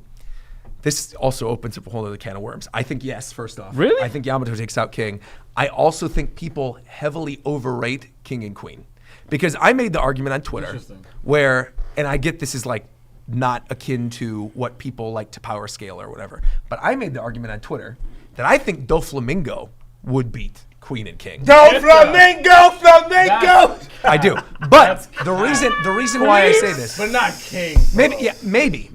This also opens up a whole other can of worms. I think yes, first off. Really? I think Yamato takes out King. I also think people heavily overrate King and Queen. Because I made the argument on Twitter where, and I get this is like not akin to what people like to power scale or whatever, but I made the argument on Twitter that I think Doflamingo would beat Queen and King. Flamingo! I do. But the reason why I say this, but not King. maybe.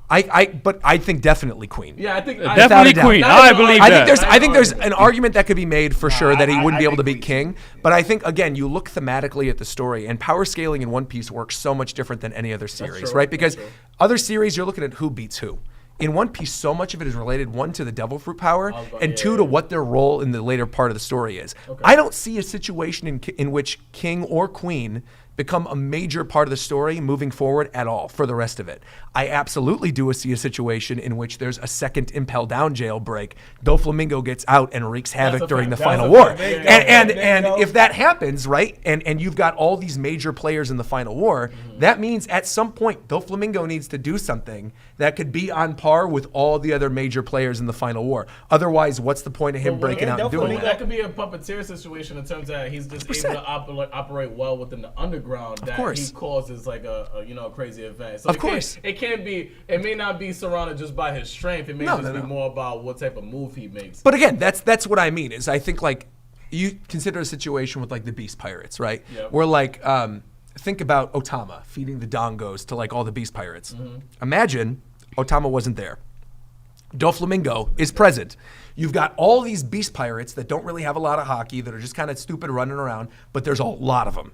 But I think definitely Queen. Yeah, I think Definitely Without a doubt. Queen. Not I an believe argument. that. I think there's an argument that could be made for sure that he wouldn't be able to think beat King. But I think again, you look thematically at the story, and power scaling in One Piece works so much different than any other series, true, right? that's Because true. other series you're looking at who beats who. In One Piece, so much of it is related, one, to the Devil Fruit power, and two, to what their role in the later part of the story is. I don't see a situation in which King or Queen become a major part of the story moving forward at all for the rest of it. I absolutely do see a situation in which there's a second Impel Down jailbreak. Doflamingo gets out and wreaks havoc during the final war. And if that happens, right, and you've got all these major players in the final war, that means at some point Doflamingo needs to do something that could be on par with all the other major players in the final war. Otherwise, what's the point of him breaking out and doing That that? could be a puppeteer situation in terms that he's just able to operate well within the underground. That course. he causes like a crazy event. So Of course. It may not be surrounded just by his strength. It may be more about what type of move he makes. But again, that's what I mean. Is I think like you consider a situation with like the Beast Pirates, right? Yep. Where like, think about Otama feeding the dongos to like all the Beast Pirates. Imagine Otama wasn't there. Doflamingo is present. You've got all these Beast Pirates that don't really have a lot of hockey, that are just kind of stupid running around, but there's a lot of them.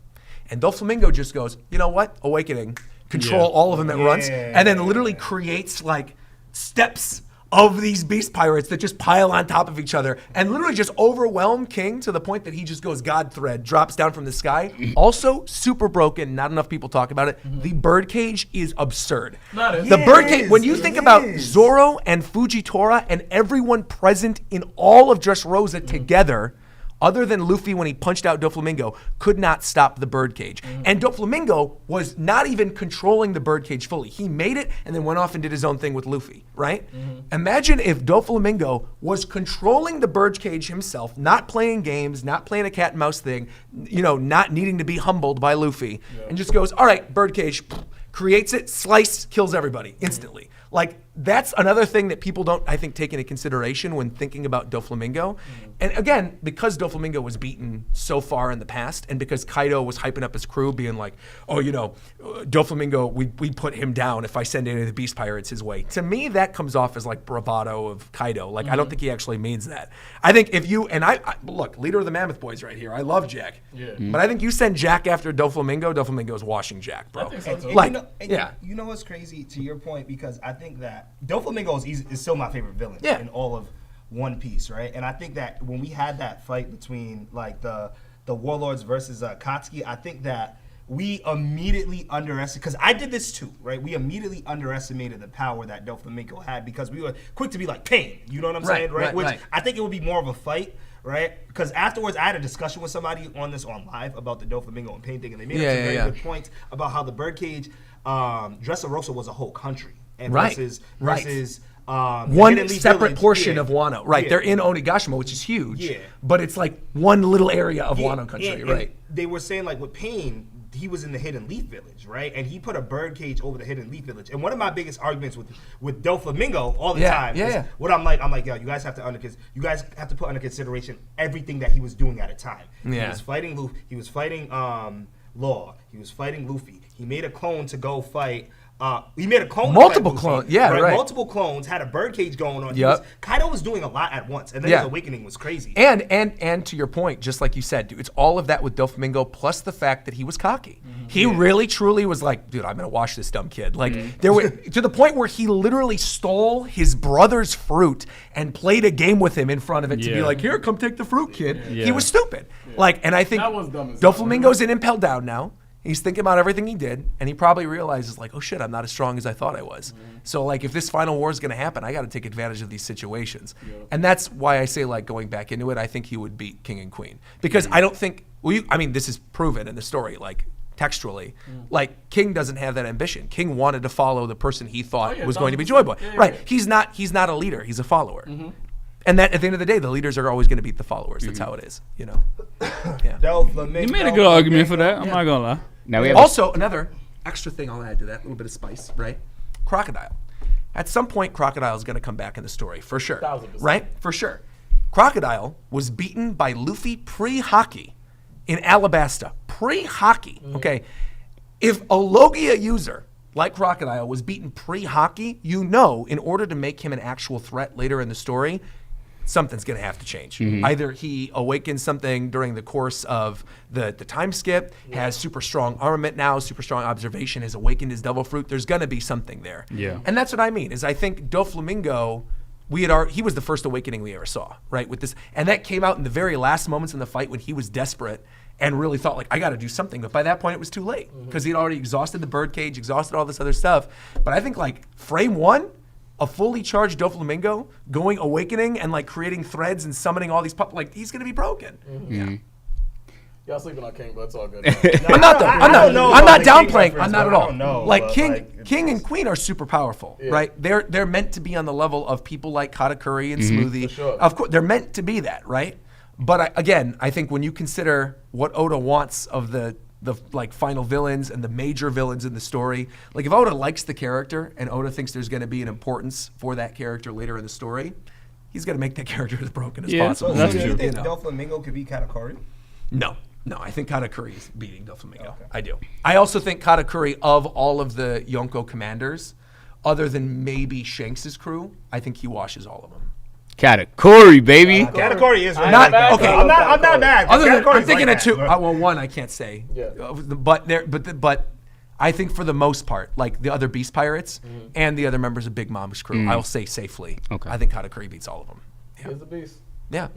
And Doflamingo just goes, you know what? Awakening. Control all of them at once. And then literally creates like steps of these Beast Pirates that just pile on top of each other and literally just overwhelm King to the point that he just goes God thread, drops down from the sky. Also, super broken. Not enough people talk about it. The birdcage is absurd. The birdcage, when you think about Zoro and Fujitora and everyone present in all of Dressrosa together, other than Luffy when he punched out Doflamingo, could not stop the birdcage. And Doflamingo was not even controlling the birdcage fully. He made it and then went off and did his own thing with Luffy, right? Imagine if Doflamingo was controlling the birdcage himself, not playing games, not playing a cat and mouse thing, you know, not needing to be humbled by Luffy, and just goes, all right, birdcage, creates it, slice, kills everybody instantly. Like, that's another thing that people don't, I think, take into consideration when thinking about Doflamingo. And again, because Doflamingo was beaten so far in the past, and because Kaido was hyping up his crew, being like, oh, you know, Doflamingo, we put him down if I send any of the Beast Pirates his way. To me, that comes off as like bravado of Kaido. Like, I don't think he actually means that. I think if you, and I look, leader of the Mammoth Boys right here, I love Jack. But I think you send Jack after Doflamingo, Doflamingo's washing Jack, bro. And you know what's crazy, to your point, because I think that Doflamingo is still my favorite villain in all of One Piece, right? And I think that when we had that fight between like the Warlords versus Katsuki, I think that we immediately underestimated, because I did this too, right? We immediately underestimated the power that Doflamingo had because we were quick to be like, Pain, you know what I'm saying, right? Which I think it would be more of a fight, right? Because afterwards, I had a discussion with somebody on live about the Doflamingo and Pain thing, and they made some very good points about how the birdcage, Dressrosa was a whole country. And versus one separate portion of Wano. Right. They're in Onigashima, which is huge. But it's like one little area of Wano country, right? They were saying like with Pain, he was in the Hidden Leaf Village, right? And he put a birdcage over the Hidden Leaf Village. And one of my biggest arguments with Doflamingo all the time is what I'm like, yo, you guys have to put under consideration everything that he was doing at a time. He was fighting Luffy, he was fighting Law, he was fighting Luffy. He made a clone to go fight. He made a clone. Multiple clones, multiple clones, had a birdcage going on. Kaido was doing a lot at once, and then his awakening was crazy. And to your point, just like you said, dude, it's all of that with Doflamingo, plus the fact that he was cocky. He really, truly was like, dude, I'm gonna wash this dumb kid. Like there were to the point where he literally stole his brother's fruit and played a game with him in front of it to be like, here, come take the fruit, kid. He was stupid. Like, and I think Doflamingo's in Impel Down now. He's thinking about everything he did, and he probably realizes, like, oh shit, I'm not as strong as I thought I was. So, like, if this final war is going to happen, I got to take advantage of these situations. And that's why I say, like, going back into it, I think he would beat King and Queen. Because I don't think, this is proven in the story, like, textually. Like, King doesn't have that ambition. King wanted to follow the person he thought was going to be Joy Boy. He's not a leader, he's a follower. And that, at the end of the day, the leaders are always going to beat the followers. That's how it is, you know? You made a good argument for that, I'm not going to lie. Now we have also, another extra thing I'll add to that, a little bit of spice, right? Crocodile. At some point, Crocodile is going to come back in the story, for sure. 1,000%. Right? For sure. Crocodile was beaten by Luffy pre-hockey in Alabasta. Pre-hockey, okay? If a Logia user like Crocodile was beaten pre-hockey, you know, in order to make him an actual threat later in the story, something's going to have to change. Either he awakens something during the course of the time skip, has super strong armament now, super strong observation, has awakened his devil fruit. There's going to be something there. And that's what I mean, is I think Doflamingo, he was the first awakening we ever saw, right? With this, and that came out in the very last moments in the fight when he was desperate and really thought, like, I got to do something. But by that point, it was too late because he'd already exhausted the birdcage, exhausted all this other stuff. But I think, like, frame one, a fully charged Doflamingo going awakening and like creating threads and summoning all these like he's gonna be broken. Y'all sleeping on King, but it's all good. I'm not though. I'm not downplaying. I'm not at all. Like King and Queen are super powerful, right? They're meant to be on the level of people like Katakuri and Smoothie. Sure. Of course, they're meant to be that, right? But again, I think when you consider what Oda wants of the like final villains and the major villains in the story, like if Oda likes the character and Oda thinks there's going to be an importance for that character later in the story, he's going to make that character as broken as Yeah, possible. So do you think Doflamingo could beat Katakuri? No, I think Katakuri is beating Doflamingo. Okay. I do. I also think Katakuri, of all of the Yonko commanders, other than maybe Shanks' crew, I think he washes all of them. Katakuri, baby. Katakuri is right. Okay, I'm not mad. I'm thinking of two. Well, one I can't say. Yeah. But I think for the most part, like the other Beast Pirates and the other members of Big Mom's crew, I will say safely. Okay. I think Katakuri beats all of them. Yeah. He's the beast. Yeah.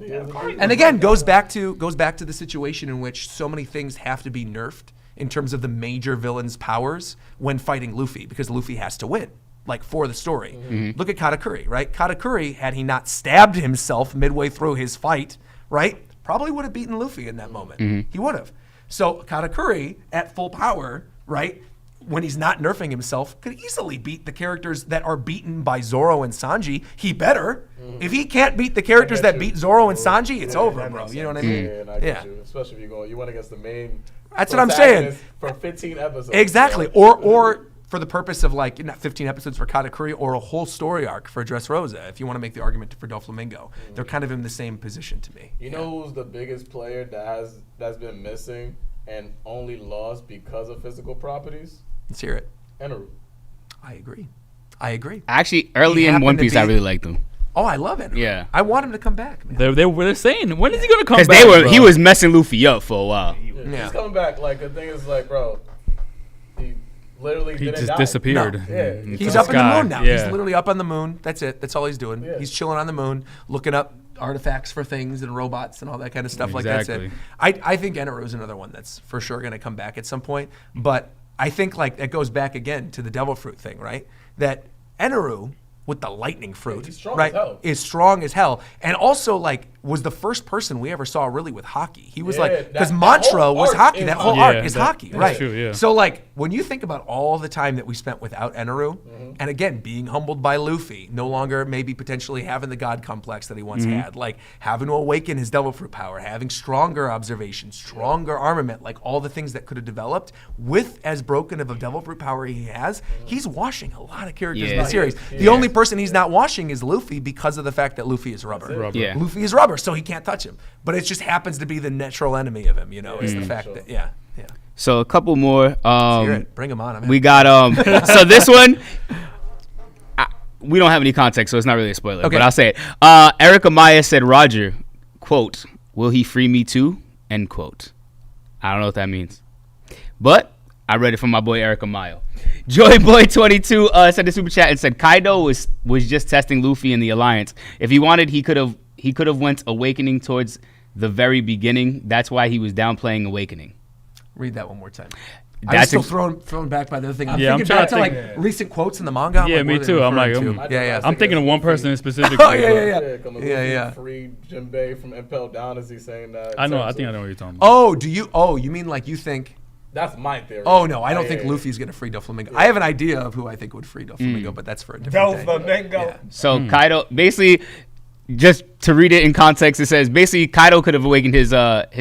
And again, goes back to the situation in which so many things have to be nerfed in terms of the major villain's powers when fighting Luffy, because Luffy has to win, like for the story. Look at Katakuri, right? Katakuri, had he not stabbed himself midway through his fight, right, probably would have beaten Luffy in that moment. He would have. So Katakuri, at full power, right, when he's not nerfing himself, could easily beat the characters that are beaten by Zoro and Sanji. He better. If he can't beat the characters that beat Zoro and Sanji, it's over, bro. You know what I mean? Yeah, and I get you. Especially if you went against the main. That's what I'm saying. For 15 episodes. Exactly. Or for the purpose of like not 15 episodes for Katakuri, or a whole story arc for Dressrosa, if you want to make the argument for Doflamingo. They're kind of in the same position to me. You know who's the biggest player that's been missing and only lost because of physical properties? Let's hear it. Eneru. I agree. Actually, early in One Piece, I really liked him. Oh, I love it. Yeah. I want him to come back, man. They're saying, when is he going to come back? Because he was messing Luffy up for a while. Yeah. He's coming back. Like, the thing is, like, bro, he literally didn't just die. disappeared. No. Yeah. He's up in the moon now. Yeah. He's literally up on the moon. That's it. That's all he's doing. Yeah. He's chilling on the moon, looking up artifacts for things and robots and all that kind of stuff. Exactly. Like, that's it. I think Eneru is another one that's for sure going to come back at some point. But I think, like, that goes back again to the Devil Fruit thing, right? That Eneru, with the lightning fruit, he's strong right, as hell. is strong as hell, and also like was the first person we ever saw really with hockey. He was like, because Mantra was hockey. That whole arc is hockey, right? True, yeah. So like when you think about all the time that we spent without Eneru, and again being humbled by Luffy, no longer maybe potentially having the god complex that he once had, like having to awaken his Devil Fruit power, having stronger observation, stronger armament, like all the things that could have developed with as broken of a Devil Fruit power he has, he's washing a lot of characters in the series. The only person he's not washing is Luffy because of the fact that Luffy is rubber. Yeah. Luffy is rubber, so he can't touch him. But it just happens to be the natural enemy of him, you know, is the fact that, yeah. So a couple more. Let's hear it. Bring him on. We got, so this one, we don't have any context, so it's not really a spoiler, but I'll say it. Eric Amaya said, Roger, quote, will he free me too? End quote. I don't know what that means. But I read it from my boy Eric Amaya. Joyboy22 sent a super chat and said Kaido was just testing Luffy in the alliance. If he wanted, he could have went Awakening towards the very beginning. That's why he was downplaying Awakening. Read that one more time. I'm still thrown back by the other thing. I'm thinking trying back to to like recent quotes in the manga. Yeah, me too. I'm like, I'm thinking of one person specifically. Oh yeah. Free Jinbei from Impel Down. Is he saying that? I know. I think I know what you're talking about. Oh, you mean like you think? That's my theory. Oh no, I don't think Luffy's gonna free Doflamingo. I have an idea of who I think would free Doflamingo, but that's for a different day. Doflamingo. So Kaido, basically, just to read it in context, it says basically Kaido could have awakened his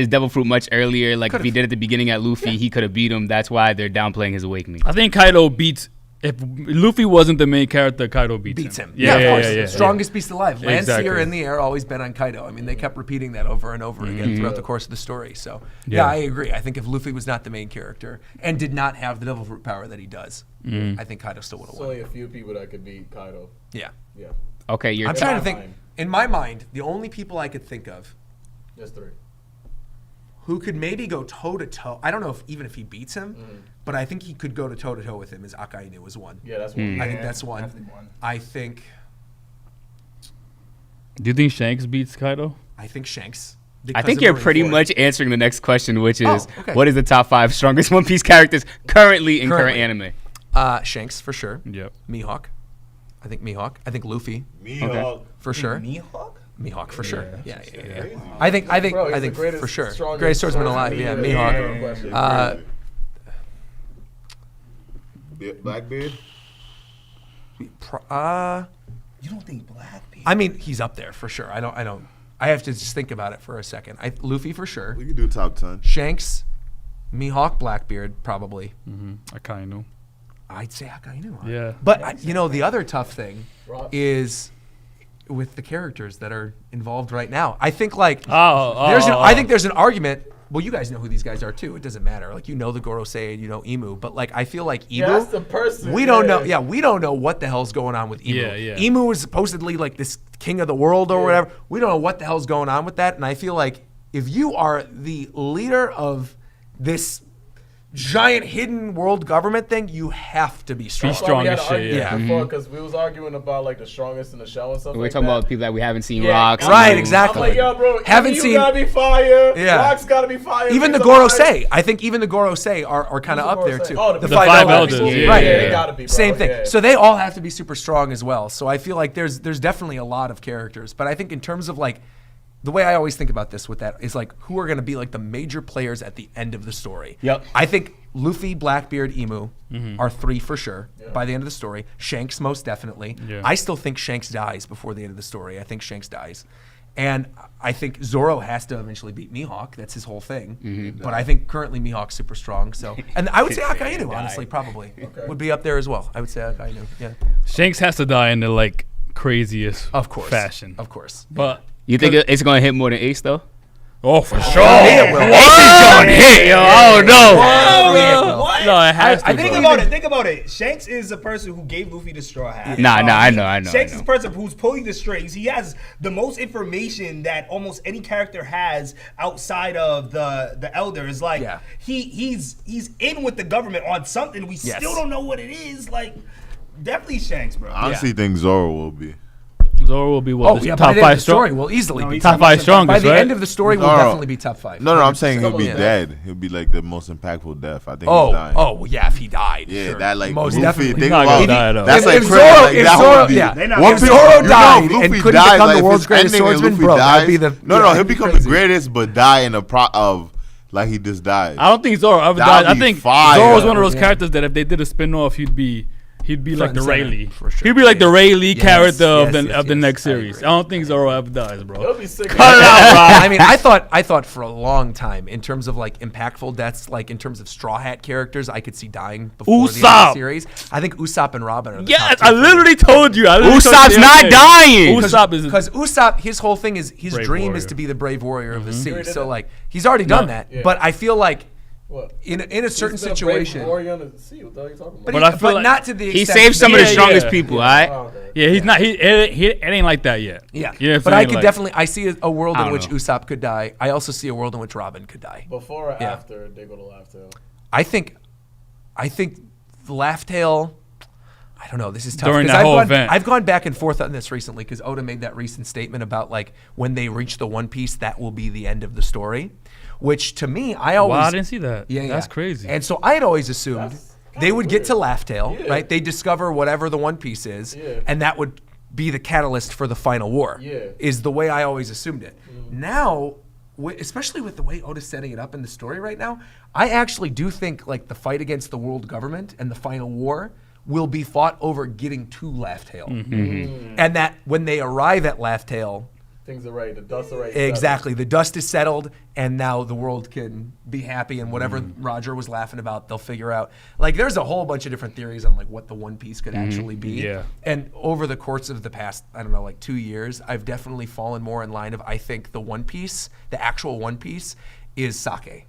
Devil Fruit much earlier. Like if he did at the beginning at Luffy, he could have beat him. That's why they're downplaying his awakening. I think Kaido beats. If Luffy wasn't the main character, Kaido beats him. Yeah, of course. Strongest beast alive. Landseer in the air, always been on Kaido. I mean, they kept repating that over and over again throughout the course of the story. So, I agree. I think if Luffy was not the main character and did not have the Devil Fruit power that he does, I think Kaido still would have won. There's only a few people that could beat Kaido. Yeah. Okay, I'm trying to think. In my mind, the only people I could think of. There's three. Who could maybe go toe-to-toe. I don't know if he beats him, but I think he could go to toe-to-toe with him as Akainu was one. Yeah, that's one. I think that's one. I think... Do you think Shanks beats Kaido? I think Shanks. I think you're pretty much answering the next question, which is, what is the top 5 strongest One Piece characters currently in current anime? Shanks, for sure. Yep. Mihawk. I think Mihawk. I think Luffy. Mihawk. For sure. Mihawk, for sure. Yeah. I think for sure. Greatest swordsman alive. Yeah, Mihawk. Blackbeard. You don't think Blackbeard? I mean, he's up there for sure. I don't. I have to just think about it for a second. Luffy for sure. We can do top 10. Shanks, Mihawk, Blackbeard probably. Akainu. I'd say Akainu. Yeah. But the other tough thing is with the characters that are involved right now. I think like I think there's an argument. Well, you guys know who these guys are too. It doesn't matter. Like, you know the Gorosei and you know Imu, but like I feel like Imu. That's the person. We don't know. Yeah, we don't know what the hell's going on with Imu. Yeah. Imu is supposedly like this king of the world or whatever. We don't know what the hell's going on with that. And I feel like if you are the leader of this giant hidden world government thing, you have to be strong. Be strong as shit. Yeah, because we was arguing about like the strongest in the show and stuff. We're like talking that. about people that we haven't seen. Rocks, right? Exactly. I'm like, yo, bro, haven't you seen. Gotta be fire. Yeah, Rocks gotta be fire. Even the Gorosei. I think even the Gorosei are kind of up there too. Oh, the five elders. Right. Yeah, they gotta be. Bro. Same thing. Yeah. So they all have to be super strong as well. So I feel like there's definitely a lot of characters, but I think in terms of like. The way I always think about this with that is like who are going to be like the major players at the end of the story. Yep. I think Luffy, Blackbeard, Imu are 3 for sure by the end of the story. Shanks most definitely. Yeah. I still think Shanks dies before the end of the story. I think Shanks dies. And I think Zoro has to eventually beat Mihawk. That's his whole thing. But I think currently Mihawk's super strong. So, and I would say Akainu, honestly, probably would be up there as well. I would say Akainu. Yeah. Shanks has to die in the like craziest fashion. Of course. But you think it's gonna hit more than Ace though? Oh, for sure. Ace is gonna hit, yo. Oh no. No, it has to. Think about it. Shanks is a person who gave Luffy the straw hat. Nah, I know. Shanks is a person who's pulling the strings. He has the most information that almost any character has outside of the elders. Like he's in with the government on something. We still don't know what it is. Like definitely Shanks, bro. I honestly think Zoro will be. Zoro will be what? Top 5 story will easily be top 5 strongest. By the right? end of the story, will definitely be top 5. No, I'm saying he'll be dead. He'll be like the most impactful death. I think. He's dying. Yeah, if he died. Yeah, sure. that like most Luffy. definitely. Think not about gonna die, though. that's like if Zoro died and Luffy couldn't dies, become like, the world's if greatest ending and swordsman, Luffy bro, dies, that'd be the no, he'll become the greatest, but die in of like he just dies. I don't think Zoro ever died. I think Zoro's one of those characters that if they did a spin-off, he'd be like the Rayleigh. For sure. He'd be like the Rayleigh character of the next series. I don't think Zoro ever dies, bro. He'll be sick. Cut it out, bro. I mean, I thought for a long time, in terms of like impactful deaths, like in terms of Straw Hat characters, I could see dying before the end of the series. I think Usopp and Robin are the top 2. I literally told you. Usopp's not dying. Usopp is because Usopp, his whole thing is his dream is to be the brave warrior of the sea. So like he's already done that. Yeah. But I feel like. What? In a certain situation, what the hell you talking about? But I feel like not to the extent he saved some of the strongest people, alright? Oh, okay. Yeah, he's not. It ain't like that yet. Yeah, you know but I could definitely. I see a world in which Usopp could die. I also see a world in which Robin could die. Before or after they go to Laugh Tale? I think the Laugh Tale. I don't know. This is tough. During that whole event, I've gone back and forth on this recently because Oda made that recent statement about like when they reach the One Piece, that will be the end of the story. Which to me, I didn't see that. Yeah, that's crazy. And so I had always assumed they would get to Laugh Tale, right? They discover whatever the One Piece is, and that would be the catalyst for the final war. Is the way I always assumed it. Now, especially with the way Oda's setting it up in the story right now, I actually do think like the fight against the world government and the final war will be fought over getting to Laugh Tale, and that when they arrive at Laugh Tale. Things are right. The dust are right. Exactly. The dust is settled, and now the world can be happy, and whatever Roger was laughing about, they'll figure out. Like, there's a whole bunch of different theories on like what the One Piece could actually be. Yeah. And over the course of the past, I don't know, like 2 years, I've definitely fallen more in line of I think the One Piece, the actual One Piece, is sake.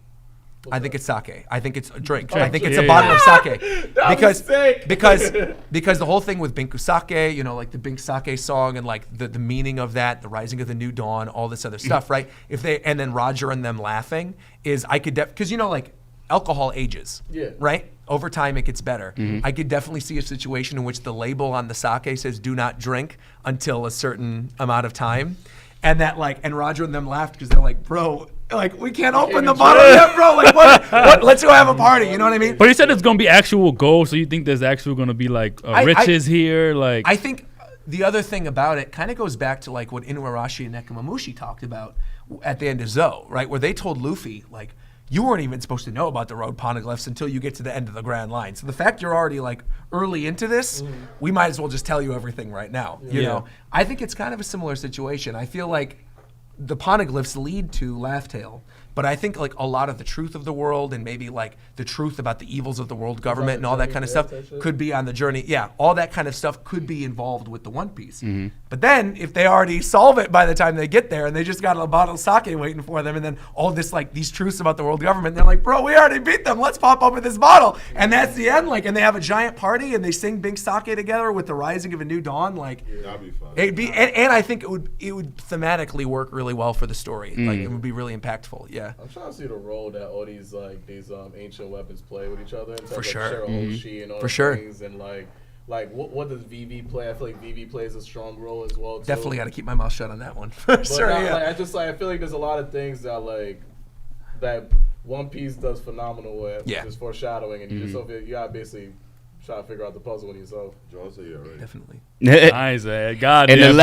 I think it's sake. I think it's a drink. I think it's a bottle of sake. because the whole thing with Binku Sake, you know, like the Bink Sake song and like the meaning of that, the rising of the new dawn, all this other stuff, right? And then Roger and them laughing is I could because you know like alcohol ages, right? Over time it gets better. I could definitely see a situation in which the label on the sake says do not drink until a certain amount of time, and that like and Roger and them laughed because they're like, bro. Like, we can't open the bottle yet, bro. Like, what? Let's go have a party. You know what I mean? But he said it's going to be actual gold, so you think there's actually going to be, like, riches here? Like, I think the other thing about it kind of goes back to, like, what InuYasha and Nekomamushi talked about at the end of Zou, right? Where they told Luffy, like, you weren't even supposed to know about the road poneglyphs until you get to the end of the Grand Line. So the fact you're already, like, early into this, we might as well just tell you everything right now. You know? I think it's kind of a similar situation. I feel like the poneglyphs lead to Laugh Tale, But I think like a lot of the truth of the world and maybe like the truth about the evils of the world government and all that kind of stuff could be on the journey. Yeah, all that kind of stuff could be involved with the One Piece. But then if they already solve it by the time they get there and they just got a bottle of sake waiting for them and then all this like these truths about the world government, they're like, bro, we already beat them. Let's pop open this bottle. And that's the end. Like, and they have a giant party and they sing Big Sake together with the rising of a new dawn. Like, that'd be fun. It'd be, and I think it would thematically work really well for the story. Like, it would be really impactful. Yeah. I'm trying to see the role that all these ancient weapons play with each other. In terms For of sure. Shirahoshi and all For the sure. things and like what does VV play? I feel like VV plays a strong role as well. Too. Definitely got to keep my mouth shut on that one. For sure. Not, Yeah. I feel like there's a lot of things that One Piece does phenomenal with, which is foreshadowing, and you gotta basically try to figure out the puzzle with yourself. Definitely. Nice, God damn.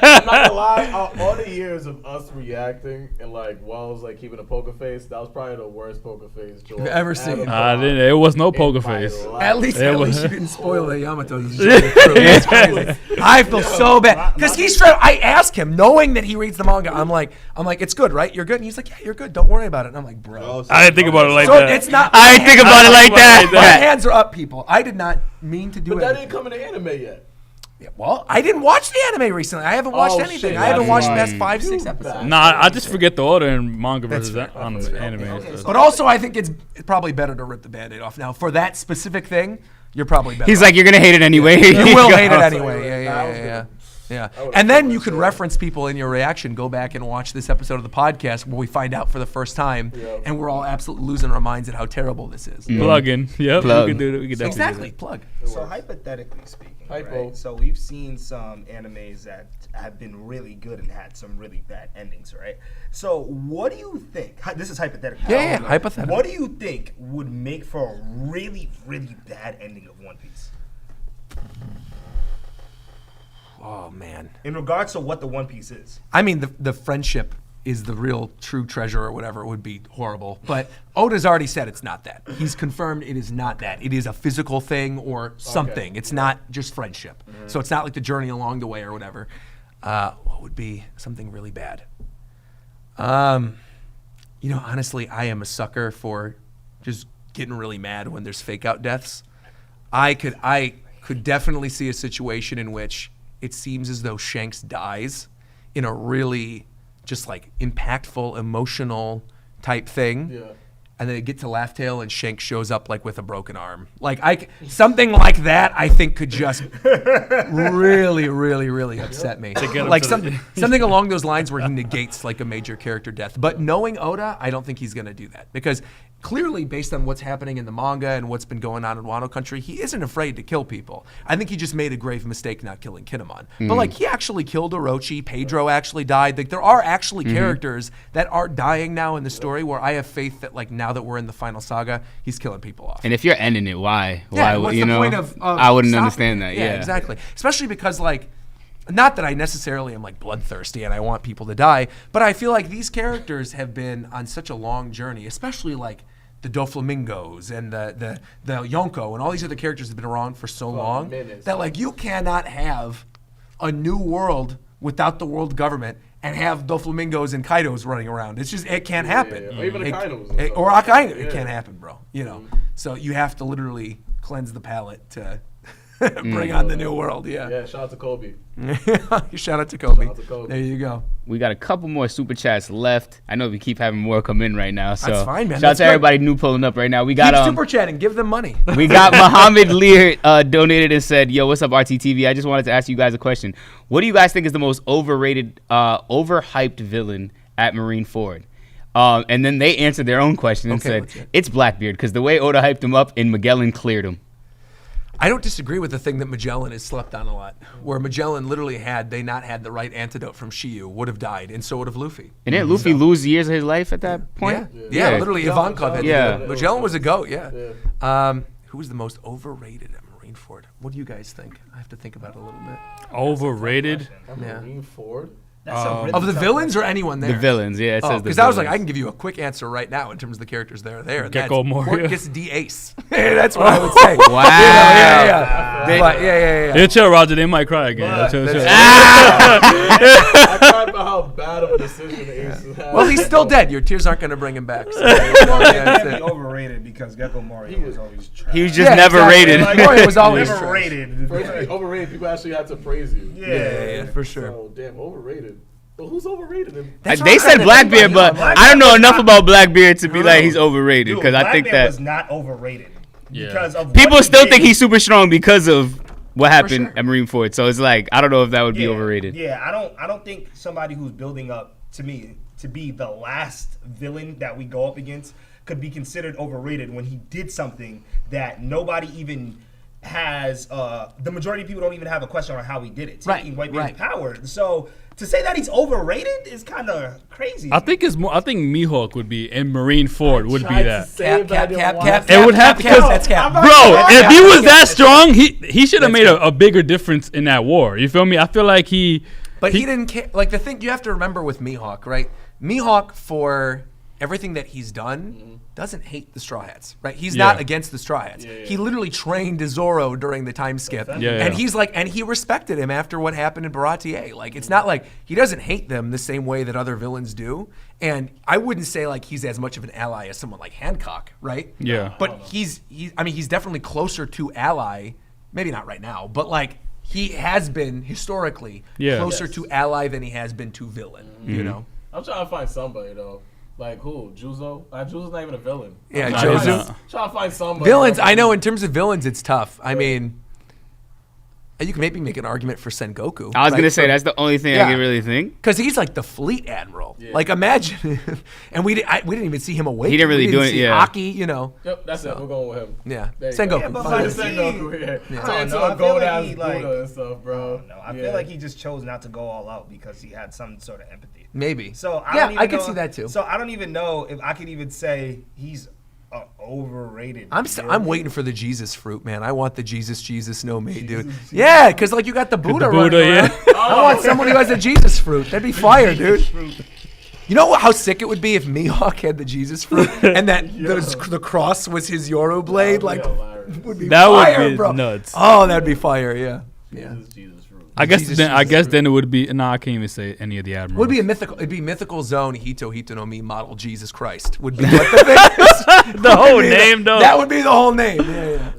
I'm not gonna lie, all the years of us reacting and like Wells like keeping a poker face, that was probably the worst poker face Joel You've ever seen. It was no poker face. At least you didn't spoil the Yamato. It's crazy. I feel so bad because he's trying. I ask him, knowing that he reads the manga. I'm like, it's good, right? You're good. And he's like, yeah, you're good. Don't worry about it. And I'm like, bro, I didn't think about it like so that. It's not. I didn't think about it like that. My hands are up, people. I did not mean to do it. But that didn't come in the anime yet. Yeah, well, I didn't watch the anime recently. I haven't watched anything. I haven't watched the past 5-6 episodes. Nah, I just forget the order in manga versus on the anime. Okay. But also, I think it's probably better to rip the Band-Aid off now. For that specific thing, you're probably better. He's like, you're gonna hate it anyway. You will hate it anyway. Yeah. And then you could reference people in your reaction. Go back and watch this episode of the podcast where we find out for the first time, and we're all absolutely losing our minds at how terrible this is. Plug in. Yep. Plug. We can do it. We can definitely Exactly. do Plug. So hypothetically speaking, right? So we've seen some animes that have been really good and had some really bad endings, right? So what do you think? This is hypothetical. Yeah, hypothetical. What do you think would make for a really, really bad ending of One Piece? Oh man. In regards to what the One Piece is. I mean, the friendship is the real true treasure or whatever. It would be horrible. But Oda's already said it's not that. He's confirmed it is not that. It is a physical thing or something. It's not just friendship. So it's not like the journey along the way or whatever. What would be something really bad? Honestly, I am a sucker for just getting really mad when there's fake out deaths. I could definitely see a situation in which it seems as though Shanks dies in a really just like impactful, emotional type thing. Yeah. And then they get to Laugh Tale and Shanks shows up like with a broken arm. Like something like that I think could just really, really, really upset me. Like something along those lines where he negates like a major character death. But knowing Oda, I don't think he's gonna do that. Because clearly, based on what's happening in the manga and what's been going on in Wano country, he isn't afraid to kill people. I think he just made a grave mistake not killing Kinemon. But like he actually killed Orochi, Pedro actually died. Like there are actually characters that are dying now in the story where I have faith that like now that we're in the final saga, he's killing people off. And if you're ending it, why? Yeah, what's the point of I wouldn't stopping understand it? that. Yeah, exactly. Especially because like, not that I necessarily am like bloodthirsty and I want people to die, but I feel like these characters have been on such a long journey, especially like the Doflamingos and the Yonko and all these other characters have been around for so long that like you cannot have a new world without the world government and have Doflamingos and Kaidos running around. It's just, it can't happen. Or even Akainos. Or Akainu. It can't happen, bro. So you have to literally cleanse the palate to bring on the new world. Yeah, shout out to Kobe. Shout out to Kobe. There you go. We got a couple more super chats left. I know we keep having more come in right now. So that's fine, man. Shout out to everybody new pulling up right now. We got keep super chatting. Give them money. We got Muhammad Lear donated and said, "Yo, what's up, RTTV? I just wanted to ask you guys a question. What do you guys think is the most overrated, overhyped villain at Marineford?" And then they answered their own question and said, "It's Blackbeard because the way Oda hyped him up and Magellan cleared him." I don't disagree with the thing that Magellan has slept on a lot, where Magellan literally had they not had the right antidote from Shiyu, would have died, and so would have Luffy. And didn't Luffy lose years of his life at that point? Yeah, literally Ivankov had to do it. Magellan was a goat, Who was the most overrated at Marineford? What do you guys think? I have to think about it a little bit. Overrated? Marineford? Of the villains or anyone there? The villains, it says because I was like, I can give you a quick answer right now in terms of the characters that are there. Gecko Moria. Portgas D. Ace. That's what I would say. Wow. But yeah. Yeah, chill, Roger. They might cry again. Chill. I cried about how bad of a decision Ace had. Well, he's still dead. Your tears aren't going to bring him back. So, He's overrated because Gecko Moria was always trash. He was just never rated. Moria was always never rated. Overrated. People actually had to praise you. Yeah, for sure. So, damn, overrated. Well, who's overrated him? They said Blackbeard, but I don't know enough about Blackbeard to be like he's overrated because I think that was not overrated. Because of people still think he's super strong because of what happened at Marineford. So it's like I don't know if that would be overrated. Yeah, I don't think somebody who's building up to me to be the last villain that we go up against could be considered overrated when he did something that nobody even has. The majority of people don't even have a question on how he did it, taking Whitebeard's power. So to say that he's overrated is kind of crazy. I think it's more. I think Mihawk would be and Marineford would be that. Cap. It would have to, That's Cap. Bro, if he was that strong, he should have made a bigger difference in that war. You feel me? I feel like he didn't care. Like the thing you have to remember with Mihawk, right? Mihawk, for everything that he's done, doesn't hate the Straw Hats, right? He's not against the Straw Hats. He literally trained Zoro during the time skip. And he's like, and he respected him after what happened in Baratier. Like, it's not like he doesn't hate them the same way that other villains do. And I wouldn't say like he's as much of an ally as someone like Hancock, right? Yeah. But he's definitely closer to ally, maybe not right now, but like he has been historically closer to ally than he has been to villain, you know? I'm trying to find somebody though. Like who? Juzo? Juzo's not even a villain. Yeah, Juzo. Trying to find somebody. Villains, I know in terms of villains, it's tough. I mean, you can maybe make an argument for Sengoku. I was going to say, that's the only thing I can really think. Because he's like the fleet admiral. Yeah. Like, imagine. And we didn't even see him awake. He didn't really do it, Aki, you know. Yep, that's it. We're going with him. Yeah. Sengoku. Yeah, but Sengoku, I feel like he just chose not to go all out because he had some sort of empathy. Maybe. So I could see that too. So I don't even know if I could even say he's overrated. I'm waiting for the Jesus fruit, man. I want the Jesus no me, dude. Yeah, because like you got the Buddha running around. I want someone who has a Jesus fruit. That'd be fire, dude. You know how sick it would be if Mihawk had the Jesus fruit and that the cross was his Yoro blade? Like, would be fire, bro. Nuts. Oh, that'd be fire. Yeah. I guess then it would be. I can't even say any of the admirals. Would be a mythical. It'd be mythical zone Hito no Mi model Jesus Christ would be what the thing is. The whole name, though. That would be the whole name. Yeah.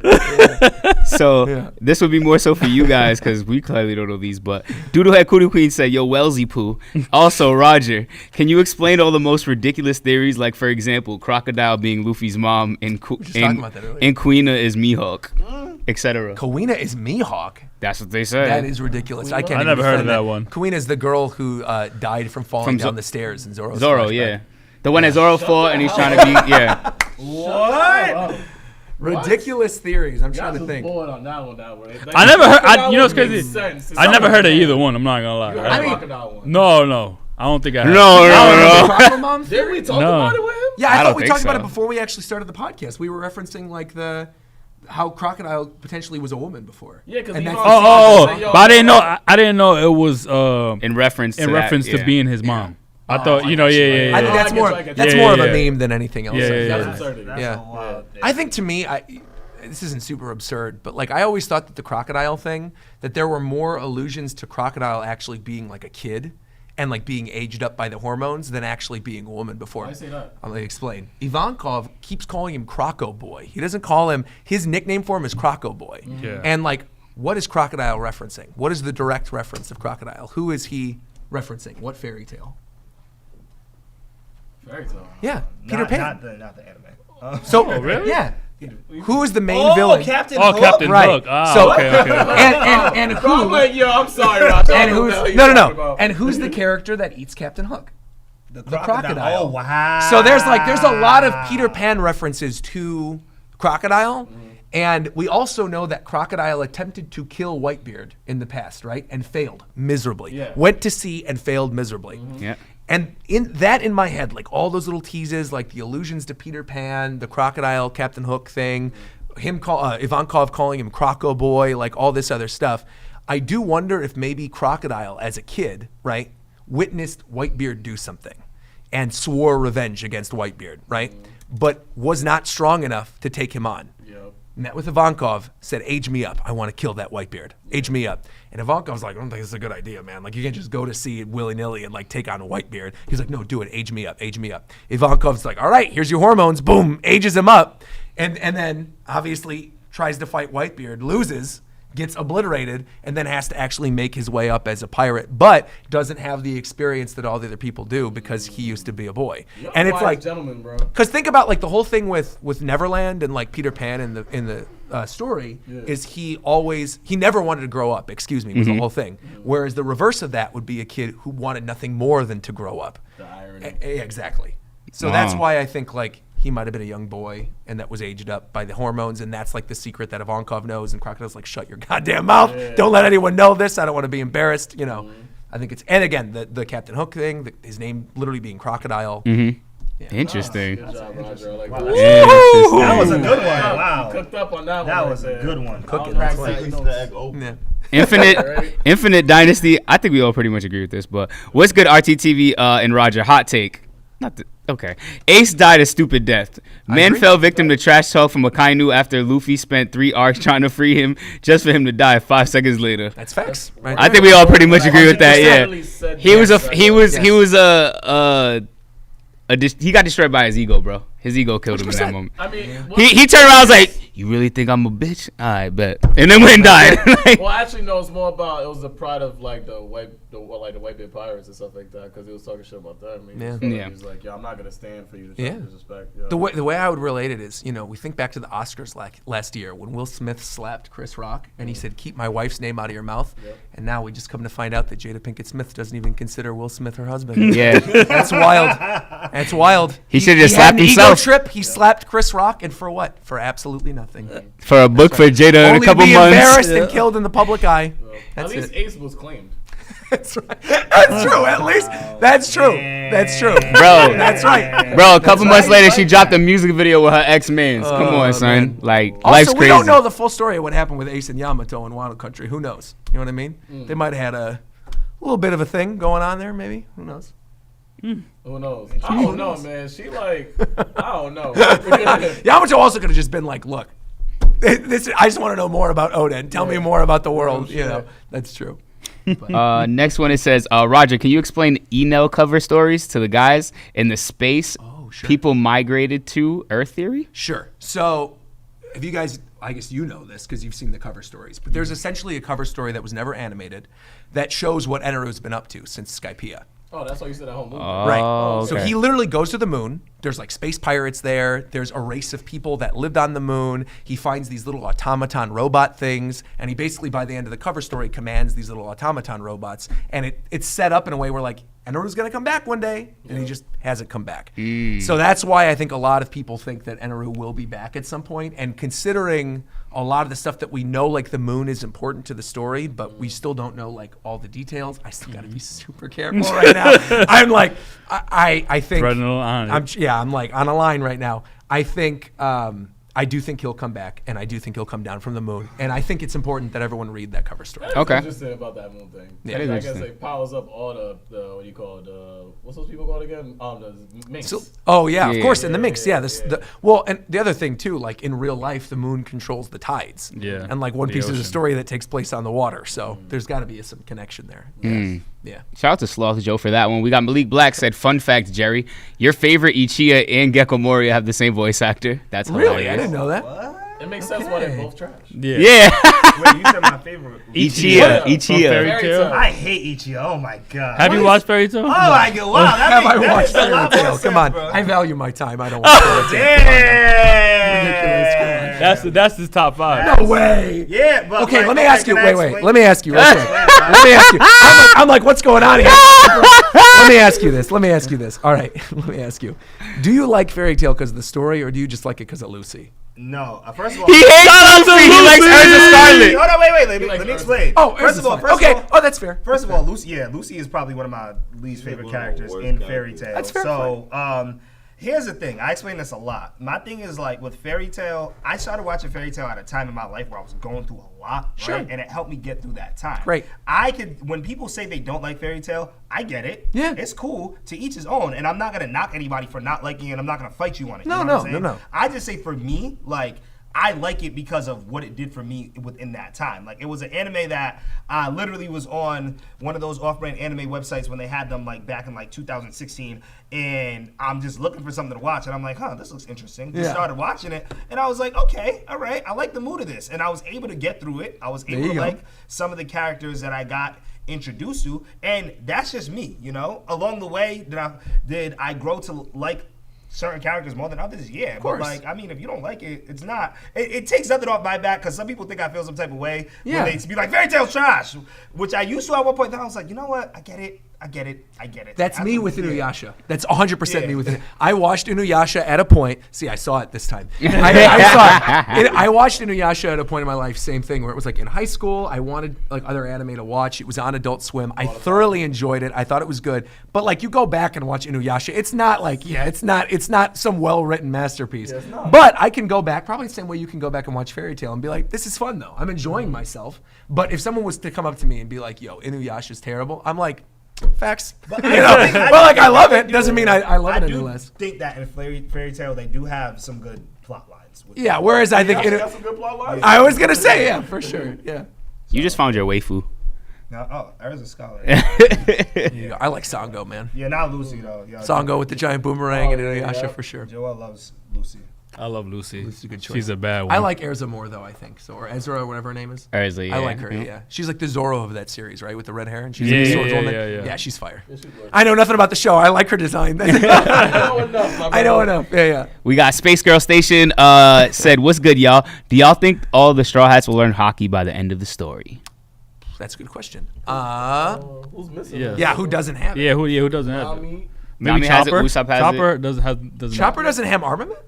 So this would be more so for you guys because we clearly don't know these. But Doodlehead Cootie Queen said, "Yo, Wellesley Poo." Also, Roger, can you explain all the most ridiculous theories? Like, for example, Crocodile being Luffy's mom and Kuina is Mihawk, etc. Kuina is Mihawk. That's what they said. That is ridiculous. I never heard of that one. Kuina is the girl who died from falling down the stairs in Zoro's Zoro, flashback. The one that Zoro fought and he's trying to be, What? Ridiculous theories. I'm trying to think. On that one. I never heard. You know, it's crazy. I never heard of either one. I'm not gonna lie. No. I don't think I have. No. Did we talk about it with him? Yeah, I thought we talked about it before we actually started the podcast. We were referencing like how Crocodile potentially was a woman before. Yeah, because but I didn't know. I didn't know it was in reference to being his mom. I thought, I think that's more of a meme than anything else. Yeah. I think to me, this isn't super absurd, but like I always thought that the Crocodile thing, that there were more allusions to Crocodile actually being like a kid and like being aged up by the hormones than actually being a woman before. Why say that? I'll explain. Ivankov keeps calling him Croco Boy. He doesn't call him, his nickname for him is Croco Boy. Yeah. And like, what is Crocodile referencing? What is the direct reference of Crocodile? Who is he referencing? What fairy tale? Fairy tale? Yeah, Peter Pan. Not the anime. So, really? Yeah. Who is the main villain? Captain Hook. Captain Hook. So, okay. And who? I'm like, yo, I'm sorry, Rob. And who's no. And who's the character that eats Captain Hook? The crocodile. Oh wow. So there's a lot of Peter Pan references to Crocodile. And we also know that Crocodile attempted to kill Whitebeard in the past, right? And failed miserably. Yeah. Went to sea and failed miserably. Yeah. And in my head, like all those little teases, like the allusions to Peter Pan, the Crocodile, Captain Hook thing, Ivankov calling him Croco Boy, like all this other stuff. I do wonder if maybe Crocodile, as a kid, right, witnessed Whitebeard do something and swore revenge against Whitebeard, right? But was not strong enough to take him on. Yep. met with Ivankov, said, age me up. I want to kill that Whitebeard. Age me up. And Ivankov's like, I don't think this is a good idea, man. Like, you can't just go to sea willy-nilly and, like, take on a Whitebeard. He's like, no, do it. Age me up. Age me up. Ivankov's like, all right, here's your hormones. Boom. Ages him up. And then, obviously, tries to fight Whitebeard, loses, gets obliterated, and then has to actually make his way up as a pirate, but doesn't have the experience that all the other people do because he used to be a boy. And it's like, gentleman, bro. Because think about like the whole thing with Neverland and like Peter Pan in the story is he never wanted to grow up. Excuse me, was the whole thing. Whereas the reverse of that would be a kid who wanted nothing more than to grow up. The irony. Exactly. So that's why I think like he might have been a young boy and that was aged up by the hormones, and that's like the secret that Ivankov knows, and Crocodile's like, shut your goddamn mouth. Yeah. Don't let anyone know this. I don't want to be embarrassed, you know. I think it's, and again, the Captain Hook thing, his name literally being Crocodile. Yeah. Interesting. Good job, Roger. Like, that was a good one. Wow. Cooked up on that one. That was a good one. Cooking. Infinite Dynasty. I think we all pretty much agree with this, but what's good, RTTV and Roger? Hot take. Okay. Ace died a stupid death. Man fell victim to trash talk from Akainu after Luffy spent 3 arcs trying to free him just for him to die 5 seconds later. That's facts. Right? I think we all pretty much agree with that. Yeah. He got destroyed by his ego, bro. His ego killed him in that moment. I mean, he turned around and was like, you really think I'm a bitch? I bet. And then went and died. Well, actually, no, it's more about, it was the pride of like the Whitebeard pirates and stuff like that, because he was talking shit about them. He was like, I'm not gonna stand for you to disrespect. Yeah. The way I would relate it is, we think back to the Oscars last year when Will Smith slapped Chris Rock and he said, keep my wife's name out of your mouth. Yep. And now we just come to find out that Jada Pinkett Smith doesn't even consider Will Smith her husband. Yeah. That's wild. That's wild. He should have just slapped himself. Trip. He slapped Chris Rock, and for what? For absolutely nothing. For a book for Jada in a couple months. Only embarrassed and killed in the public eye. At least Ace was claimed. That's right. That's true. At least that's true. That's true, bro. That's right, bro. A couple months later, she dropped a music video with her ex-mans. Come on, son. Man. Like, also, life's crazy. We don't know the full story of what happened with Ace and Yamato in Wano Country. Who knows? You know what I mean? They might have had a little bit of a thing going on there. Maybe. Who knows? Who knows? I don't know, man. She like, I don't know. Yamato also could have just been like, look, I just want to know more about Oden. Tell me more about the world. You know, that's true. Next one, it says, Roger, can you explain Enel cover stories to the guys in the space people migrated to Earth theory? Sure. So, if you guys, I guess you know this because you've seen the cover stories, but there's essentially a cover story that was never animated that shows what Eneru's been up to since Skypiea. Oh, that's why you said that whole movie. Right. Okay. So he literally goes to the moon. There's like space pirates there. There's a race of people that lived on the moon. He finds these little automaton robot things, and he basically, by the end of the cover story, commands these little automaton robots. And it's set up in a way where like, Eneru's gonna come back one day, and he just hasn't come back. So that's why I think a lot of people think that Eneru will be back at some point. And considering a lot of the stuff that we know, like the moon is important to the story, but we still don't know like all the details. I still gotta be super careful right now. I'm like, I think I'm like on a line right now. I think I do think he'll come back, and I do think he'll come down from the moon. And I think it's important that everyone read that cover story. Okay. Interesting about that moon thing. Yeah, I guess it powers up all the what do you call it? What's those people called again? The minks. So, of course, and the minks. Well, and the other thing too, like in real life, the moon controls the tides. Yeah. And like One Piece is a story that takes place on the water, so there's got to be some connection there. Yeah. Shout out to Sloth Joe for that one. We got Malik Black said, fun fact, Jerry, your favorite Ichiya and Gecko Moria have the same voice actor. That's hilarious. Really? I didn't know that. What? It makes sense why they're both trash. Yeah. Wait, you said my favorite. Ichiya. Fairy Tail. I hate Ichiya. Oh my god. Have you watched Fairy Tail? Oh my god! Wow, Have I watched Fairy Tail? Come on, bro. I value my time. I don't watch Fairy Tail. That's his top 5. No way. Yeah, but okay, like, let me ask you. can I Wait. explain- Let me ask you. Real quick. Let me ask you. I'm like, what's going on here? Let me ask you this. All right. Let me ask you. Do you like Fairy Tail because of the story, or do you just like it because of Lucy? No. First of all, He hates Lucy. He likes Ursa Scarlet. Hold on, wait. Let me explain. Oh, first of all, that's fair. First of all, Lucy is probably one of my least favorite characters in Fairy Tail. That's fair. So, here's the thing. I explain this a lot. My thing is like with Fairy Tail, I started watching Fairy Tail at a time in my life where I was going through a lot, right? And it helped me get through that time. Great. When people say they don't like Fairy Tail, I get it. Yeah. It's cool, to each his own, and I'm not gonna knock anybody for not liking it. I'm not gonna fight you on it. No. I just say for me, like, I like it because of what it did for me within that time. Like, it was an anime that literally was on one of those off-brand anime websites when they had them, like, back in, like, 2016, and I'm just looking for something to watch, and I'm like, this looks interesting. Just started watching it, and I was like, okay, all right, I like the mood of this, and I was able to get through it. I was able to like some of the characters that I got introduced to, and that's just me, you know? Along the way, did I grow to like certain characters more than others? Yeah, but like, I mean, if you don't like it, it's not. It takes nothing off my back because some people think I feel some type of way when they be like, Fairy Tail's trash, which I used to at one point. Then I was like, you know what? I get it. That's me with InuYasha. That's 100% me with it. I watched InuYasha at a point. See, I saw it this time. I saw it. I watched InuYasha at a point in my life, same thing, where it was like in high school, I wanted like other anime to watch. It was on Adult Swim. I thoroughly enjoyed it. I thought it was good. But like, you go back and watch InuYasha, it's not like, it's not some well-written masterpiece. But I can go back, probably the same way you can go back and watch Fairy Tail and be like, this is fun though. I'm enjoying myself. But if someone was to come up to me and be like, yo, InuYasha's terrible, I'm like, facts. But I love it. Doesn't mean I love it any less. I think that in Fairy Tail they do have some good plot lines. Yeah, whereas I think some good plot lines. I was gonna say for sure. Yeah. You just found your waifu. No, there's a scholar. Yeah, I like Sango, man. Yeah, not Lucy though. Yeah, Sango with the giant boomerang and InuYasha for sure. Joel loves Lucy. I love Lucy. Lucy's a good choice. She's a bad one. I like Erza more though, I think. So, or Ezra or whatever her name is. Erza, yeah. I like her, yeah. She's like the Zoro of that series, right? With the red hair and she's Yeah, like the yeah, swords woman. yeah. She's fire. I know nothing about the show. I like her design. I know enough. Yeah. We got Space Girl Station said, what's good, y'all? Do y'all think all the Straw Hats will learn hockey by the end of the story? That's a good question. Who's missing? Yeah, who doesn't have it? Yeah, who doesn't have it? Maybe Nami has it, Chopper. Usopp has Chopper it. doesn't. Chopper doesn't have armament?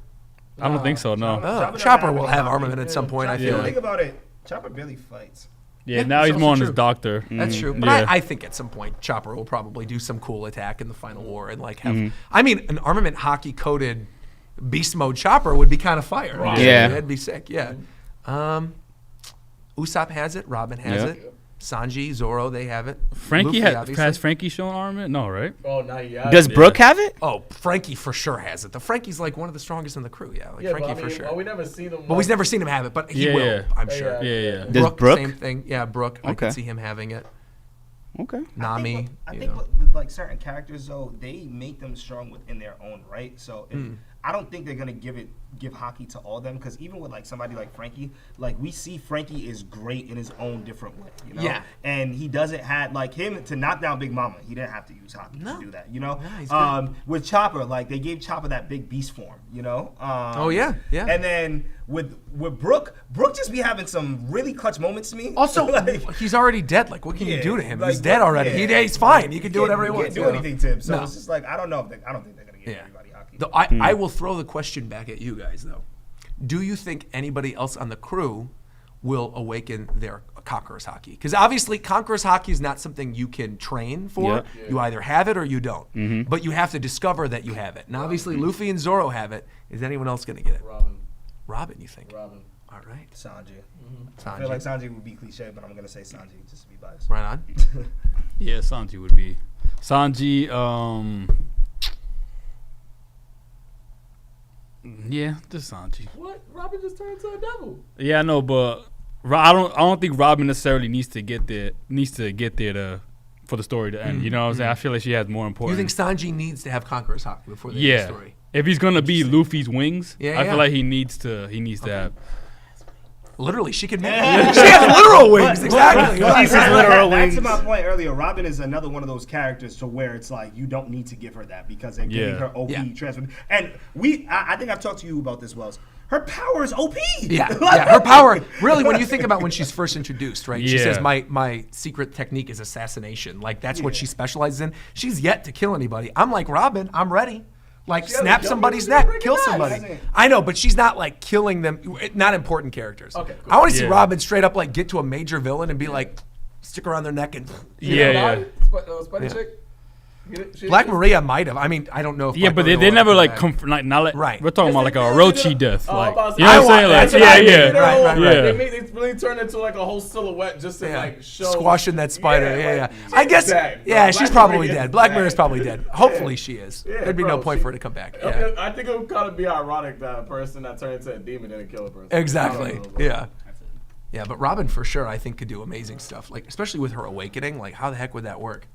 I don't think so. No. Chopper will have armament at some point, I feel like. Think about it. Chopper barely fights. Yeah, now he's more on his doctor. That's true. But I think at some point Chopper will probably do some cool attack in the final war and like have. I mean, an armament hockey coated beast mode Chopper would be kind of fire. Right? Yeah, that'd be sick. Yeah. Usopp has it. Robin has it. Sanji, Zoro, they have it. Frankie Luffy, has Frankie shown armament? No, right? Oh, not yet. Does Brooke have it? Oh, Frankie for sure has it. The Frankie's like one of the strongest in the crew. Yeah, Frankie for sure. Well, we never seen him. But we've never seen him have it, but he will, I'm sure. Yeah. Does Brooke? Same thing. Yeah, Brooke. I can see him having it. Okay. Nami. I think like certain characters though, they make them strong within their own right. So I don't think they're gonna give hockey to all of them, because even with like somebody like Frankie, like we see Frankie is great in his own different way, you know. Yeah. And he doesn't have like him to knock down Big Mama. He didn't have to use hockey to do that, you know. With Chopper, like they gave Chopper that big beast form, you know. Yeah. And then with Brooke just be having some really clutch moments to me. Also, like, he's already dead. Like, what can you do to him? Like, he's dead already. He's fine. He can do whatever he wants. Can't do anything to him. So it's just like I don't think they're gonna give everybody hockey. I will throw the question back at you guys though. Do you think anybody else on the crew will awaken their Conqueror's Haki? Because obviously Conqueror's Haki is not something you can train for. Yeah. You either have it or you don't. But you have to discover that you have it. And obviously Luffy and Zoro have it. Is anyone else going to get it? Robin, you think? Robin. All right. Sanji. I feel like Sanji would be cliche, but I'm going to say Sanji just to be biased. Right on. Yeah, Sanji would be. Sanji, yeah, just Sanji. What? Robin just turned into a devil. Yeah, I know, but I don't think Robin necessarily needs to get there for the story to end. You know what I'm saying? I feel like she has more important. You think Sanji needs to have Conqueror's Haki before the end of the story? If he's gonna be Luffy's wings, I feel like he needs to have. Literally, she could make. She has literal wings, exactly. That's to my point earlier. Robin is another one of those characters to where it's like you don't need to give her that because they're giving her OP transfer. And I think I've talked to you about this, Wells. Her power is OP. Yeah, her power. Really, when you think about when she's first introduced, right? She says, "My secret technique is assassination." Like that's what she specializes in. She's yet to kill anybody. I'm like Robin. I'm ready. Like snap somebody's neck, kill somebody. I know, but she's not like killing them. Not important characters. Okay, cool. I want to see Robin straight up like get to a major villain and be like, stick around their neck and Spider chick. Black Maria might have. I mean, I don't know if. Yeah, Black but Maria they never will like come come back. from, like not like Right. We're talking about like a Orochi death, like you I know what I'm saying? Like that's what I mean. yeah. They really turned into like a whole silhouette just to like show squashing that spider. Yeah, like, I guess. dead, Yeah, bro. she's probably dead. Black Maria's probably dead. Hopefully she is. Yeah, There'd be no bro, point for her to come back. Yeah. I think it would kind of be ironic that a person that turned into a demon didn't kill a person. Exactly. I don't know, bro. Yeah. Yeah, but Robin for sure I think could do amazing stuff. Like especially with her awakening. Like how the heck would that work?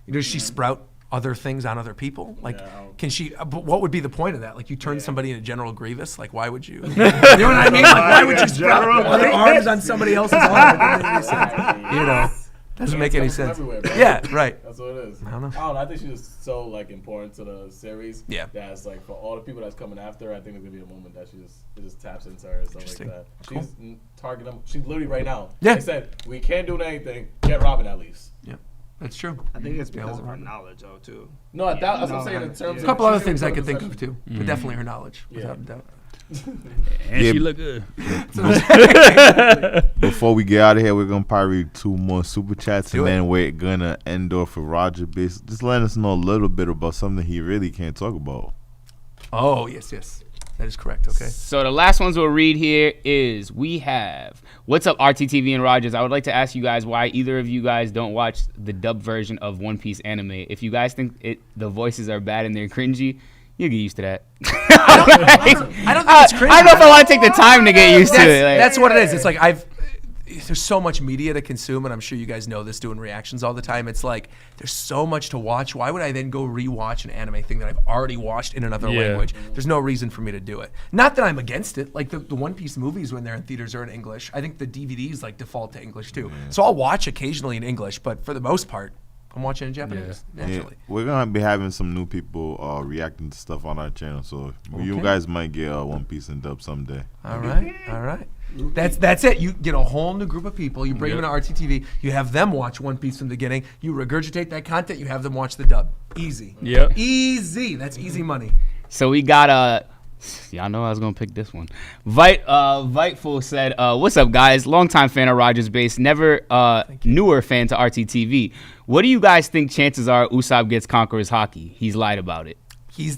Does she sprout other things on other people? Like, can she? But what would be the point of that? Like, you turn somebody into General Grievous. Like, why would you? You know what I mean? Like, why would you sprout other arms on somebody else's arm? It doesn't make any sense. You know, doesn't make any sense. Yeah, right. That's what it is. I don't know. I think she's just so like important to the series. Yeah. That's like for all the people that's coming after her, I think there's gonna be a moment that it just taps into her and stuff like that. Cool. She's targeting them. She's literally right now. Yeah. They said we can't do anything. Get Robin at least. Yeah. That's true. I think it's because of her knowledge, though, too. No, that's what I'm saying in terms of A couple other she's things I in could think of possession. too, but definitely her knowledge, without a doubt. And she look good. Before we get out of here, we're gonna probably read 2 more super chats, Do and it. then we're gonna end off with Roger. Just letting us know a little bit about something he really can't talk about. Oh yes, that is correct. Okay. So the last ones we'll read here is we have what's up RTTV and Rogers. I would like to ask you guys why either of you guys don't watch the dub version of One Piece anime. If you guys think the voices are bad and they're cringy, you'll get used to that. I don't think it's cringy. I don't know if I want to take the time to get used to it. Like, That's what it is. It's like there's so much media to consume, and I'm sure you guys know this doing reactions all the time. It's like there's so much to watch. Why would I then go rewatch an anime thing that I've already watched in another language? There's no reason for me to do it. Not that I'm against it. Like the One Piece movies when they're in theaters are in English. I think the DVDs like default to English too. So I'll watch occasionally in English, but for the most part, I'm watching in Japanese naturally. Yeah, we're gonna be having some new people reacting to stuff on our channel, so you guys might get One Piece in dub someday. All right. That's it. You get a whole new group of people. You bring them to RTTV. You have them watch One Piece from the beginning. You regurgitate that content. You have them watch the dub. Easy. Yep. Easy. That's easy money. So we got y'all know I was gonna pick this one. Viteful said, "What's up, guys? Longtime fan of Rogers Base, never newer fan to RTTV. What do you guys think chances are Usopp gets Conqueror's Haki? He's lied about it."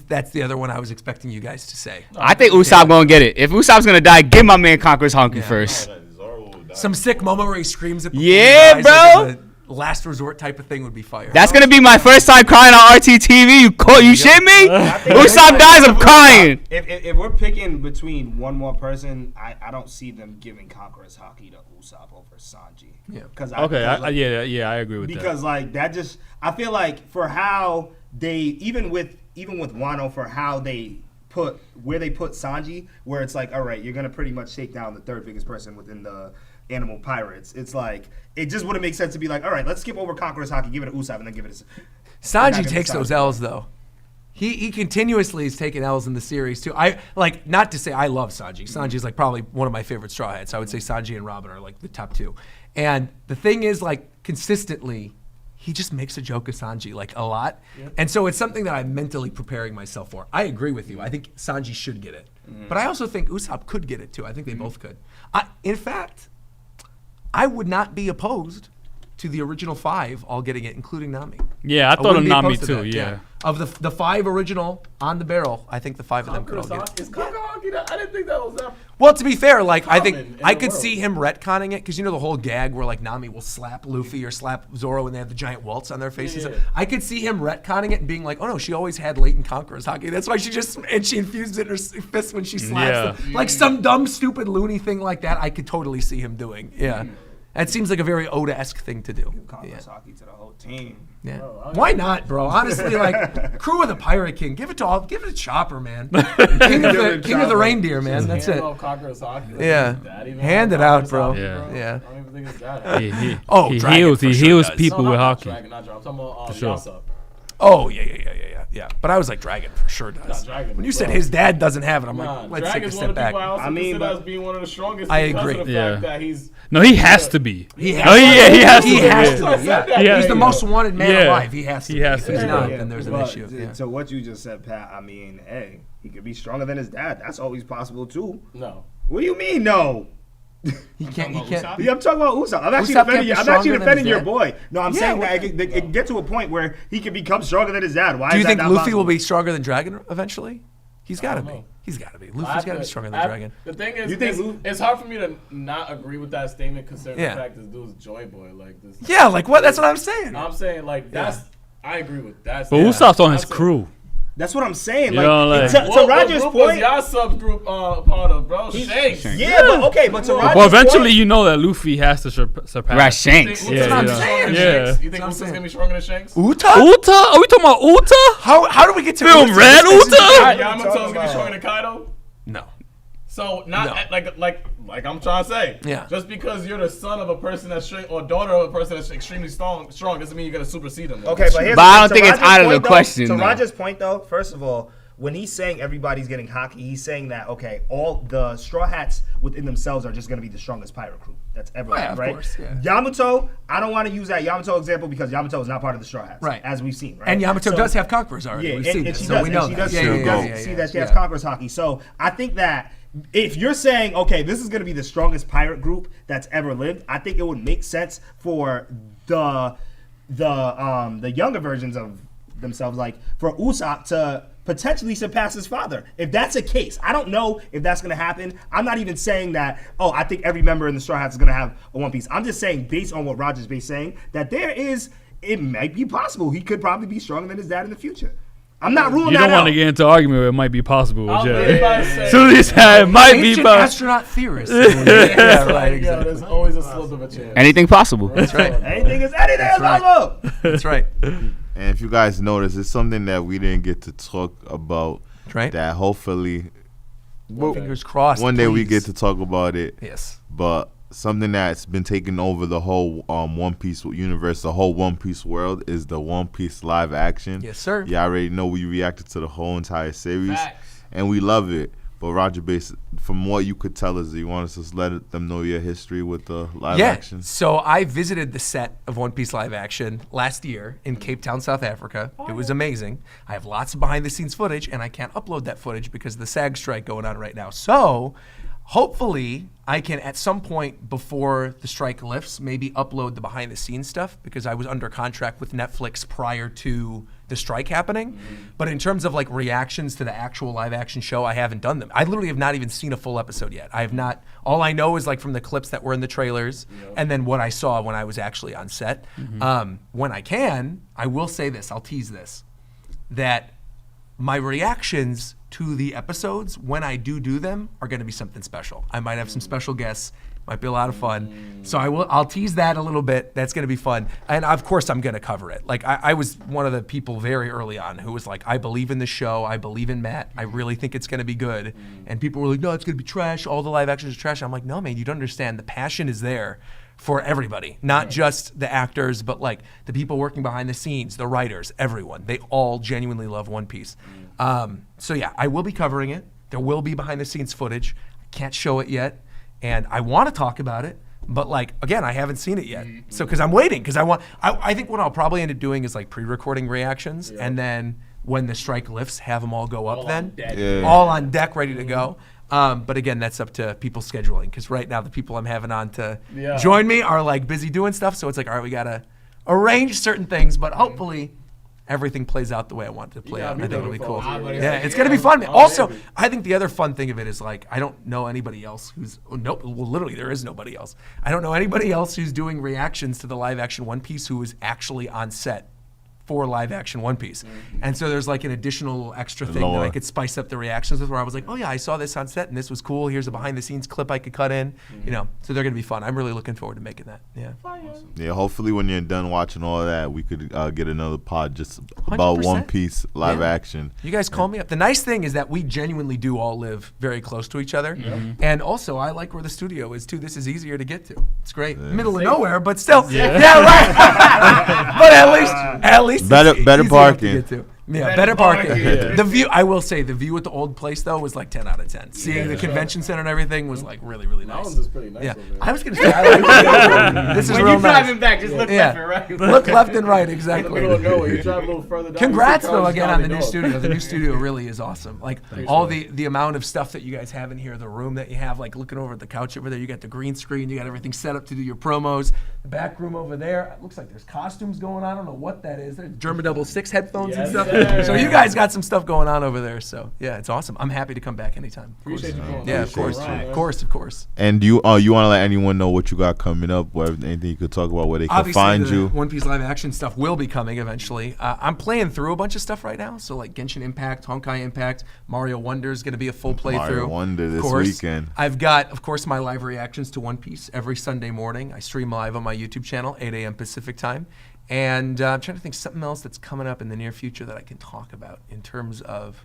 That's the other one I was expecting you guys to say. I think Usopp gonna get it. If Usopp's gonna die, give my man Conqueror's Haki first. Some sick moment where he screams at Yeah, guys, bro. like a last resort type of thing would be fire. That's gonna be my first time crying on RTTV. You shit me? Usopp dies, I'm crying. If we're picking between one more person, I don't see them giving Conqueror's Haki to Usopp over Sanji. Yeah. I agree with that. Because like that just, I feel like for how they even with Wano, for how they put Sanji, where it's like, all right, you're gonna pretty much take down the third biggest person within the animal pirates. It's like it just wouldn't make sense to be like, all right, let's skip over Conqueror's Haki, give it to Usopp, and then give it to Sanji takes those L's though. He continuously is taking L's in the series too. I like not to say I love Sanji. Sanji's like probably one of my favorite Straw Hats. I would say Sanji and Robin are like the top 2. And the thing is, like consistently, he just makes a joke of Sanji like a lot. Yep. And so it's something that I'm mentally preparing myself for. I agree with you. I think Sanji should get it. But I also think Usopp could get it too. I think they both could. In fact, I would not be opposed to the original 5 all getting it, including Nami. Yeah, I thought of Nami too. Yeah. Of the 5 original on the barrel, I think the 5 of them could all get it. Is Conqueror's Haki that? I didn't think that was that. Well, to be fair, like I think I could see him retconning it because you know the whole gag where like Nami will slap Luffy or slap Zoro when they have the giant welts on their faces. Yeah. I could see him retconning it and being like, oh no, she always had latent Conqueror's Haki. That's why she infused it in her fist when she slaps them. Like some dumb, stupid, loony thing like that. I could totally see him doing. Yeah. That seems like a very Oda-esque thing to do. Conqueror's Haki to the whole team. Yeah. Why not, bro? Honestly, like crew of the Pirate King. Give it to Chopper, man. King of the reindeer, man. That's it. Yeah. Hand it out, bro. Yeah. I don't even think it's that. He heals people with hockey. I'm talking about Yasa. Oh yeah. But I was like, Dragon for sure does. When you said his dad doesn't have it, I'm like, let's take a step back. I mean, but as being one of the strongest. I agree. Of the fact that he's no, he has to be. He has to be. Yeah. He's the most wanted man alive. He has to. If he's not, then there's an issue. So what you just said, Pat. I mean, hey, he could be stronger than his dad. That's always possible too. No. What do you mean no? He can't. Yeah, I'm talking about Usopp. I'm actually defending your boy. No, I'm saying that it can get to a point where he can become stronger than his dad. Why? Do you think Luffy will be stronger than Dragon eventually? He's got to be. He's got to be. Luffy's got to be stronger than Dragon. The thing is, it's hard for me to not agree with that statement considering the fact this dude's Joy Boy. Like this. Yeah, like what? That's what I'm saying. I'm saying like that's. I agree with that. But Usopp's on his crew. That's what I'm saying. You know, to Roger's point, y'all subgroup part of bro Shanks. Yeah, but okay, but to Roger's Well, eventually point, you know that Luffy has to surpass. Right, Shanks. You think Usopp's gonna be stronger than Shanks? Uta? Are we talking about Uta? How do we get to Film Red Uta? Yamato's gonna be stronger than Kaido? No. So like I'm trying to say, just because you're the son of a person that's or daughter of a person that's extremely strong doesn't mean you're gonna supersede them. Okay, but I don't think it's out of the question. To Roger's point, though, first of all, when he's saying everybody's getting hockey, he's saying that all the Straw Hats within themselves are just gonna be the strongest pirate crew that's ever lived, right? Of course, Yamato, I don't want to use that Yamato example because Yamato is not part of the Straw Hats, as we've seen, right? And Yamato does have conquerors already. Yeah, We've seen and this, she so does. we know She that. does see that she has conquerors hockey. So I think that if you're saying, okay, this is going to be the strongest pirate group that's ever lived, I think it would make sense for the younger versions of themselves, like for Usopp to potentially surpass his father. If that's the case, I don't know if that's going to happen. I'm not even saying that, I think every member in the Straw Hats is going to have a One Piece. I'm just saying, based on what Roger's been saying, that it might be possible. He could probably be stronger than his dad in the future. I'm not ruling that out. You don't want to get into argument where it might be possible. So it might be possible. Astronaut theorist. Right, exactly. There's always a slip of a chance. Anything possible. That's right. Anything is possible. That's right. And if you guys notice, it's something that we didn't get to talk about. Right. That hopefully, fingers crossed. One day we get to talk about it. Yes. But something that's been taking over the whole One Piece universe, the whole One Piece world, is the One Piece live action. Yes, sir. You already know we reacted to the whole entire series. Facts. And we love it. But Roger, from what you could tell us, do you want us to let them know your history with the live action? So I visited the set of One Piece live action last year in Cape Town, South Africa. It was amazing. I have lots of behind the scenes footage, and I can't upload that footage because of the SAG strike going on right now. So hopefully I can, at some point before the strike lifts, maybe upload the behind the scenes stuff because I was under contract with Netflix prior to the strike happening. But in terms of like reactions to the actual live action show, I haven't done them. I literally have not even seen a full episode yet. I have not. All I know is like from the clips that were in the trailers and then what I saw when I was actually on set. When I can, I will say this, I'll tease this, that my reactions to the episodes when I do them are going to be something special. I might have some special guests. Might be a lot of fun. So I'll tease that a little bit. That's going to be fun. And of course I'm going to cover it. Like I was one of the people very early on who was like, I believe in the show. I believe in Matt. I really think it's going to be good. And people were like, no, it's going to be trash. All the live actions are trash. I'm like, no, man, you don't understand. The passion is there for everybody, not just the actors, but like the people working behind the scenes, the writers, everyone. They all genuinely love One Piece. So yeah, I will be covering it. There will be behind the scenes footage. I can't show it yet. And I want to talk about it, but like, again, I haven't seen it yet. So, cause I'm waiting, cause I think what I'll probably end up doing is like pre-recording reactions. And then when the strike lifts, have them all go up all on deck, ready to go. But again, that's up to people scheduling. Cause right now the people I'm having on to join me are like busy doing stuff. So it's like, all right, we got to arrange certain things, but hopefully everything plays out the way I want it to play out. I think it'll be cool. Yeah, it's going to be fun, man. Also, I think the other fun thing of it is like, I don't know anybody else literally there is nobody else. I don't know anybody else who's doing reactions to the live action One Piece who is actually on set for live action One Piece. And so there's like an additional extra thing that I could spice up the reactions with where I was like, oh yeah, I saw this on set and this was cool. Here's a behind the scenes clip I could cut in, so they're going to be fun. I'm really looking forward to making that. Yeah. Awesome. Yeah. Hopefully when you're done watching all that, we could get another pod just about 100%. One Piece live action. You guys call me up. The nice thing is that we genuinely do all live very close to each other. And also I like where the studio is too. This is easier to get to. It's great. Middle of nowhere, but still. Yeah, right. But at least better parking. better parking. Yeah. The view, I will say, the view at the old place though was like 10 out of 10. Seeing the convention center and everything was like really, really nice. Mountains is pretty nice. Yeah, over there. I was gonna say, I like this is when real you're driving nice. back, just look left and right. Look left and right, exactly. You drive a little further down. Congrats though again on the new studio. The new studio really is awesome. Like all the amount of stuff that you guys have in here, the room that you have, like looking over at the couch over there, you got the green screen, you got everything set up to do your promos. The back room over there, it looks like there's costumes going on. I don't know what that is. There's German 6 headphones and stuff. Sir. So you guys got some stuff going on over there. So yeah, it's awesome. I'm happy to come back anytime. Appreciate you. Yeah, of course. Of course. And do you want to let anyone know what you got coming up? Anything you could talk about where they can find you? One Piece live action stuff will be coming eventually. I'm playing through a bunch of stuff right now. So like Genshin Impact, Honkai Impact, Mario Wonder is going to be a full playthrough. Mario Wonder this weekend. I've got, of course, my live reactions to One Piece every Sunday morning. I stream live on my YouTube channel, 8 a.m. Pacific time. And I'm trying to think something else that's coming up in the near future that I can talk about in terms of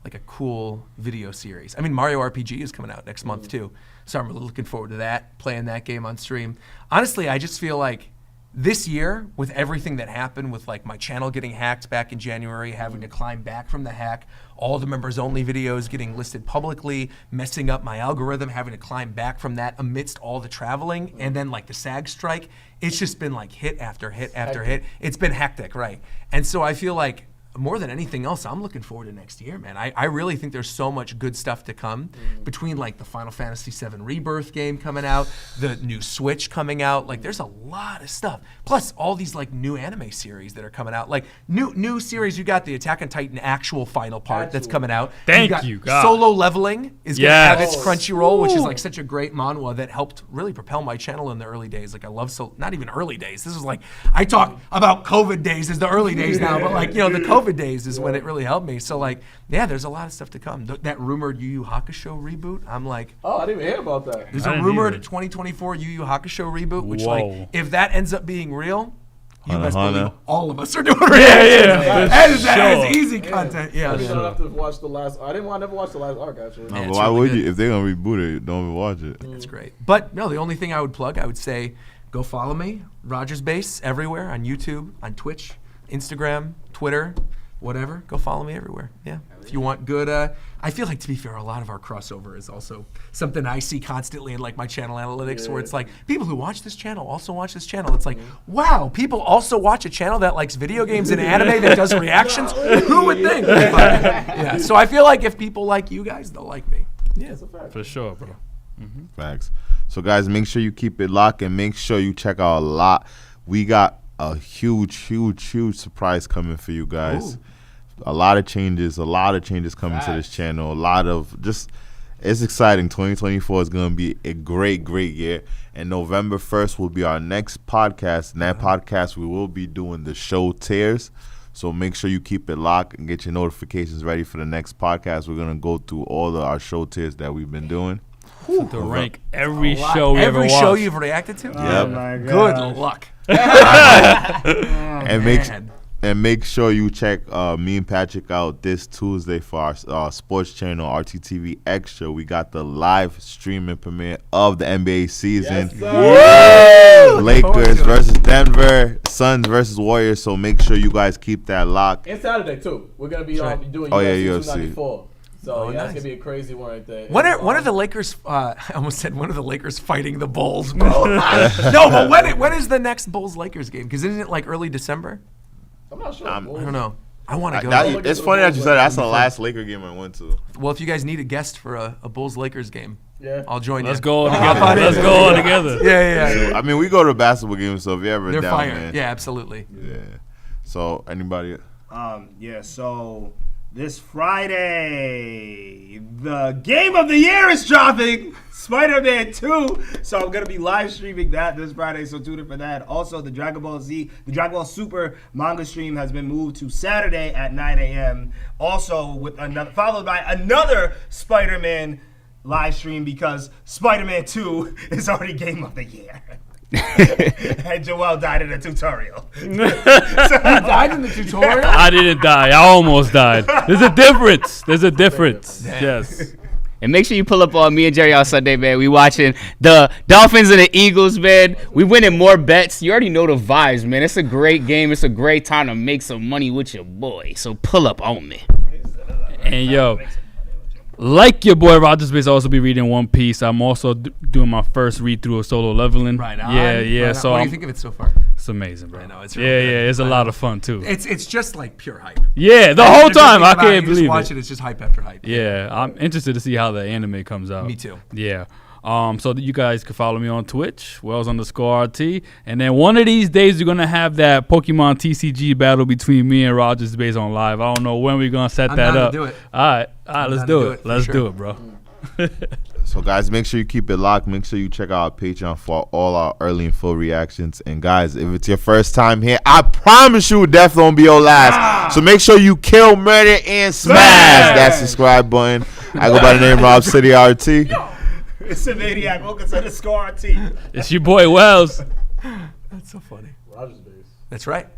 like a cool video series. I mean, Mario RPG is coming out next month too. So I'm really looking forward to that, playing that game on stream. Honestly, I just feel like this year, with everything that happened with like my channel getting hacked back in January, having to climb back from the hack, all the members only videos getting listed publicly, messing up my algorithm, having to climb back from that amidst all the traveling, and then like the SAG strike, it's just been like hit after hit after hit. It's been hectic, right? And so I feel like more than anything else, I'm looking forward to next year, man. I really think there's so much good stuff to come between like the Final Fantasy VII Rebirth game coming out, the new Switch coming out. Like there's a lot of stuff. Plus all these like new anime series that are coming out. Like new series, you got the Attack on Titan actual final part that's coming out. Thank you, God. Solo Leveling is going to have its Crunchyroll, which is like such a great manhwa that helped really propel my channel in the early days. Like I love not even early days. This is like, I talk about COVID days as the early days now, but like, you know, the COVID days is when it really helped me. So like, yeah, there's a lot of stuff to come. That rumored Yu Yu Hakusho reboot, I'm like, oh, I didn't even hear about that. There's a rumored 2024 Yu Yu Hakusho reboot, which like, if that ends up being real, you best believe all of us are doing reactions. That is easy content. Yeah, I don't have to watch the last. I never watched the last arc actually. No, but why would you? If they're gonna reboot it, don't even watch it. That's great. But no, the only thing I would plug, I would say, go follow me, Rogers Base, everywhere on YouTube, on Twitch, Instagram, Twitter, whatever. Go follow me everywhere. Yeah. If you want good, I feel like, to be fair, a lot of our crossover is also something I see constantly in like my channel analytics, where it's like people who watch this channel also watch this channel. It's like, wow, people also watch a channel that likes video games and anime that does reactions. Who would think? But, yeah. So I feel like if people like you guys, they'll like me. Yeah, that's a fact. For sure, bro. Facts. So guys, make sure you keep it locked and make sure you check out ALOT. We got a huge surprise coming for you guys. Ooh. A lot of changes coming to this channel. A lot of it's exciting. 2024 is going to be a great year. And November 1st will be our next podcast. And that podcast, we will be doing the show tiers. So make sure you keep it locked and get your notifications ready for the next podcast. We're going to go through all of our show tiers that we've been doing. To rank every show we ever watched. Every show you've reacted to? Yep. Oh my God. Good luck. And make sure you check me and Patrick out this Tuesday for our sports channel, RTTV Extra. We got the live streaming premiere of the NBA season. Yes, Lakers versus Denver, Suns versus Warriors. So make sure you guys keep that locked. And Saturday, too. We're going to be doing UFC 294. So that's gonna be a crazy one right there. When are the Lakers? I almost said when are the Lakers fighting the Bulls, bro? No, but when is the next Bulls-Lakers game? Because isn't it like early December? I'm not sure. I don't know. I want to go. It's funny that you said that's the last Laker game I went to. Well, if you guys need a guest for a Bulls-Lakers game, I'll join you. Let's go together. Let's go together. Yeah. I mean, we go to basketball games, so if you ever they're down, fire. man. Yeah, absolutely. Yeah. So anybody? So this Friday, the game of the year is dropping. Spider-Man 2. So I'm going to be live streaming that this Friday, so tune in for that. Also, the Dragon Ball Super manga stream has been moved to Saturday at 9 a.m. Also, followed by another Spider-Man live stream because Spider-Man 2 is already game of the year. And Joel died in a tutorial. So, you died in the tutorial? I didn't die. I almost died. There's a difference. Yes. And make sure you pull up on me and Jerry on Sunday, man. We watching the Dolphins and the Eagles, man. We winning more bets. You already know the vibes, man. It's a great game. It's a great time to make some money with your boy. So pull up on me. And yo, like your boy Rogers Base, also be reading One Piece. I'm also doing my first read through of Solo Leveling. Right on. Yeah. Right So what do you think of it so far? It's amazing, bro. I know, it's really good. It's a lot of fun too. It's just like pure hype. Yeah, the whole time I can't believe it. Watch it. It's just hype after hype. Yeah, I'm interested to see how the anime comes out. Me too. Yeah. So that you guys can follow me on Twitch, Wells_RT, and then one of these days we're gonna have that Pokemon TCG battle between me and Rogers Base on live. I don't know when we're gonna set that up. Do it. All right, let's do it. Let's do it, bro. So guys, make sure you keep it locked. Make sure you check out our Patreon for all our early and full reactions. And guys, if it's your first time here, I promise you death won't be your last. So make sure you kill, murder, and smash that subscribe button. I go by the name Rob City RT. It's a maniac. _RT. It's your boy Wells. That's so funny. Rogers Base. That's right.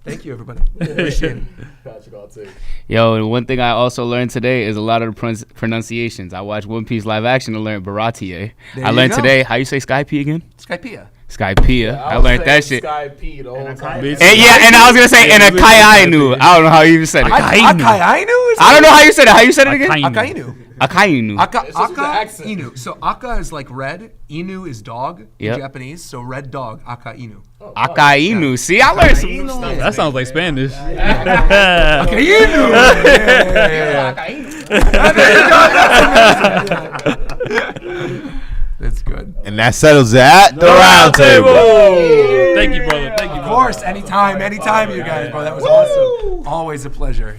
Thank you, everybody. Appreciate it. Patric, I'll take. Yo, and one thing I also learned today is a lot of the pronunciations. I watched One Piece live action and learned Baratie. I learned today, how you say Skype again? Skypea. Skypea. I learned that shit. Sky P the whole time. And I was gonna say and a Kainu. I don't know how you even said it. Akainu? I don't know how you said it. How you said it again? Akainu. Akainu. Inu. So Aka is like red. Inu is dog in Japanese. So red dog. Akainu. Akainu. See, I learned some stuff. That sounds like Spanish. Akainu. That's good. And that settles it at the round table. Thank you, brother. Thank you. Of course, anytime, you guys, bro. That was awesome. Always a pleasure.